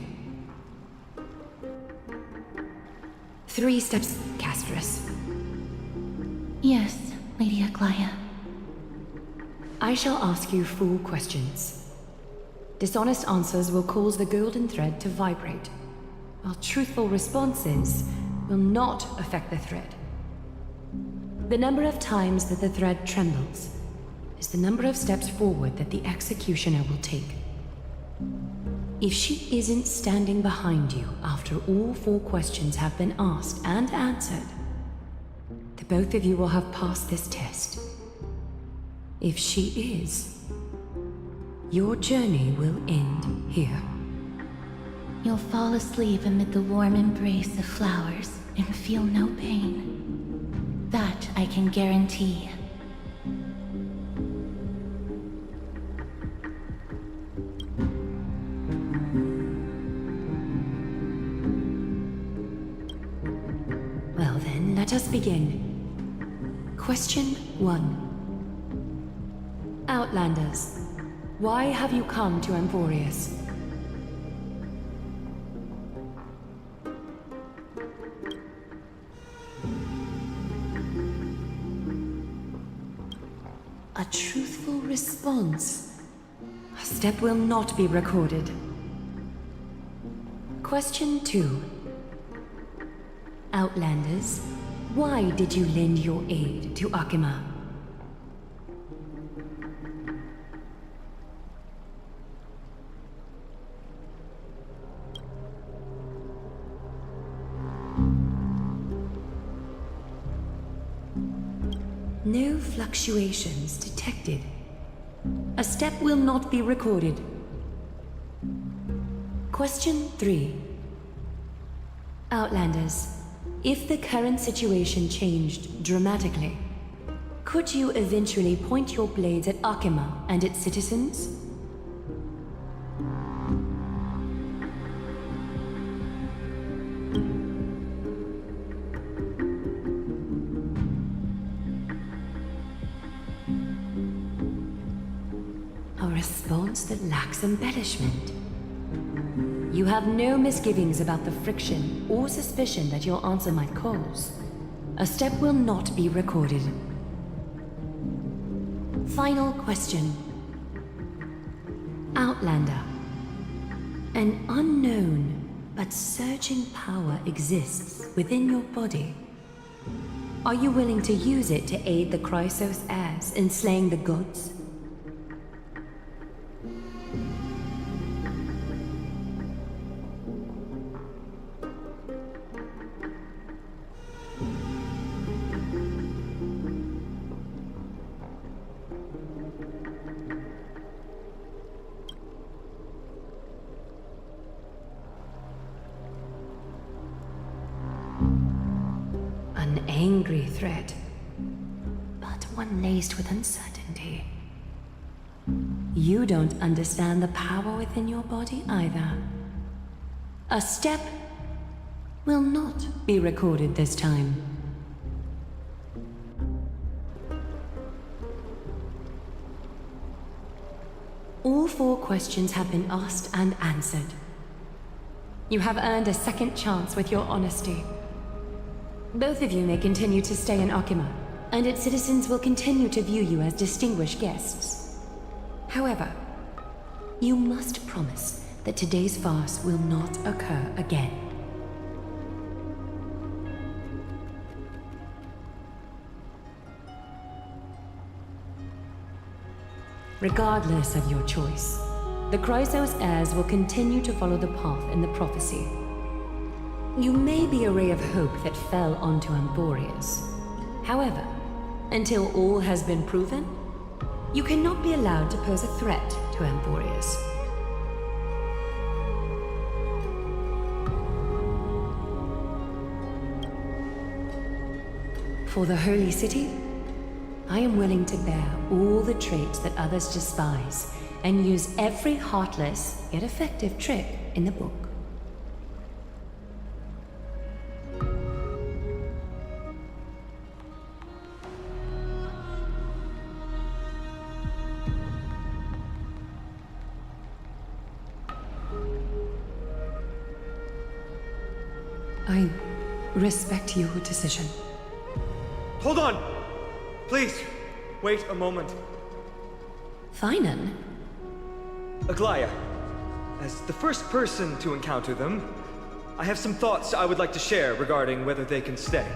3 steps, Castrus. Yes, Lady Aglaia. I shall ask you 4 questions. Dishonest answers will cause the golden thread to vibrate, while truthful responses will not affect the thread. The number of times that the thread trembles is the number of steps forward that the executioner will take. If she isn't standing behind you after all 4 questions have been asked and answered, the both of you will have passed this test. If she is, your journey will end here. You'll fall asleep amid the warm embrace of flowers and feel no pain. That I can guarantee. Well then, let us begin. Question 1. Outlanders, why have you come to Amphorius? A truthful response. A step will not be recorded. Question 2. Outlanders, why did you lend your aid to Akima? No fluctuations detected. A step will not be recorded. Question 3. Outlanders, if the current situation changed dramatically, could you eventually point your blades at Akima and its citizens? A response that lacks embellishment. You have no misgivings about the friction or suspicion that your answer might cause. A step will not be recorded. Final question. Outlander. An unknown but surging power exists within your body. Are you willing to use it to aid the Chrysos heirs in slaying the gods? An angry threat, but one laced with uncertainty. You don't understand the power within your body either. A step will not be recorded this time. All 4 questions have been asked and answered. You have earned a second chance with your honesty. Both of you may continue to stay in Akima, and its citizens will continue to view you as distinguished guests. However, you must promise that today's farce will not occur again. Regardless of your choice, the Chrysos heirs will continue to follow the path in the prophecy. You may be a ray of hope that fell onto Amphorius. However, until all has been proven, you cannot be allowed to pose a threat to Amphorius. For the Holy City, I am willing to bear all the traits that others despise and use every heartless yet effective trick in the book. I respect your decision. Hold on! Please, wait a moment. Finan? Aglaya, as the first person to encounter them, I have some thoughts I would like to share regarding whether they can stay.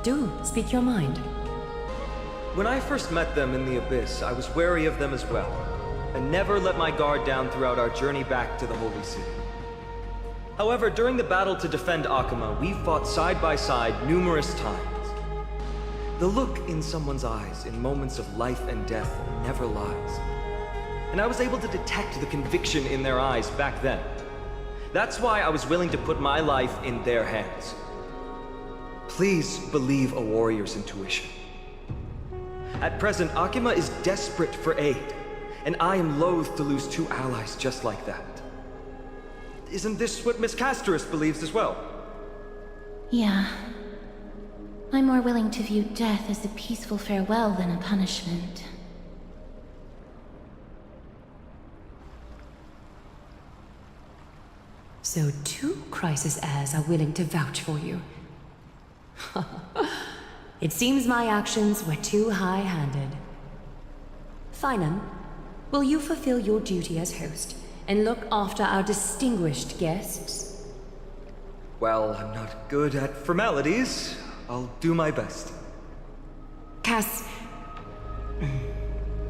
Do speak your mind. When I first met them in the Abyss, I was wary of them as well, and never let my guard down throughout our journey back to the Holy City. However, during the battle to defend Akima, we fought side by side numerous times. The look in someone's eyes in moments of life and death never lies. And I was able to detect the conviction in their eyes back then. That's why I was willing to put my life in their hands. Please believe a warrior's intuition. At present, Akima is desperate for aid, and I am loath to lose 2 allies just like that. Isn't this what Miss Casterus believes as well? Yeah. I'm more willing to view death as a peaceful farewell than a punishment. So 2 Chrysos heirs are willing to vouch for you. It seems my actions were too high-handed. Finan, will you fulfill your duty as host and look after our distinguished guests? Well, I'm not good at formalities. I'll do my best. Cass,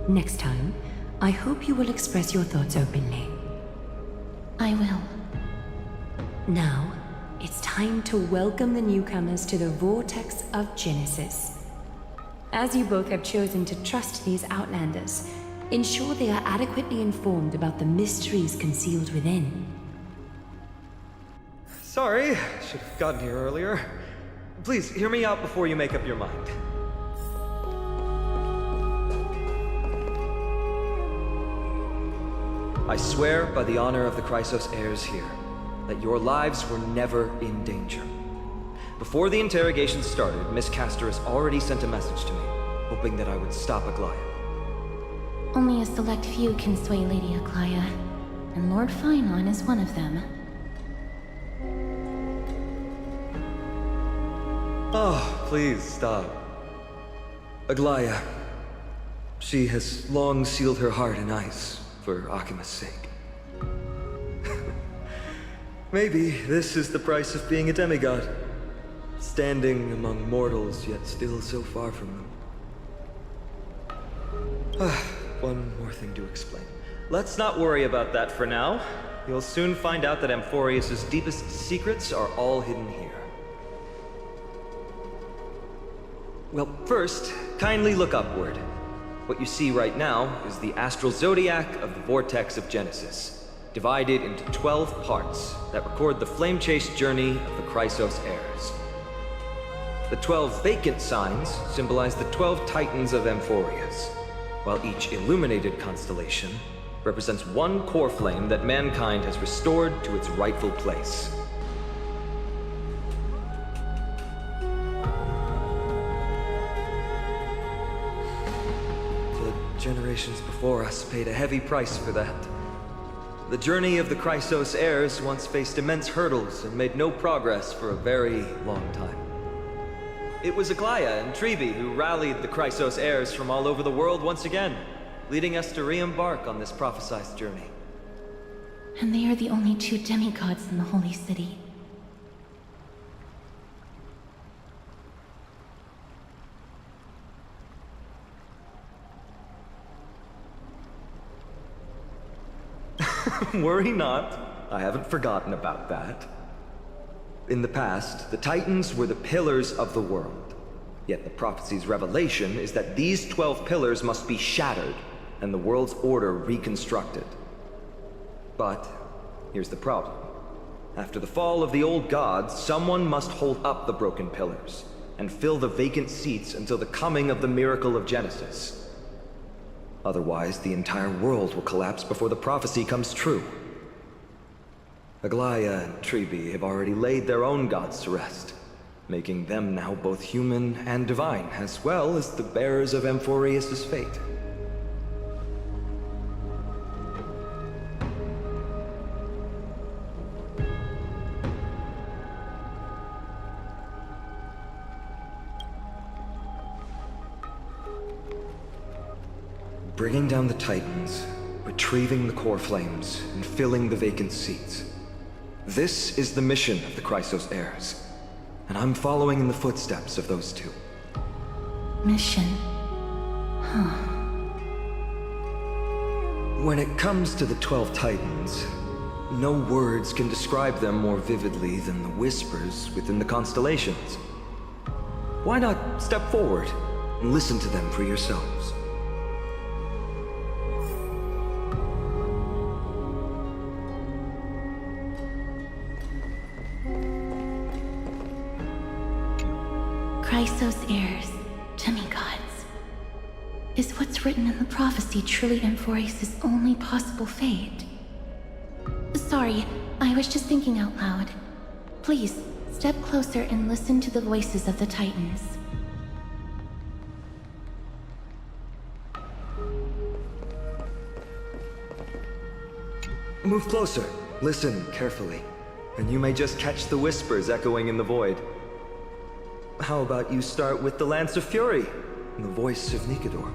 next time, I hope you will express your thoughts openly. I will. Now, it's time to welcome the newcomers to the Vortex of Genesis. As you both have chosen to trust these Outlanders, ensure they are adequately informed about the mysteries concealed within. Sorry, should have gotten here earlier. Please, hear me out before you make up your mind. I swear by the honor of the Chrysos heirs here, that your lives were never in danger. Before the interrogation started, Miss Casterus already sent a message to me, hoping that I would stop Aglaya. Only a select few can sway Lady Aglaya, and Lord Finon is one of them. Oh, please stop. Aglaya, she has long sealed her heart in ice for Akima's sake. Maybe this is the price of being a demigod. Standing among mortals, yet still so far from them. One more thing to explain. Let's not worry about that for now. You'll soon find out that Amphorius' deepest secrets are all hidden here. Well, first, kindly look upward. What you see right now is the astral zodiac of the Vortex of Genesis, divided into 12 parts that record the flame-chased journey of the Chrysos heirs. The 12 vacant signs symbolize the 12 titans of Amphorius. while each illuminated constellation represents one core flame that mankind has restored to its rightful place. The generations before us paid a heavy price for that. The journey of the Chrysos heirs once faced immense hurdles and made no progress for a very long time. It was Aglaia and Tribi who rallied the Chrysos heirs from all over the world once again, leading us to re-embark on this prophesized journey. And they are the only two demigods in the Holy City. Worry not. I haven't forgotten about that. In the past, the Titans were the pillars of the world. Yet the prophecy's revelation is that these 12 pillars must be shattered and the world's order reconstructed. But here's the problem. After the fall of the old gods, someone must hold up the broken pillars and fill the vacant seats until the coming of the miracle of Genesis. Otherwise, the entire world will collapse before the prophecy comes true. Aglaia and Tribi have already laid their own gods to rest, making them now both human and divine, as well as the bearers of Amphorius' fate. Bringing down the Titans, retrieving the core flames, and filling the vacant seats. This is the mission of the Chrysos heirs, and I'm following in the footsteps of those two. Mission. Huh. When it comes to the 12 Titans, no words can describe them more vividly than the whispers within the constellations. Why not step forward and listen to them for yourselves? Chrysos heirs, demigods. Is what's written in the prophecy truly Amphorius' only possible fate? Sorry, I was just thinking out loud. Please, step closer and listen to the voices of the Titans. Move closer, listen carefully, and you may just catch the whispers echoing in the void. How about you start with the Lance of Fury, and the voice of Nikador?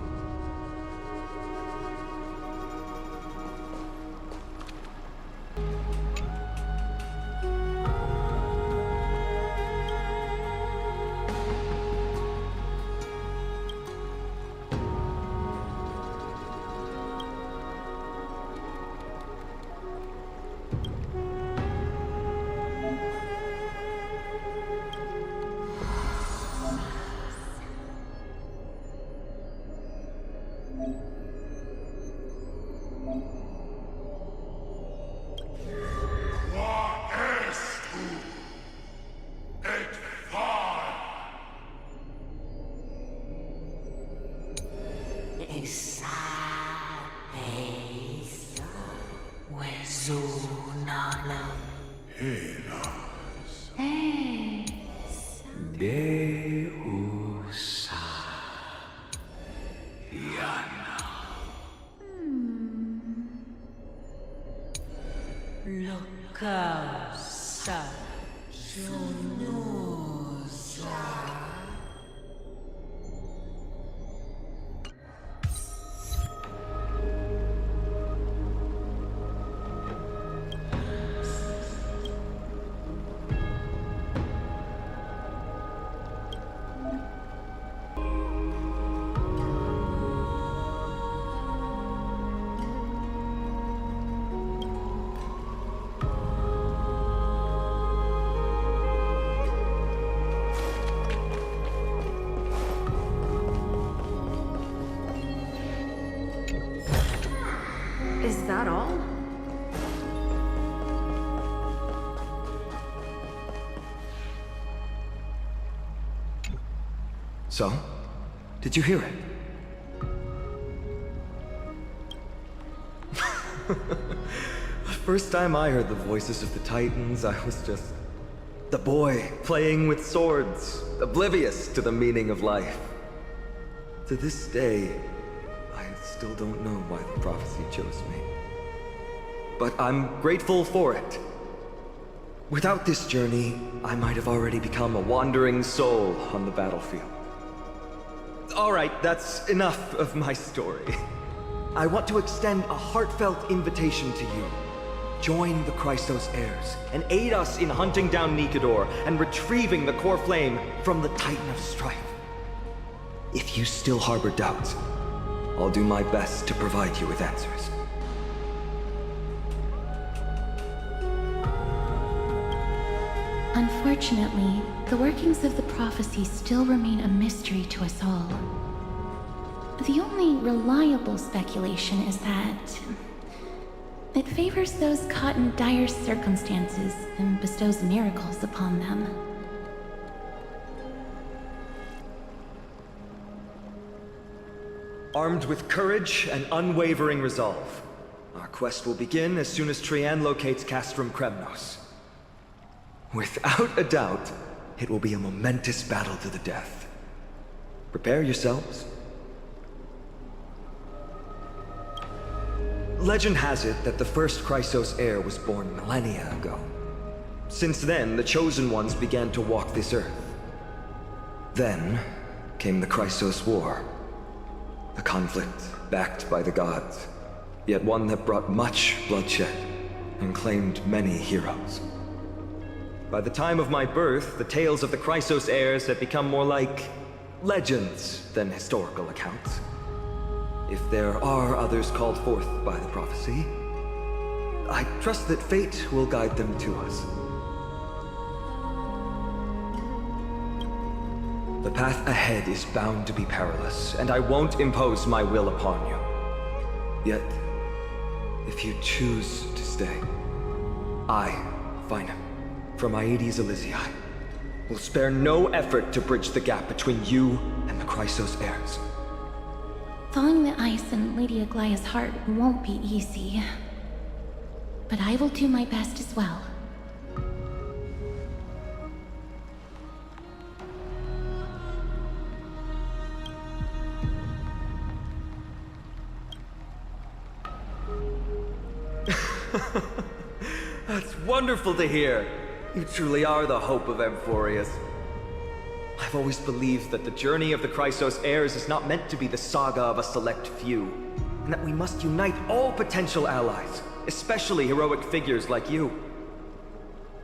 Is that all? So? Did you hear it? The first time I heard the voices of the Titans, I was just the boy playing with swords, oblivious to the meaning of life. To this day, I still don't know why the prophecy chose me. But I'm grateful for it. Without this journey, I might have already become a wandering soul on the battlefield. All right, that's enough of my story. I want to extend a heartfelt invitation to you. Join the Christos heirs and aid us in hunting down Nikador and retrieving the core flame from the Titan of Strife. If you still harbor doubts, I'll do my best to provide you with answers. Unfortunately, the workings of the prophecy still remain a mystery to us all. The only reliable speculation is that it favors those caught in dire circumstances and bestows miracles upon them. Armed with courage and unwavering resolve, our quest will begin as soon as Trian locates Castrum Kremnos. Without a doubt, it will be a momentous battle to the death. Prepare yourselves. Legend has it that the first Chrysos heir was born millennia ago. Since then, the Chosen Ones began to walk this earth. Then came the Chrysos War. A conflict backed by the gods, yet one that brought much bloodshed and claimed many heroes. By the time of my birth, the tales of the Chrysos heirs had become more like legends than historical accounts. If there are others called forth by the prophecy, I trust that fate will guide them to us. The path ahead is bound to be perilous, and I won't impose my will upon you. Yet, if you choose to stay, I, Finam, from Aedes Elysiae, will spare no effort to bridge the gap between you and the Chrysos heirs. Thawing the ice in Lady Aglaya's heart won't be easy. But I will do my best as well. That's wonderful to hear. You truly are the hope of Amphorius. I've always believed that the journey of the Chrysos heirs is not meant to be the saga of a select few, and that we must unite all potential allies, especially heroic figures like you.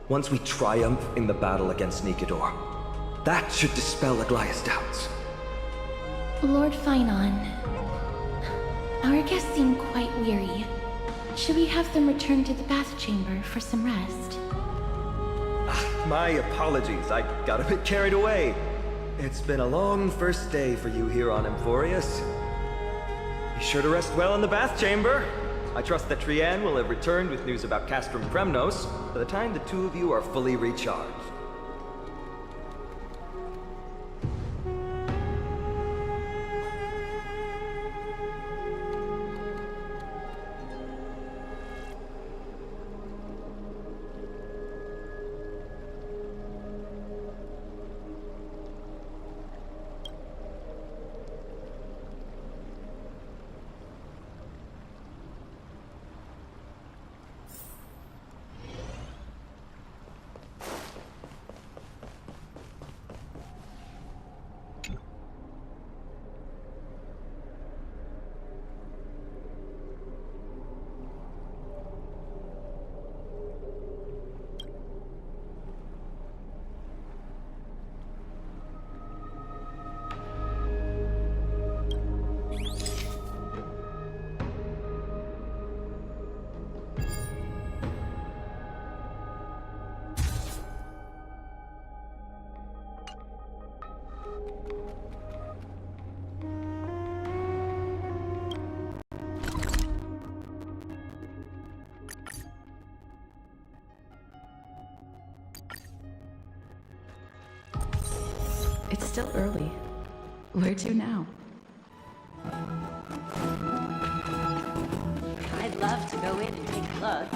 Once we triumph in the battle against Nikador, that should dispel Aglaya's doubts. Lord Finon, our guests seem quite weary. Should we have them return to the bath chamber for some rest? My apologies, I got a bit carried away. It's been a long first day for you here on Amphorius. Be sure to rest well in the bath chamber. I trust that Trian will have returned with news about Castrum Kremnos by the time the two of you are fully recharged. It's still early. Where to now? I'd love to go Look.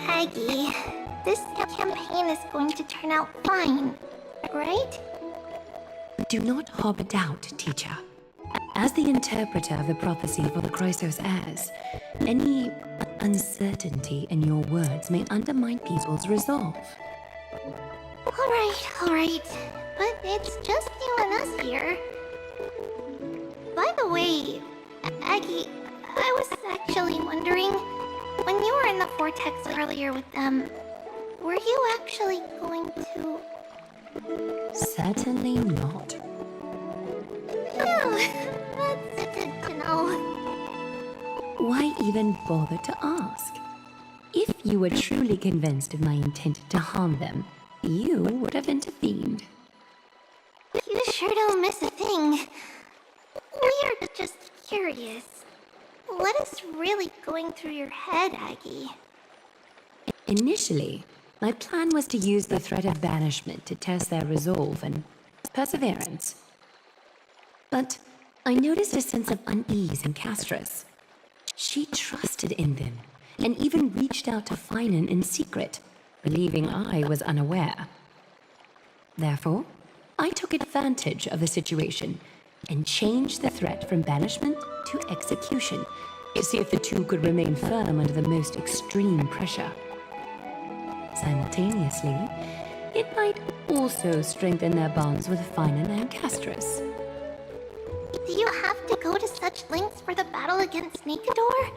Aggie, this campaign is going to turn out fine, right? Do not harbor doubt, teacher. As the interpreter of the prophecy for the Chrysos heirs, any uncertainty in your words may undermine people's resolve. Alright. But it's just you and us here. By the way, Aggie, I was actually wondering, when you were in the vortex earlier with them, were you actually going to... Certainly not. That's good to know. Why even bother to ask? If you were truly convinced of my intent to harm them, you would have intervened. You sure don't miss a thing. We are just curious. What is really going through your head, Aggie? Initially, my plan was to use the threat of banishment to test their resolve and perseverance. But I noticed a sense of unease in Castris. She trusted in them, and even reached out to Finan in secret, believing I was unaware. Therefore, I took advantage of the situation and changed the threat from banishment to execution to see if the two could remain firm under the most extreme pressure. Simultaneously, it might also strengthen their bonds with Finan and Castris. Do you have to go to such lengths for the battle against Nikador?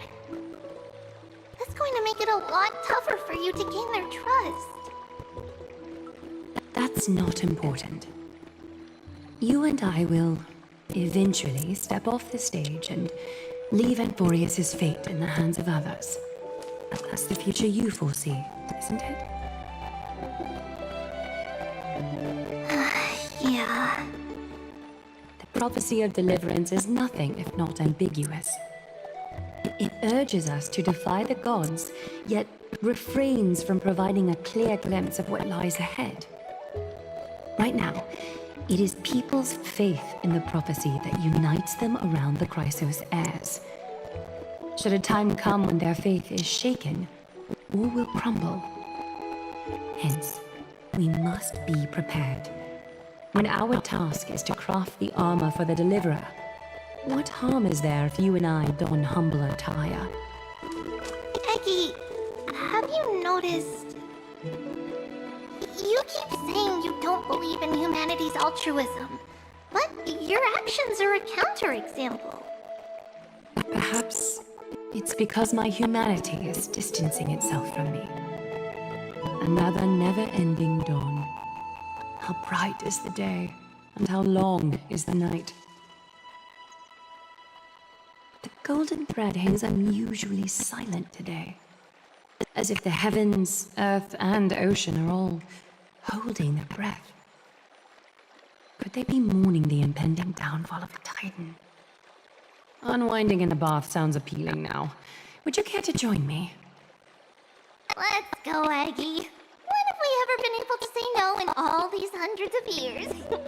That's going to make it a lot tougher for you to gain their trust. That's not important. You and I will eventually step off the stage and leave Anthorius' fate in the hands of others. But that's the future you foresee, isn't it? Yeah. The prophecy of deliverance is nothing if not ambiguous. It urges us to defy the gods, yet refrains from providing a clear glimpse of what lies ahead. Right now, it is people's faith in the prophecy that unites them around the Chrysos heirs. Should a time come when their faith is shaken, all will crumble. Hence, we must be prepared. When our task is to craft the armor for the deliverer, what harm is there if you and I don humble attire? Aggie, have you noticed... You keep saying you don't believe in humanity's altruism, but your actions are a counterexample. Perhaps it's because my humanity is distancing itself from me. Another never-ending dawn. How bright is the day, and how long is the night. The golden thread hangs unusually silent today, as if the heavens, earth, and ocean are all holding their breath. Could they be mourning the impending downfall of a titan? Unwinding in a bath sounds appealing now. Would you care to join me? Let's go, Aggie. never been able to say no in all these hundreds of years.